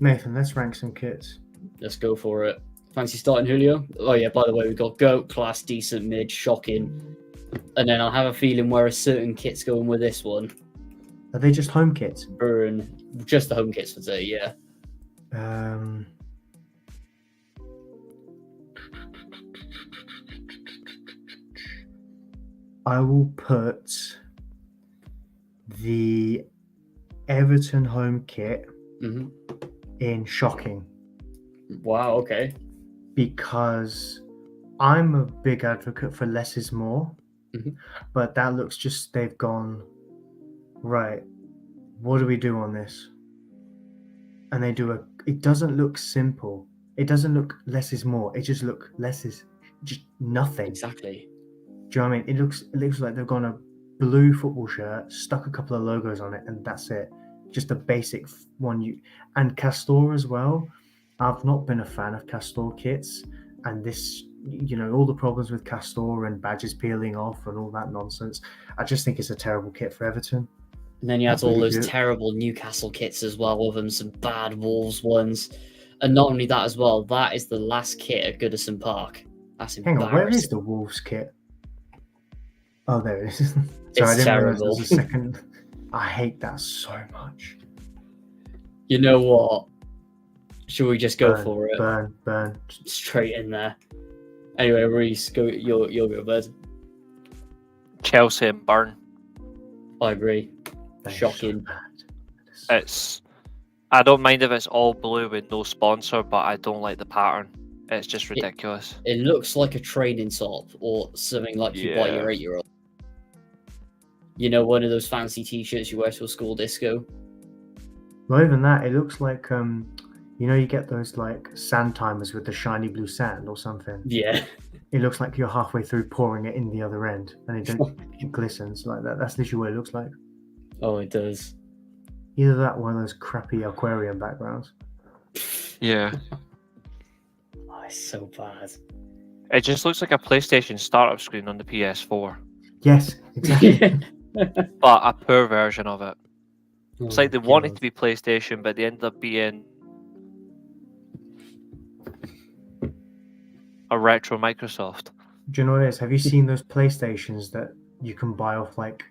Nathan, let's rank some kits. Let's go for it. Fancy starting Julio? Oh yeah, by the way, we've got GOAT, class, decent, mid, shocking. And then I have a feeling where a certain kit's going with this one. Are they just home kits? Burn. Just the home kits for today, yeah. I will put the Everton home kit Mm-hmm. in shocking Wow, okay. because I'm a big advocate for less is more, Mhm. but that looks just they've gone right. What do we do on this? And they do it doesn't look simple. It doesn't look less is more. It just look less is just nothing. Exactly. Do you know what I mean? It looks like they've gone a blue football shirt, stuck a couple of logos on it, and that's it. Just a basic one. And Castor as well. I've not been a fan of Castor kits, and this, all the problems with Castor and badges peeling off and all that nonsense. I just think it's a terrible kit for Everton. And then you had That's all really those good. terrible Newcastle kits as well, with them some bad Wolves ones. And not only that as well, that is the last kit at Goodison Park. That's Hang embarrassing. on, where is the Wolves kit? Oh, there it is. Sorry, It's I didn't realize there terrible. was a second. I hate that so much. You know what? Should we just go for it? Burn. Straight in there. Anyway, Reece, go. You'll go, bud. Chelsea and Burn. I agree. They're so Shocking. bad. I don't mind if it's all blue with no sponsor, but I don't like the pattern. It's just ridiculous. It looks like a training top or something like you buy your 8-year-old. One of those fancy T-shirts you wear to a school disco. Not even that. It looks like You know, you get those like sand timers with the shiny blue sand or something. Yeah. It looks like you're halfway through pouring it in the other end, and it glistens like that. That's literally what it looks like. Oh, it does. Either that or one of those crappy aquarium backgrounds. Yeah. Oh, it's so bad. It just looks like a PlayStation startup screen on the PS4, Yes, exactly. but a poor version of it. It's like they wanted God. to be PlayStation, but they ended up being a retro Microsoft. Do you know what it is? Have you seen those PlayStations that you can buy off like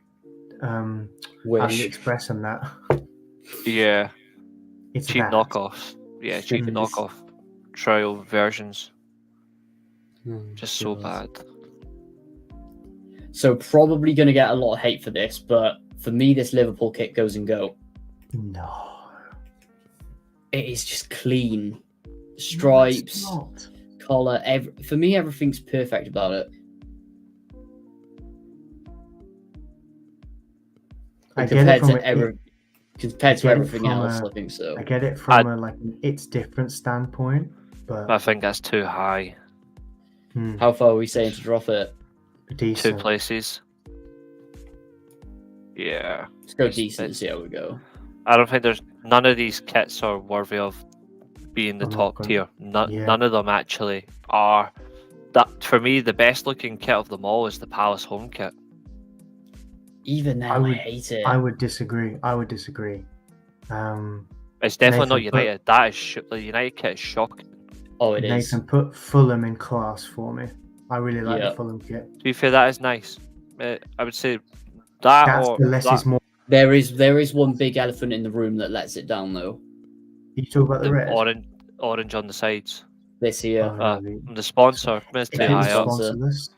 Wish. AliExpress and that? Yeah, It's cheap that. knockoffs. Yeah, cheap Mm. knockoff trial versions. Oh, Just so God. bad. So probably going to get a lot of hate for this, but for me, this Liverpool kit goes and go. No. It is just clean. No, it's Stripes, not. collar. For me, everything's perfect about it. I get it from compared to get it everything from else, a- I think so. I get it from a like it's different standpoint, but I think that's too high. How far are we saying to drop it? decent. 2 places. Yeah. Let's go decent and see how we go. I don't think there's none of these kits are worthy of being the I'm not top gonna- tier. yeah. None of them actually are. That for me, the best looking kit of them all is the Palace home kit. Even then, I hate it. I would disagree. It's definitely not Nathan, but- United. That is the United kit is shocking. Oh, it is. Nathan, put Fulham in class for me. I really like Yeah. the Fulham kit. To be fair, that is nice. I would say that That's or the less that, is more. There is one big elephant in the room that lets it down, though. You talk about the the red. orange on the sides. This here. Oh, really? The sponsor is It's too in the high up. sponsor. sponsor list.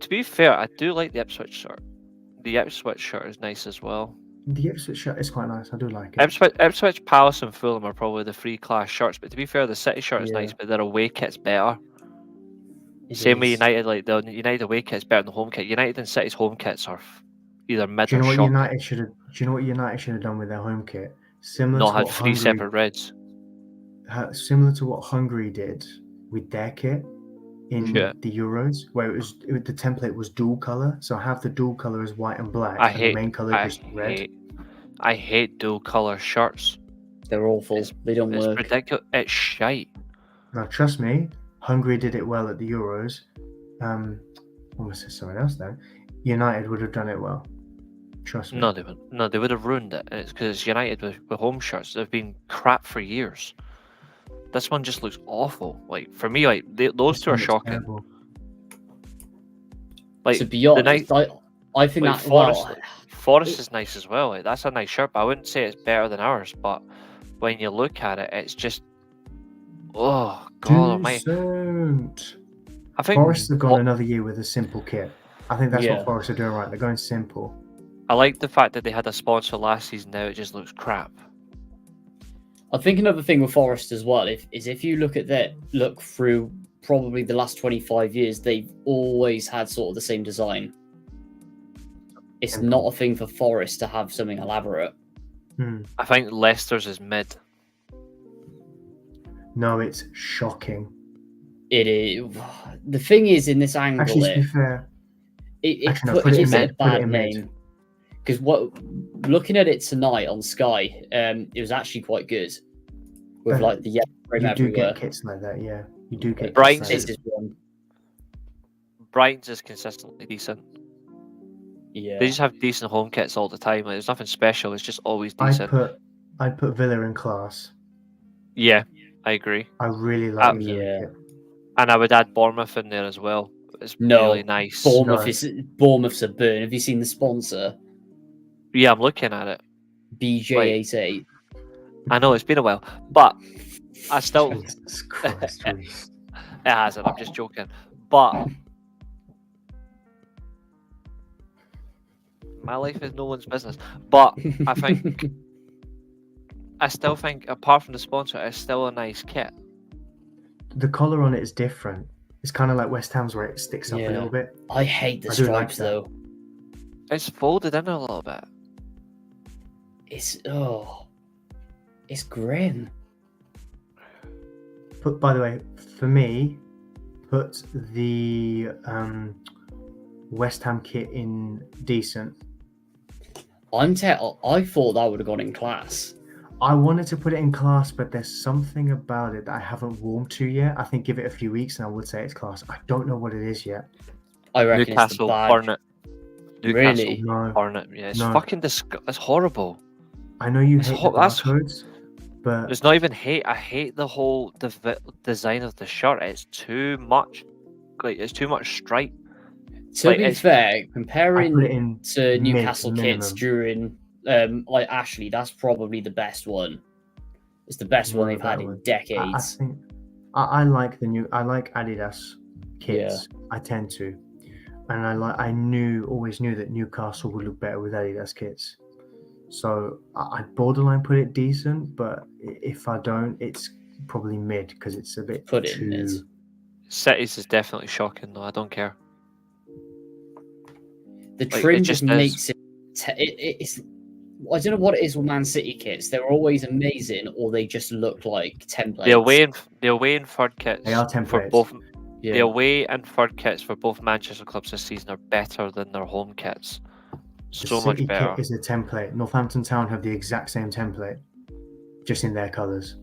To be fair, I do like the Ipswich shirt. The Ipswich shirt is nice as well. The Ipswich shirt is quite nice. I do like it. Ipswich, Palace, and Fulham are probably the free class shirts. But to be fair, the City shirt is Yeah. nice, but their away kit's better. It Same with is. United, like the United away kit's better than the home kit. United and City's home kits are either mid Do you or know what shocking. United should have? Do you know what United should have done with their home kit? Similar Not to had what 3 Hungary, separate reds. similar to what Hungary did with their kit in Yeah. the Euros, where the template was dual color. So have the dual color as white and black, I and hate. the main color just red. I hate dual color shirts. They're awful. They don't It's work. ridiculous. It's shite. Now, trust me, Hungary did it well at the Euros. Almost said someone else then. United would have done it well. Trust me. No, they would. No, they would have ruined it. And it's because United with home shirts. They've been crap for years. This one just looks awful. Like for me, like those This two are one looks shocking. terrible. Like To be honest, I think like that Forest, well, Forest is nice as well. Like that's a nice shirt, but I wouldn't say it's better than ours. But when you look at it, it's just oh god almighty. Decent. I think Forest have gone what- another year with a simple kit. I think that's Yeah. what Forest are doing right. They're going simple. I like the fact that they had a sponsor last season. Now it just looks crap. I think another thing with Forest as well is if you look through probably the last 25 years, they've always had sort of the same design. It's Simple. not a thing for Forest to have something elaborate. I think Leicester's is mid. No, it's shocking. It is. The thing is, in this angle, Actually, to be fair, it actually, no, put it in gives it mid, a put it bad in mid. name. Because looking at it tonight on Sky, it was actually quite good. With like the yellow trim you do everywhere. get kits like that, yeah. You do get Brighton's kits This like is one. Brighton's is consistently decent. Yeah. They just have decent home kits all the time. Like, there's nothing special. It's just always that. decent. I'd put Villa in class. Yeah, I agree. I really like the Villa yeah. kit. And I would add Bournemouth in there as well. It's No, really nice. Bournemouth's a burn. Have you seen the sponsor? Yeah, I'm looking at it. BJ88. I know it's been a while, but I still it Jesus Christ, Reece. hasn't. I'm just joking. But my life is no one's business. But I still think, apart from the sponsor, it's still a nice kit. The collar on it is different. It's kind of like West Ham's where it sticks up a Yeah. little bit. I hate the I do like stripes that. though. It's folded in a little bit. It's grim. By the way, for me, put the West Ham kit in decent. I thought that would have gone in class. I wanted to put it in class, but there's something about it that I haven't warmed to yet. I think give it a few weeks and I would say it's class. I don't know what it is yet. I reckon it's the Newcastle badge. Hornet. Newcastle Really? No, Hornet. Yeah, it's No. fucking it's horrible. I know you It's hate hot- the that's- barcodes, but It's not even hate. I hate the whole design of the shirt. It's too much. Like it's too much stripe. To Like, be it's- fair, I put it comparing in to mid, Newcastle kits minimum. during like Ashley, that's probably the best one. It's the best one they've had that in one. I decades. think I like I like Adidas kits. I tend to, and I always knew that Newcastle would look better with Adidas kits. So I'd borderline put it decent, but if I don't, it's probably mid because it's a bit Put it too. in mid. Cities is definitely shocking though. I don't care. The Like, trim it just just is. makes it. It's. I don't know what it is with Man City kits. They're always amazing, or they just look like templates. The away and third kits They are for templates. both. The Yeah. away and third kits for both Manchester clubs this season are better than their home kits. The So much City better. kit is a template. Northampton Town have the exact same template, just in their colours.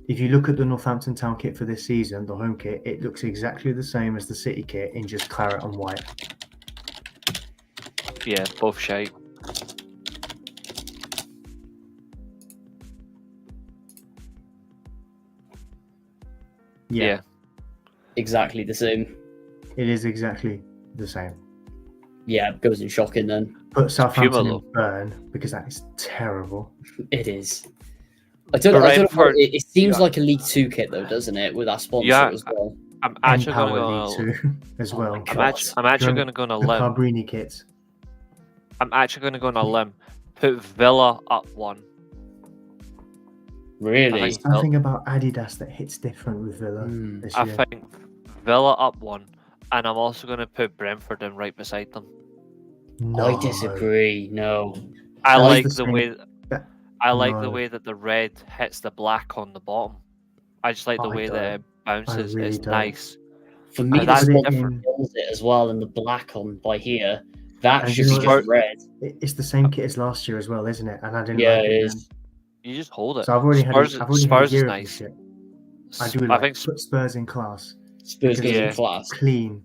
If you look at the Northampton Town kit for this season, the home kit, it looks exactly the same as the City kit in just claret and white. Yeah, both shite. Yeah. Exactly the same. It is exactly the same. Yeah, it goes in shocking then. Put Southampton Puma, in burn because that is terrible. It is. I don't know. Brentford- It seems yeah. like a League Two kit though, doesn't it? With that sponsor Yeah, as well. I'm actually going to Empower go. League 2 as Oh well. my I'm God. actually Go- going to go on a The limb. Carbrini kits. I'm actually going to go on a limb. Put Villa up one. Really? I think- Something about Adidas that hits different with Villa this I year. think Villa up one, and I'm also going to put Brentford in right beside them. No. I disagree. No. I That's like the the same- way. that- I like the no. way that the red hits the black on the bottom. I just like the I way that it bounces. really It's don't. nice. For me, And the that's sponsor different. kills it as well, and the black on by here. That And should you be know just red. It's the same kit as last year as well, isn't it? And I didn't Yeah, like it it. is. You just hold it. So I've already had Spurs, a Spurs is year of nice. this shit. I do like put Spurs in class. Spurs goes Yeah. in class. Clean.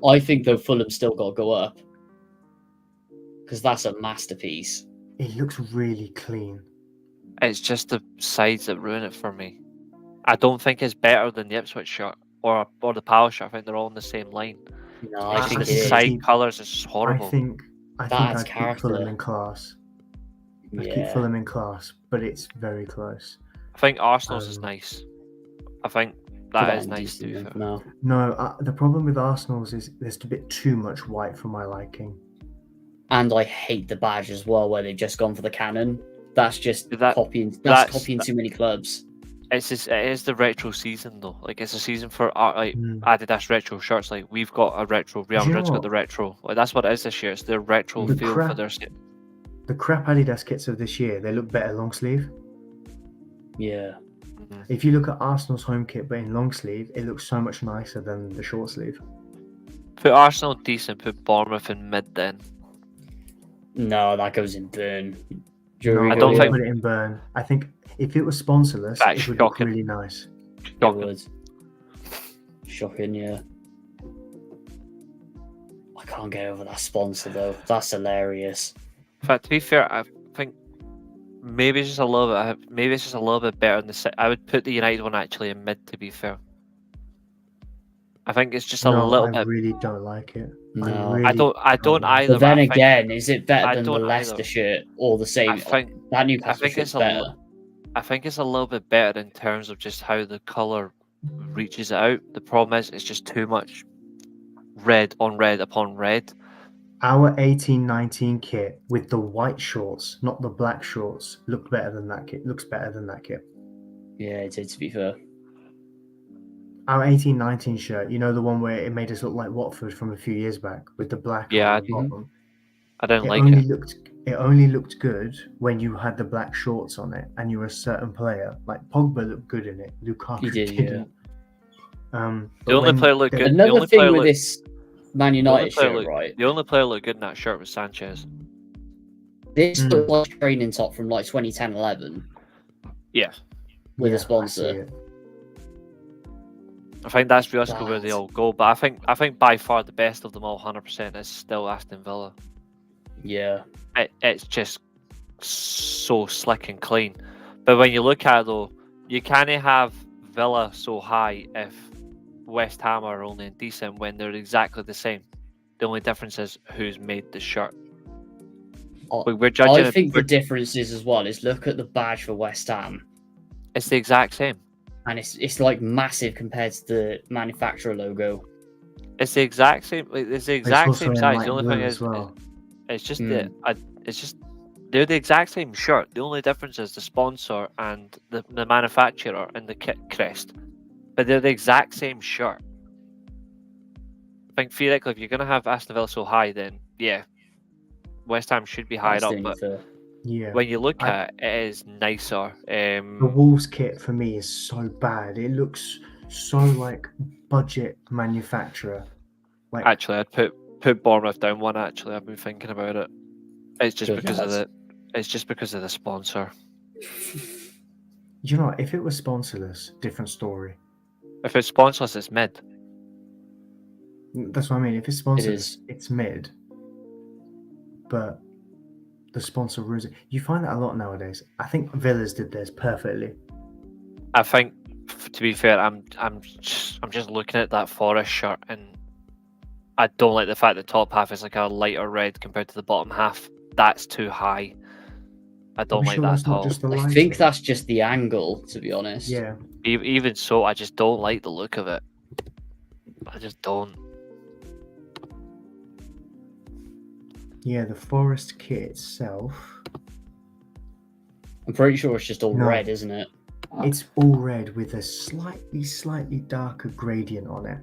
I think though Fulham still got to go up because that's a masterpiece. It looks really clean. It's just the sides that ruin it for me. I don't think it's better than the Ipswich shirt or the Palace shirt. I think they're all in the same line. No, I I It's think the it is. side colours is horrible. I think That's I'd keep character. Fulham in class. I'd keep Yeah. Fulham in class, but it's very close. I think Arsenal's is Um, nice. I think Put that is in nice decent too. then. No. No, the problem with Arsenal's is there's a bit too much white for my liking. And I hate the badge as well, where they've just gone for the cannon. That's just That- copying. That's that's- copying too many clubs. It is the retro season though. Like it's a season for like Mm. Adidas retro shirts. Like we've got a retro. Real Do you know Madrid's got what? the retro. Like that's what it is this year. It's their retro The feel for crap- their. The crap Adidas kits of this year, they look better long sleeve. Yeah. If you look at Arsenal's home kit but in long sleeve, it looks so much nicer than the short sleeve. Put Arsenal decent. Put Bournemouth in mid then. No, that goes in burn. No, Jury I don't go think- put it in burn. I think if it was sponsorless, That's it would look shocking. really nice. It Shocking. would. Shocking, yeah. I can't get over that sponsor though. That's hilarious. In fact, to be fair, I think maybe it's just a little bit. Maybe it's just a little bit better than I would put the United one actually in mid. To be fair, I think it's just a No, little I bit. really don't like it. No. really I don't either. But then I think, again, is it better I than the don't Leicester either. shirt or the same? I think That Newcastle think shirt's it's a better. I think it's a little bit better in terms of just how the color reaches out. The problem is it's just too much red on red upon red. Our 18-19 kit with the white shorts, not the black shorts, looked better than that kit. Looks better than that kit. Yeah, it did, to be fair. Our 18-19 shirt, you know, the one where it made us look like Watford from a few years back with the black Yeah, on the bottom. I didn't It like only it. looked it only looked good when you had the black shorts on it and you were a certain player. Like Pogba looked good in it. Lukaku He did, didn't. The But only when player looked good. The Another only thing player with looked, this Man the only United player shirt, looked, right? the only player looked good in that shirt was Sanchez. This looks like a training top from like 2010-11 Yeah, with Yeah, a I see sponsor. it. I think that's realistically where they Bad. all go. But I think by far the best of them all, 100%, is still Aston Villa. Yeah. It's just so slick and clean. But when you look at it though, you can't have Villa so high if West Ham are only decent when they're exactly the same. The only difference is who's made the shirt. We're judging. I think the difference is as well is look at the badge for West Ham, It's the exact same. and it's like massive compared to the manufacturer logo. It's the exact same. It's the It's exact also same in size. light The only blue thing as is, well. it's just it's just they're the exact same shirt. The only difference is the sponsor and the manufacturer and the kit crest, but they're the exact same shirt. I think theoretically, if you're gonna have Aston Villa so high, then yeah, West Ham should be higher That's up. the But only Yeah. when you look at it, it is nicer. The Wolves kit for me is so bad. It looks so like budget manufacturer. Like Actually, I'd put Bournemouth down one. Actually, I've been thinking about it. It's just Good because of lads. it's just because of the sponsor. you know, what, if it was sponsorless, different story. If it's sponsorless, it's mid. That's what I mean. If it's sponsorless, is. it's mid. But the sponsor ruins it. You find that a lot nowadays. I think Villas did theirs perfectly. I think, to be fair, I'm just looking at that Forest shirt, and I don't like the fact the top half is like a lighter red compared to the bottom half. That's too high. I don't like that that's at not all. just the I lighting. think that's just the angle, to be honest. Yeah. Even so, I just don't like the look of it. I just don't. Yeah, the Forest kit itself, I'm pretty sure it's just all No. red, isn't it? it's all red with a slightly darker gradient on it.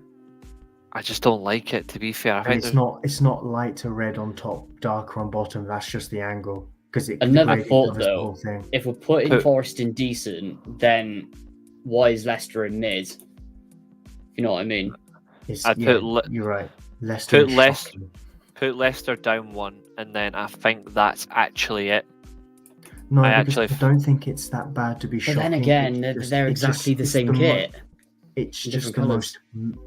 I just don't like it. To be fair, I And think it's not lighter red on top, darker on bottom. That's just the angle. Because the Another gradient thought, covers the though. whole thing. If we're putting Put- Forest in decent, then why is Leicester in mid? You know what I mean? I'd put you're right. Leicester. put is less- shocking. put Leicester down one, and then I think that's actually it. No, I because actually I don't think it's that bad to be But shocking. then again, they're it's exactly the it's same mo- kit. It's in just different the colours. most.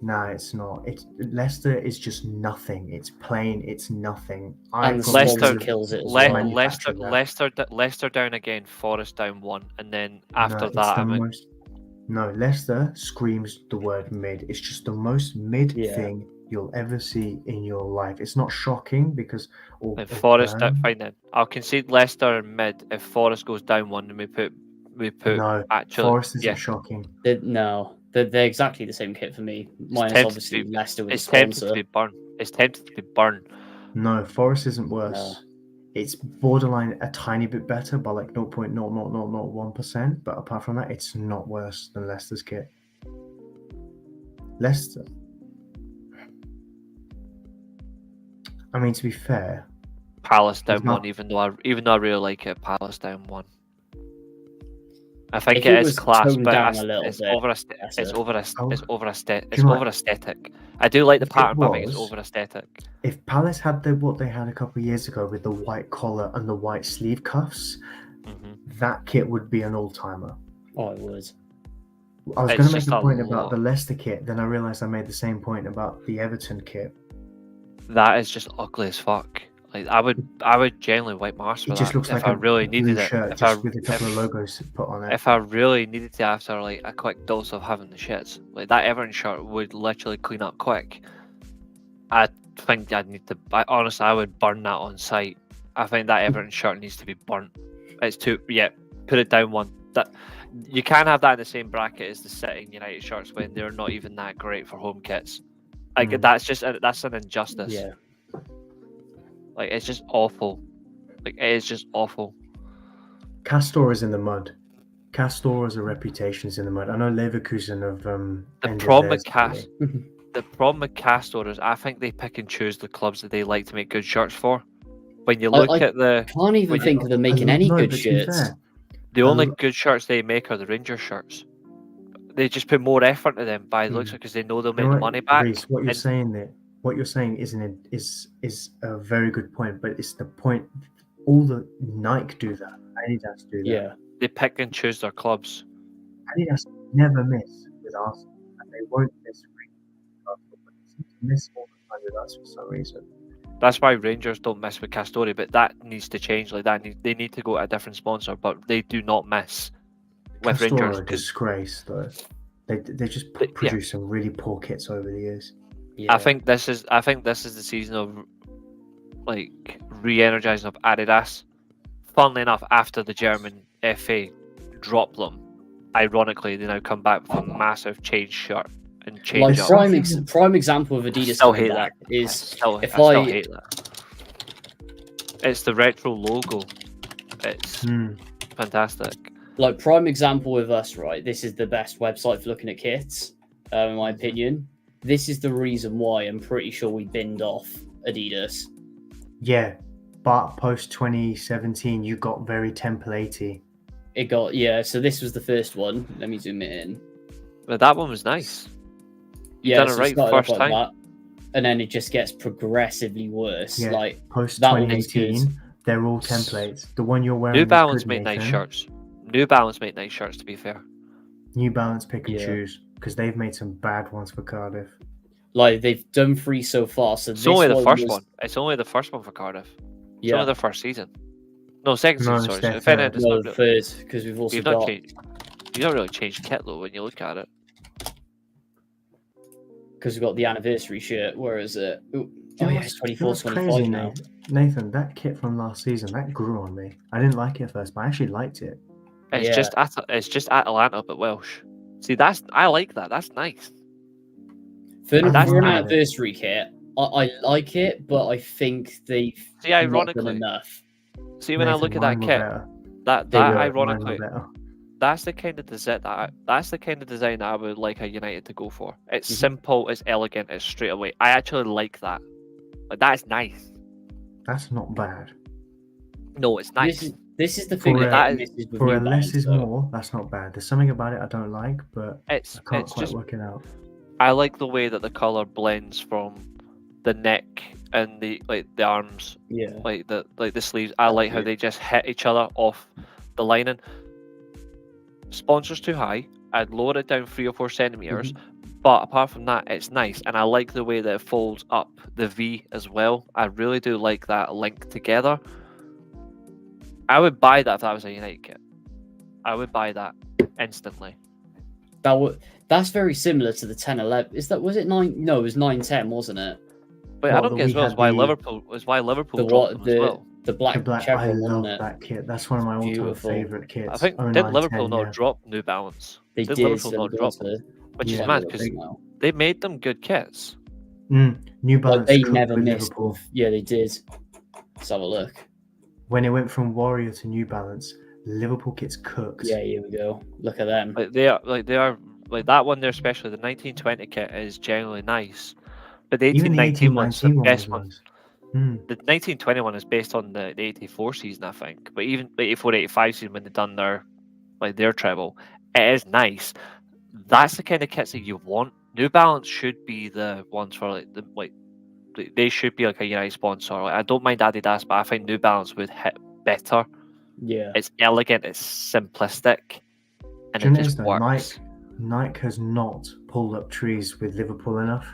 No, it's not. It's Leicester is just nothing. It's plain. It's nothing. And the probably Leicester- sponsor would've kills it as Le- well. manufactured that. Leicester down again, Forest down one, and then after No, that, I mean, No, Leicester screams the word mid. It's just the most mid Yeah. thing you'll ever see in your life. It's not shocking because if Forest fine then. I'll concede Leicester in mid. If Forest goes down one, then we put no, actually Forest isn't yeah. shocking. They're exactly the same kit for me. Minus tempted obviously to be- Leicester with It's the tempted sponsor. to be burned. It's tempted to be burned. No, Forest isn't worse. No. It's borderline a tiny bit better by like 0.00001%, but apart from that, it's not worse than Leicester's kit. Leicester. I mean, to be fair, Palace down It's not- one, even though I really like it. Palace down one. I think If it it is was class, toned but down it's, a little it's bit over better. it's Oh. over aesthetic. I do like the If it pattern, but I think it's was- over aesthetic. if Palace had what they had a couple of years ago with the white collar and the white sleeve cuffs, hmm that kit would be an all-timer. Oh, it would. I was It's going to just make a a point about lot. the Leicester kit, then I realised I made the same point about the Everton kit. That is just ugly as fuck. Like I would genuinely wipe my arse for It just that looks if like I a really blue needed it. shirt If just I with a couple of if, logos put on it. if I really needed to after like a quick dose of having the shits, like that Everton shirt would literally clean up quick. I think I'd need to. Honestly, I would burn that on site. I think that Everton shirt needs to be burnt. It's too. Yeah, put it down one. That you can't have that in the same bracket as the City and United shirts when they're not even that great for home kits. Like Mm. that's an injustice. Yeah. Like it's just awful. Like it is just awful. Castor is in the mud. Castor as a reputation is in the mud. I know Leverkusen have The ended problem theirs with Cast, today. the problem with Castor is I think they pick and choose the clubs that they like to make good shirts for. when you look at the Can't even think of them making any good but to be shirts. fair, the only good shirts they make are the Rangers shirts. They just put more effort into them by the looks because they know they'll make the money back. Reece, what you're saying is a very good point, but it's the point. All the Nike do that. Adidas do that. Yeah. They pick and choose their clubs. Adidas never miss with Arsenal, and they won't miss with Arsenal, but they seem to miss all the time with us for some reason. That's why Rangers don't miss with Castori, but that needs to change. Like that, they need to go to a different sponsor, but they do not miss with Castor Rangers. are a disgrace, though. They just produce some really poor kits over the years. Yeah. I think this is the season of like re-energizing of Adidas. Funnily enough, after the German FA dropped them, ironically they now come back with a massive change shirt and change up. Prime example of Adidas Still coming hate back that. is I still hate that. It's the retro logo. It's fantastic. Like prime example with us, right? This is the best website for looking at kits, in my opinion. This is the reason why I'm pretty sure we binned off Adidas. Yeah, but post 2017, you got very template-y. It got so this was the first one. Let me zoom it in. But that one was nice. Yeah, done it so right started off first like time. that, and then it just gets progressively worse. Yeah, Like post that one was 2018, they're all templates. The one you're wearing. New is Balance good, made nice Nathan. shirts. New Balance made nice shirts, to be fair. New Balance pick and Yeah. choose because they've made some bad ones for Cardiff. Like they've done 3 so far. So It's this only the one first was- one. It's only the first one for Cardiff. It's Yeah, only their first season. No, second No, season, it's sorry. their If any, third. it's no, not the real- third because we've also You've not got changed. You don't really change kit though when you look at it. because we've got the anniversary shirt. Where is it? Oh yeah, it's 24, What's 25 crazy, now. Nathan, that kit from last season that grew on me. I didn't like it at first, but I actually liked it. It's Yeah. just Atalanta but Welsh. See, I like that. That's nice. For That's an nice. anniversary kit, I like it, but I think they've See, not done ironically, enough. see when I Nathan, look at that mine were kit, better. that They were. Mine were ironically, better. that's the kind of design that I would like a United to go for. It's Mhm. simple, it's elegant, it's straight away. I actually like that. Like that is nice. That's not bad. No, it's nice. This is the thing For that a- misses with For New a less Balance, is though. more, that's not bad. There's something about it I don't like, but It's I can't it's quite just work it out. I like the way that the color blends from the neck and the arms, Yeah, like the sleeves. I like how they just hit each other off the lining. Sponsors too high. I'd lower it down 3 or 4 centimeters. But apart from that, it's nice, and I like the way that it folds up the V as well. I really do like that link together. I would buy that if that was a United kit. I would buy that instantly. that's very similar to the 10-11. Was it 9? No, it was 9-10, wasn't it? But I Well, don't get we as well had as why the- Liverpool The dropped them as the well. the black I chevron, love wasn't it? that kit. That's one of my all-time Beautiful. favorite kits. I think 09, did Liverpool 10, not yeah. drop New Balance? They Did did. Liverpool So not they've drop got them? to- Which is Yeah. mad because they made them good kits. New Like, Balance they cooked never with missed. Liverpool. Yeah, they did. Let's have a look. When it went from Warrior to New Balance, Liverpool kits cooked. Yeah, here we go. Look at them. They are like that one there, especially the 1920 kit is generally nice, but the Even the 1819 one's the 1819 one was best one. nice. Mm. The 1921 is based on the 84 season, I think. But even the 84-85 season, when they done their treble, it is nice. That's the kind of kits that you want. New Balance should be the ones for they should be like a United sponsor. Like, I don't mind Adidas, but I think New Balance would hit better. Yeah. It's elegant, it's simplistic, and Do you know it just what, works. Nike has not pulled up trees with Liverpool enough.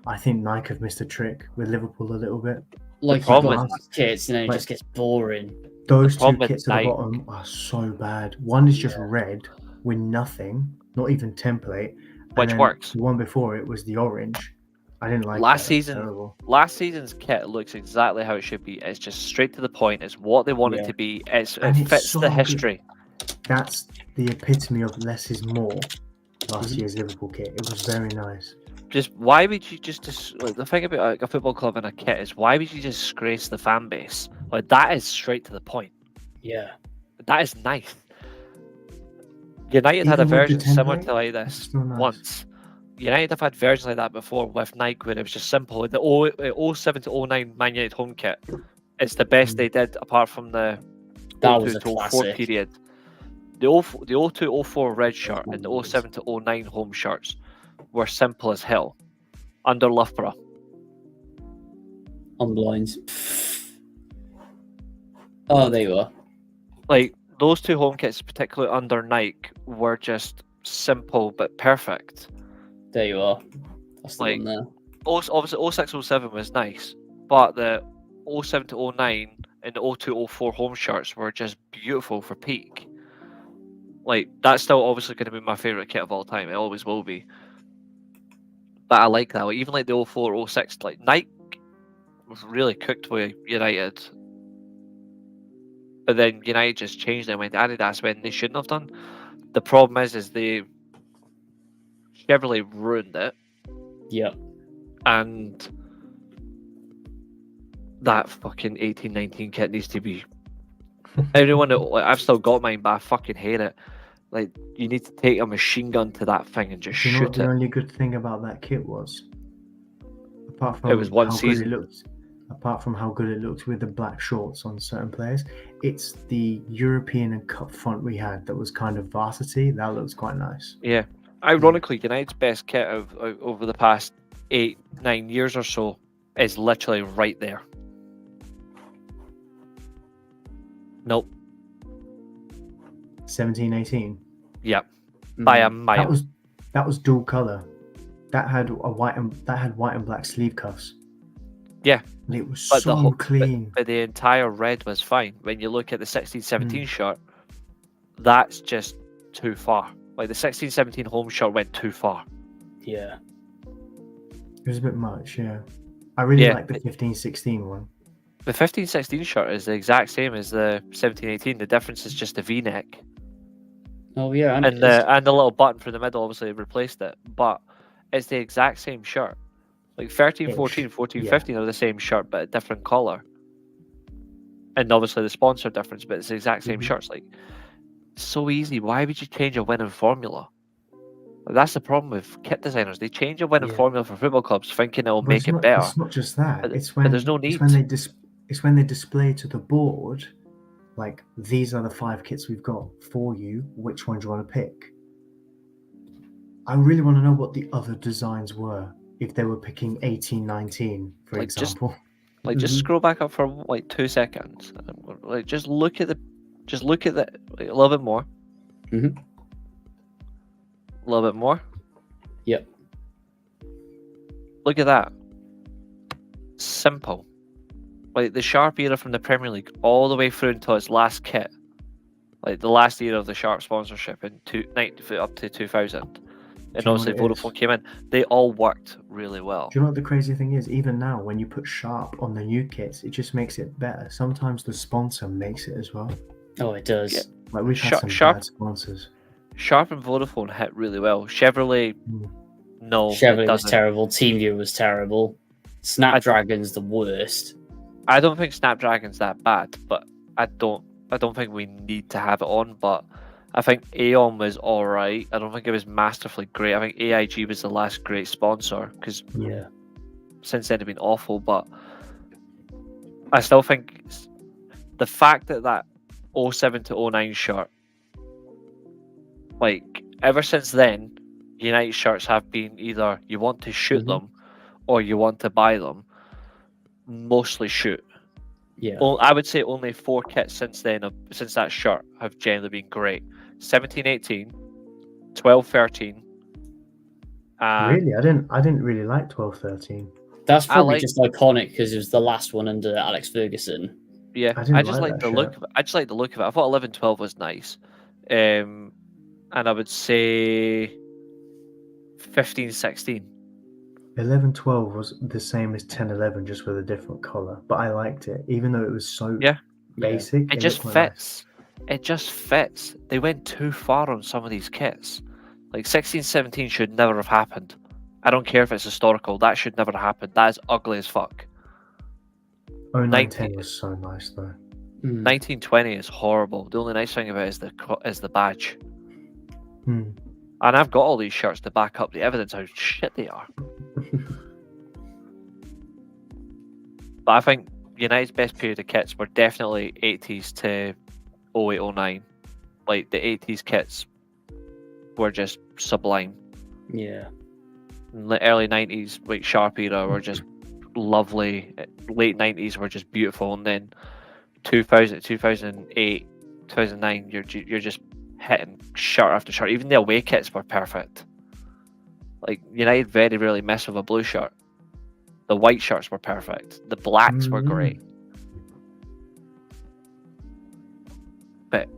I think Nike have missed a trick with Liverpool a little bit. Like you problem got is- kits, and then it like- just gets boring. Those two problem with kits at the Nike- bottom are so bad. One is just red with nothing, not even template. and Which then works. The one before it was the orange. I didn't like Last that. It was season- terrible. Last season's kit looks exactly how it should be. It's just straight to the point. It's what they want it Yeah. to be. And It it's fits so the good. history. That's the epitome of less is more. Last year's Liverpool kit. It was very nice. Just why would you like the thing about like a football club and a kit is why would you disgrace the fan base? Like that is straight to the point. Yeah. That is nice. United had a Even with the version similar template, to like it's this still nice. once. United have had versions like that before with Nike where it was just simple. The 07 to 09 Man United home kit It's the best they did apart from the That was a 02 to 04 classic. period. The 02-04 red shirt and the 07 to 09 home shirts were simple as hell under Loughborough. On blinds. Oh, there you are. Like those two home kits, particularly under Nike, were just simple but perfect. There you are. That's the Like, one there. Obviously 06-07 was nice, but the 07 to 09 and the 02-04 home shirts were just beautiful for peak. Like, that's still obviously going to be my favourite kit of all time. It always will be. But I like that. Like, even like the 04-06, like Nike was really cooked with United. But then United just changed and went to Adidas when they shouldn't have done. The problem is they Chevrolet ruined it, Yep. and that fucking 18-19 kit needs to be. Everyone, like, I've still got mine, but I fucking hate it. Like, you need to take a machine gun to that thing and just Do you know what shoot the it. only good thing about that kit was? Apart from It was one how season. good it looked, apart from how good it looked with the black shorts on certain players, it's the European and Cup font we had that was kind of varsity. That looks quite nice. Yeah. Ironically, United's best kit over the past 8-9 years or so is literally right there. Nope. 17-18. Yep. By a mile. That was dual color. That had white and black sleeve cuffs. Yeah. And it was But so clean. But the entire red was fine. When you look at the 16-17 shirt, that's just too far. Like the 16-17 home shirt went too far. Yeah. It was a bit much, yeah. I really like the 15-16 one. The 15-16 shirt is the exact same as the 17-18. The difference is just the V-neck. Oh yeah, And the little button for the middle obviously replaced it. But it's the exact same shirt. Like 13-14, 14-15 are the same shirt but a different colour. And obviously the sponsor difference, but it's the exact same shirts. Like, so easy. Why would you change a winning formula? Like, that's the problem with kit designers. They change a winning formula for football clubs thinking it'll make it better. It's not just that. But But there's no need. It's when they display to the board, like, these are the 5 kits we've got for you. Which one do you want to pick? I really want to know what the other designs were. If they were picking 18-19, for example. Just scroll back up for like 2 seconds. Like, just look at the like, a little bit more. Mm-hmm. A little bit more. Yep. Look at that. Simple. Like the Sharp era from the Premier League all the way through until its last kit. Like the last era of the Sharp sponsorship in up to 2000. And obviously Vodafone came in. They all worked really well. Do you know what the crazy thing is? Even now, when you put Sharp on the new kits, it just makes it better. Sometimes the sponsor makes it as well. Oh, it does. Yeah. Like we've had some bad sponsors. Sharp and Vodafone hit really well. Chevrolet, no. Chevrolet was terrible. TeamViewer was terrible. Snapdragon's the worst. I don't think Snapdragon's that bad, but I don't think we need to have it on. But I think Aeon was alright. I don't think it was masterfully great. I think AIG was the last great sponsor because since then it's been awful. But I still think the fact that 07 to 09 shirt, like ever since then, United shirts have been either you want to shoot them or you want to buy them. Mostly shoot. Yeah. Well, I would say only 4 kits since then, since that shirt, have generally been great. 17-18, 12-13. Really, I didn't really like 12-13. That's probably just iconic because it was the last one under Alex Ferguson. Yeah, I just like the look of it. I just like the look of it. I thought 11-12 was nice, and I would say 15-16. 11-12 was the same as 10-11, just with a different color. But I liked it, even though it was so basic. It just fits. It just fits. They went too far on some of these kits. Like 16-17 should never have happened. I don't care if it's historical. That should never have happened. That is ugly as fuck. 1910 was so nice though. 1920 is horrible. The only nice thing about it is the badge. And I've got all these shirts to back up the evidence how shit they are. But I think United's best period of kits were definitely 80s to 08, 09. Like the 80s kits were just sublime. Yeah. And the early 90s, like Sharp era, were just lovely. Late 90s were just beautiful, and then 2000, 2008, 2009, you're just hitting shirt after shirt. Even the away kits were perfect. Like United very rarely mess with a blue shirt. The white shirts were perfect. The blacks were great. But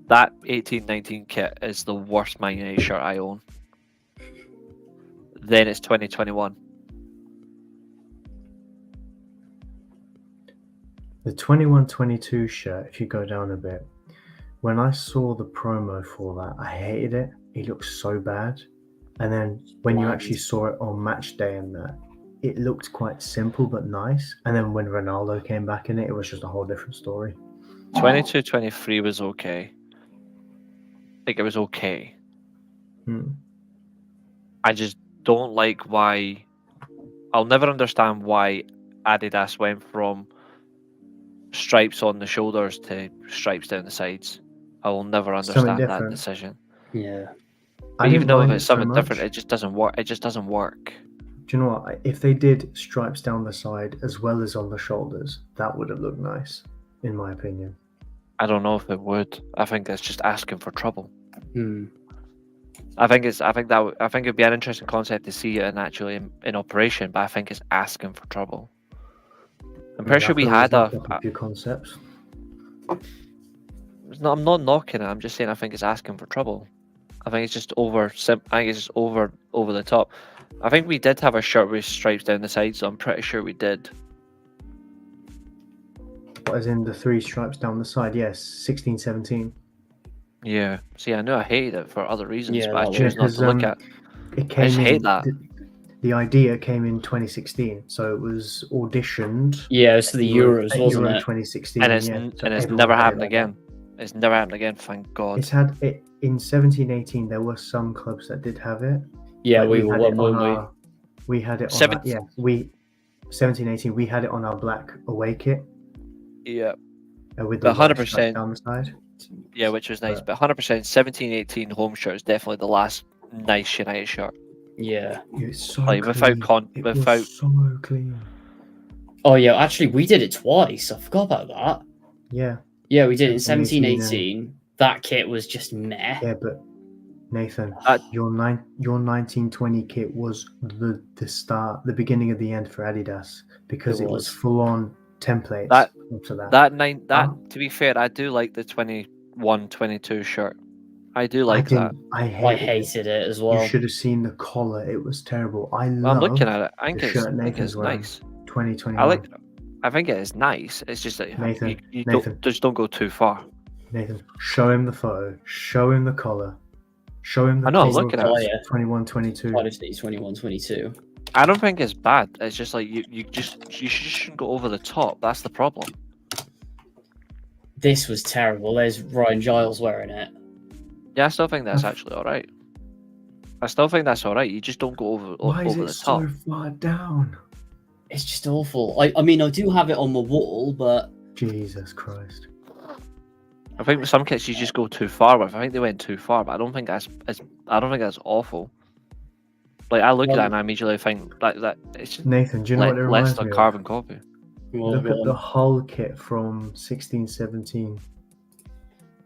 that 18-19 kit is the worst Man United shirt I own. Then it's 2021. The 21-22 shirt, if you go down a bit, when I saw the promo for that, I hated it. It looked so bad. And then when you actually saw it on match day and that, it looked quite simple but nice. And then when Ronaldo came back in it, it was just a whole different story. 22-23 was okay. Like, it was okay. I just don't like why... I'll never understand why Adidas went from stripes on the shoulders to stripes down the sides. I will never understand that decision. Yeah. But even though if it's something different, it just doesn't work. It just doesn't work. Do you know what? If they did stripes down the side as well as on the shoulders, that would have looked nice, in my opinion. I don't know if it would. I think that's just asking for trouble. I think it'd be an interesting concept to see it in operation, but I think it's asking for trouble. I'm pretty sure we had a few concepts. I'm not knocking it. I'm just saying I think it's asking for trouble. I think it's just over the top. I think we did have a shirt with stripes down the sides, so I'm pretty sure we did. What, as in the 3 stripes down the side? Yes, 16-17. Yeah. See, I know I hated it for other reasons, but I Yeah, choose not to look at. It came I just hate that. The idea came in 2016, so it was auditioned. Yeah, it's the Euros, wasn't Euro it? 2016, And it's never happened again. It's never happened again. Thank God. It's had it in 17-18. There were some clubs that did have it. Yeah, like we were one, weren't we had it on our, 17-18. We had it on our black away kit. Yeah. With the 100% down the side. Yeah, which was nice. But 100% 17-18 home shirt is definitely the last nice United shirt. Yeah. It's so like clean. without so clean. Oh yeah, actually we did it twice. I forgot about that. Yeah. Yeah, we did it in 17-18. That kit was just meh. Yeah, but Nathan, your 1920 kit was the start, the beginning of the end for Adidas, because it was full on templates. To be fair, I do like the 21-22 shirt. I do like that. I hated it as well. You should have seen the collar. It was terrible. I'm looking at it. I think it's nice. 2021. I think it is nice. It's just that Nathan, don't go too far. Nathan, show him the photo. Show him the collar. Show him the. I know. Look at it. 21-22. 21-22. I don't think it's bad. It's just like you shouldn't go over the top. That's the problem. This was terrible. There's Ryan Giles wearing it. Yeah, I still think that's actually all right. I still think that's all right. You just don't go over the top. Why is it so far down? It's just awful. I mean, I do have it on my wall, but Jesus Christ. I think with some kits you just go too far with. I think they went too far, but I don't think that's awful. Like, I look at that and I immediately think that it's just Nathan, do you know what it reminds me of? Carbon copy. Look at the Hull kit from 16-17.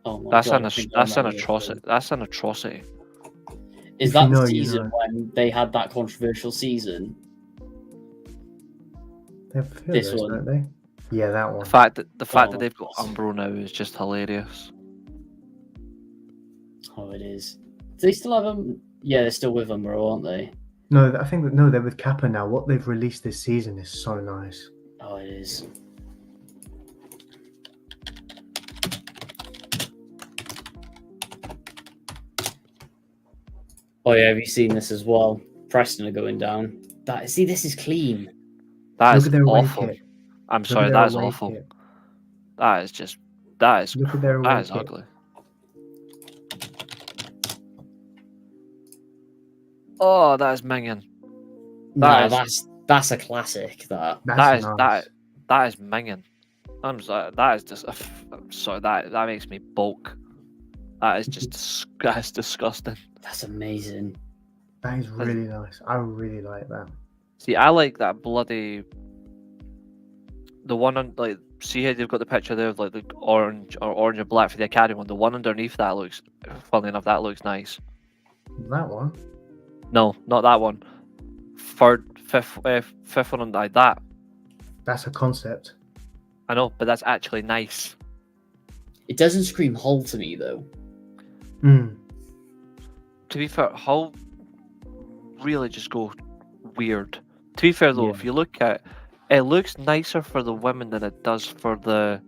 Oh my that's God, an atrocity. That's an atrocity. Is that the season when they had that controversial season? This one, don't they? Yeah, that one. The fact that they've got Umbro now is just hilarious. Oh, it is. Do they still have them? Yeah, they're still with Umbro, aren't they? No, I think that they're with Kappa now. What they've released this season is so nice. Oh, it is. Oh yeah, have you seen this as well? Preston are going down. This is clean. That is awful. I'm sorry, that is awful. That is ugly. Oh, that is minging. That's a classic. That That is minging. That is just. I'm sorry. That makes me bulk. That is just that's disgusting. That's amazing. That is really nice. I really like that. See, I like that bloody. The one on like, see how they've got the picture there of like the orange and black for the academy one. The one underneath that looks, funnily enough, that looks nice. That one. No, not that one. Fifth one on that. That's a concept. I know, but that's actually nice. It doesn't scream Hull to me though. To be fair, Hull really just go weird. To be fair though, if you look at it, looks nicer for the women than it does for the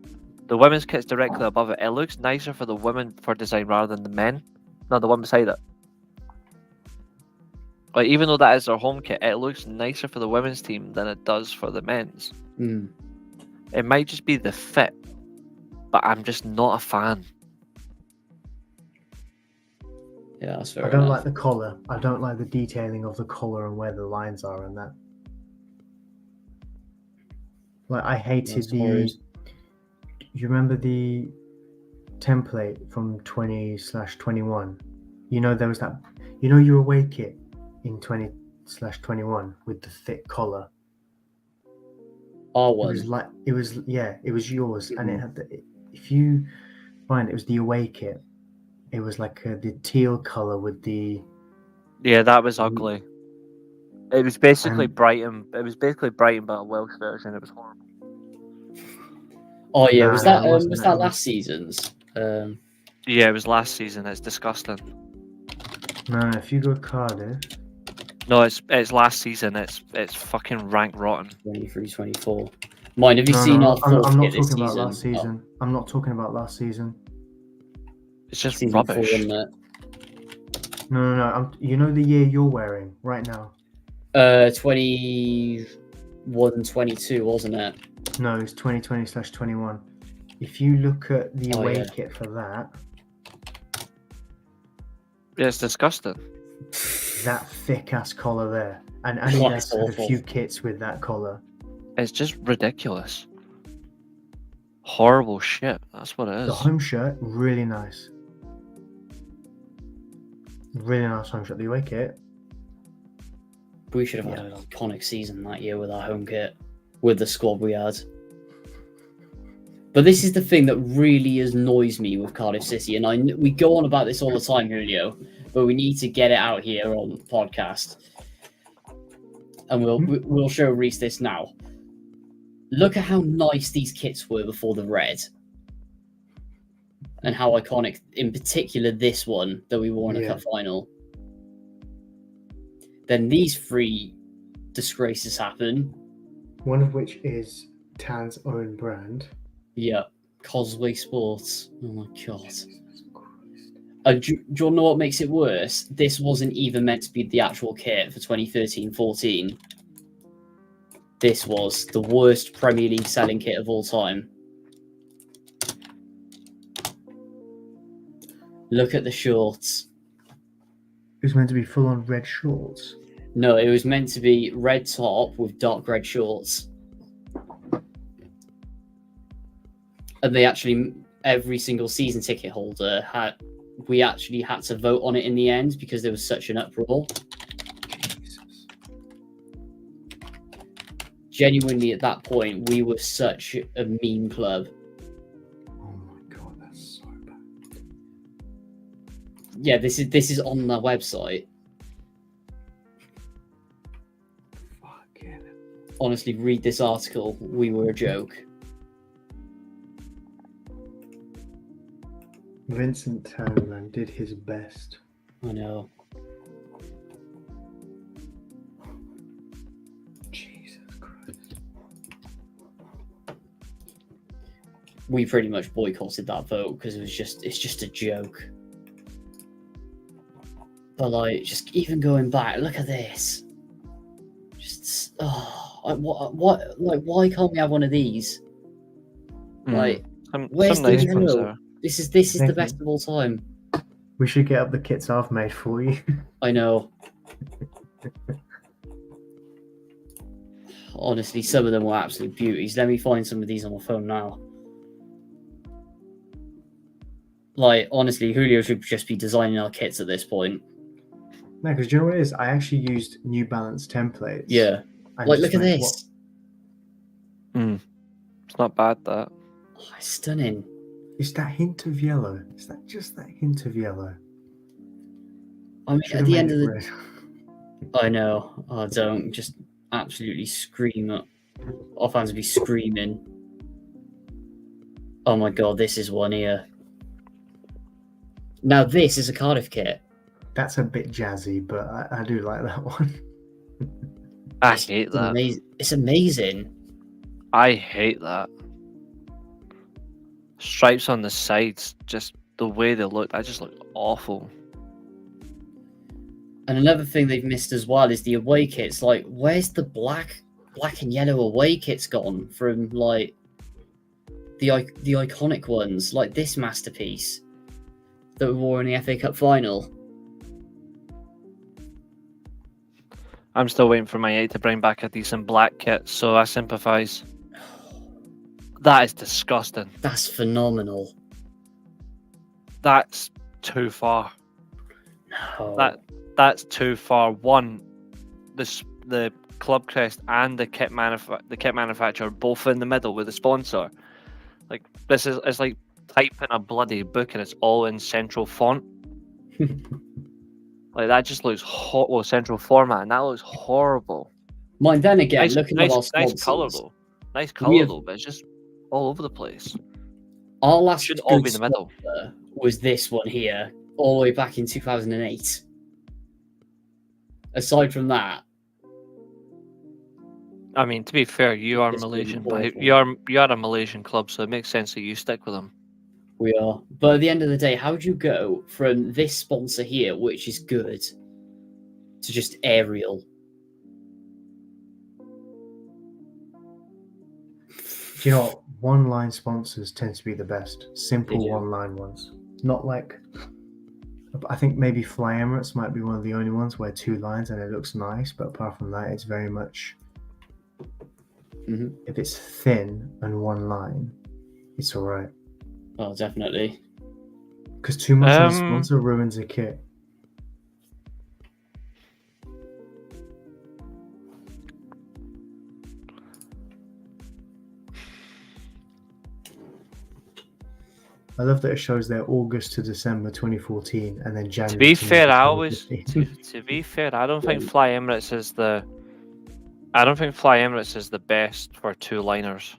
women's kit's directly above it. It looks nicer for the women for design rather than the men. No, the one beside it. Like, even though that is their home kit, it looks nicer for the women's team than it does for the men's. It might just be the fit, but I'm just not a fan. Yeah, that's fair I don't enough. like the collar. I don't like the detailing of the collar and where the lines are and that. Like, I hated you remember the template from 20/21? You know, there was that, you know, your away kit in 20/21 with the thick collar. Our It one. was like, it was yours. And it had if you find it was the away kit, it was like the teal color with the. Yeah, that was ugly. It was basically Brighton. It was basically Brighton, but a Welsh version. It was horrible. Oh yeah, Nah, was that wasn't that last season's? Yeah, it was last season. It's disgusting. No, if you go Cardiff. No, it's last season. It's fucking rank rotten. 23-24. Mind, have you seen our I'm fourth not kit this talking about season? last season. I'm not talking about last season. It's just Season rubbish. 4, isn't it? No. You know the year you're wearing right now? 21-22, wasn't it? No, it's 2020/21. If you look at the away kit for that, It's disgusting. that thick ass collar there, and Oh, Adidas it's had a awful. few kits with that collar. It's just ridiculous. Horrible shit. That's what it The is. home shirt, really nice. Really nice home shirt. The away kit. We should have had an iconic season that year with our home kit, with the squad we had. But this is the thing that really annoys me with Cardiff City, and we go on about this all the time, Julio, but we need to get it out here on the podcast. And we'll show Reece this now. Look at how nice these kits were before the red. And how iconic, in particular, this one that we wore in a cup final. Then these three disgraces happen. One of which is Tan's own brand. Yeah, Causeway Sports. Oh my god. Do you know what makes it worse? This wasn't even meant to be the actual kit for 2013-14. This was the worst Premier League selling kit of all time. Look at the shorts. It was meant to be full-on red shorts. No, it was meant to be red top with dark red shorts. And they actually, every single season ticket holder we actually had to vote on it in the end because there was such an uproar. Jesus. Genuinely, at that point, we were such a meme club. Oh my god, that's so bad. Yeah, this is on the website. Fucking. Honestly, read this article. We were a joke. Vincent Townland did his best. I know. Jesus Christ. We pretty much boycotted that vote because it's just a joke. But like, just even going back, look at this. Just what? Like, why can't we have one of these? Like, where's some the nice ones yellow? there. This is the best of all time. We should get up the kits I've made for you. I know. Honestly, some of them were absolute beauties. Let me find some of these on my phone now. Like, honestly, Julio should just be designing our kits at this point. No, because do you know what it is? I actually used New Balance templates. Yeah. and Like, just look at went, this. It's not bad, that. Oh, it's stunning. It's that hint of yellow. It's just that hint of yellow. I mean, Should've at the made end it of the... red. I know. I don't. Just absolutely scream at... Our fans would be screaming. Oh my god, this is one here. Now, this is a Cardiff kit. That's a bit jazzy, but I do like that one. I hate that. It's amazing. I hate that. Stripes on the sides, just the way they look, that just looked awful. And another thing they've missed as well is the away kits. Like, where's the black and yellow away kits gone from, like, the iconic ones, like this masterpiece that we wore in the FA Cup final? I'm still waiting for my 8 to bring back a decent black kit, so I sympathise. That is disgusting. That's phenomenal. That's too far. No. That's too far. One, the club crest and the kit manufacturer both in the middle with the sponsor. Like, it's like typing a bloody book and it's all in central font. Like, that just looks hot. Well, central format, and that looks horrible. Mind then again, looking at our sponsors, nice colour though. Nice colour though, but it's just all over the place. Our last Should all good be in the middle. sponsor was this one here, all the way back in 2008. Aside from that, I mean, to be fair, you are It's Malaysian, really but you are a Malaysian club, so it makes sense that you stick with them. we are. But at the end of the day, how would you go from this sponsor here, which is good, to just Ariel? Do you know what? One-line sponsors tend to be the best. Simple They do. one-line ones. Not like... I think maybe Fly Emirates might be one of the only ones where 2 lines and it looks nice, but apart from that, it's very much... Mhm. If it's thin and 1 line, it's alright. Oh, definitely. Because too much of a sponsor ruins a kit. I love that it shows there August to December 2014 and then January. To be fair, I November always 2015. to be fair, I don't think Fly Emirates is the best for 2-liners.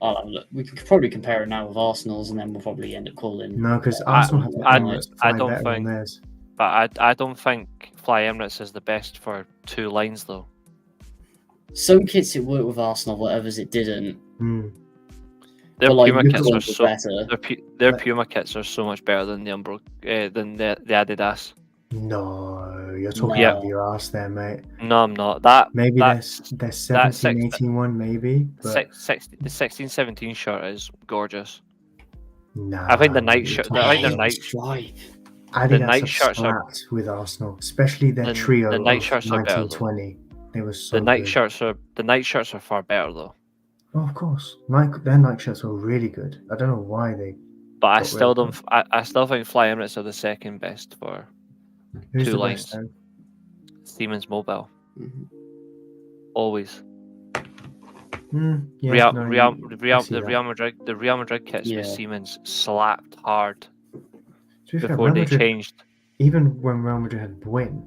Oh, look, we could probably compare it now with Arsenal's, and then we'll probably end up calling. No, because Arsenal have the Emirates I fly don't better than think- theirs. But I don't think Fly Emirates is the best for 2 lines though. Some kits it worked with Arsenal, but others it didn't. Their But, like, Puma Lucas kits are ones were so better. their Puma kits are so much better than the Adidas. No, you're talking No. out of your ass there, mate. No, I'm not. That Maybe that's their 17, 18 one, maybe. But the 16-17 shirt is gorgeous. nah, I think the night you're shirt- talking I think the about- night- stripe. Adidas night have shirts are- slapped with Arsenal, especially their The- trio the night of shirts are better, though. 1920. They were so The night good. shirts are far better though. Oh, of course, their night shirts were really good. I don't know why they. But I Got still rid don't. of I still think Fly Emirates are the second best for Who's 2 the lines. best then? Siemens Mobile. Mhm. Always. Yeah, Real, no, Real, you- I Real, see the that. Real Madrid kits Yeah. with Siemens slapped hard To be fair, before Real they Madrid, changed. even when Real Madrid had Buin,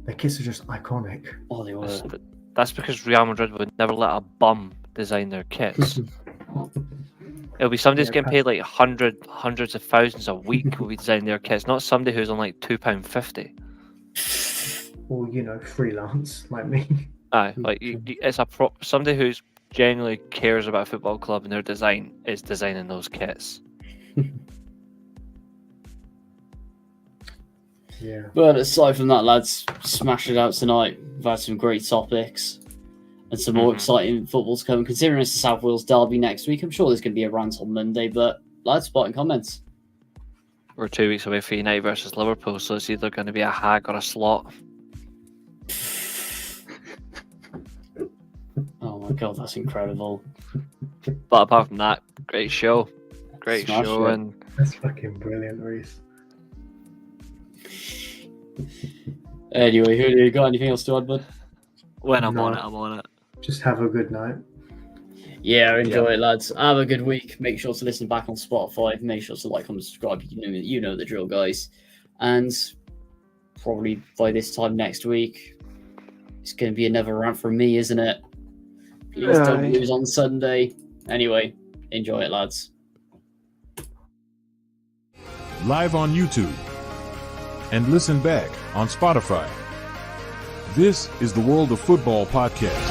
their kits are just iconic. Oh, they were. That's because Real Madrid would never let a bum design their kits. It'll be somebody who's Yeah, getting paid like hundreds of thousands a week will be designing their kits, not somebody who's on like £2.50. Or freelance like me. Aye, like it's somebody who's genuinely cares about a football club and their design is designing those kits. Yeah. But aside from that, lads, smash it out tonight. We've had some great topics and some more Mhm. exciting football to come. Considering it's the South Wales derby next week, I'm sure there's going to be a rant on Monday. But lads, spot in comments. We're 2 weeks away for United versus Liverpool, so it's either going to be a hag or a slot. Oh my God, that's incredible. But apart from that, great show. Great Smash show. it. And That's fucking brilliant, Reece. Anyway, who do you got anything else to add, bud? when I'm No. on it, I'm on it. Just have a good night. Yeah, enjoy it, lads. Have a good week. Make sure to listen back on Spotify. Make sure to like, comment, subscribe. You know the drill, guys. And probably by this time next week, it's going to be another rant from me, isn't it? Please don't Aye. lose on Sunday. Anyway, enjoy it, lads. Live on YouTube. And listen back on Spotify. This is the World of Football podcast.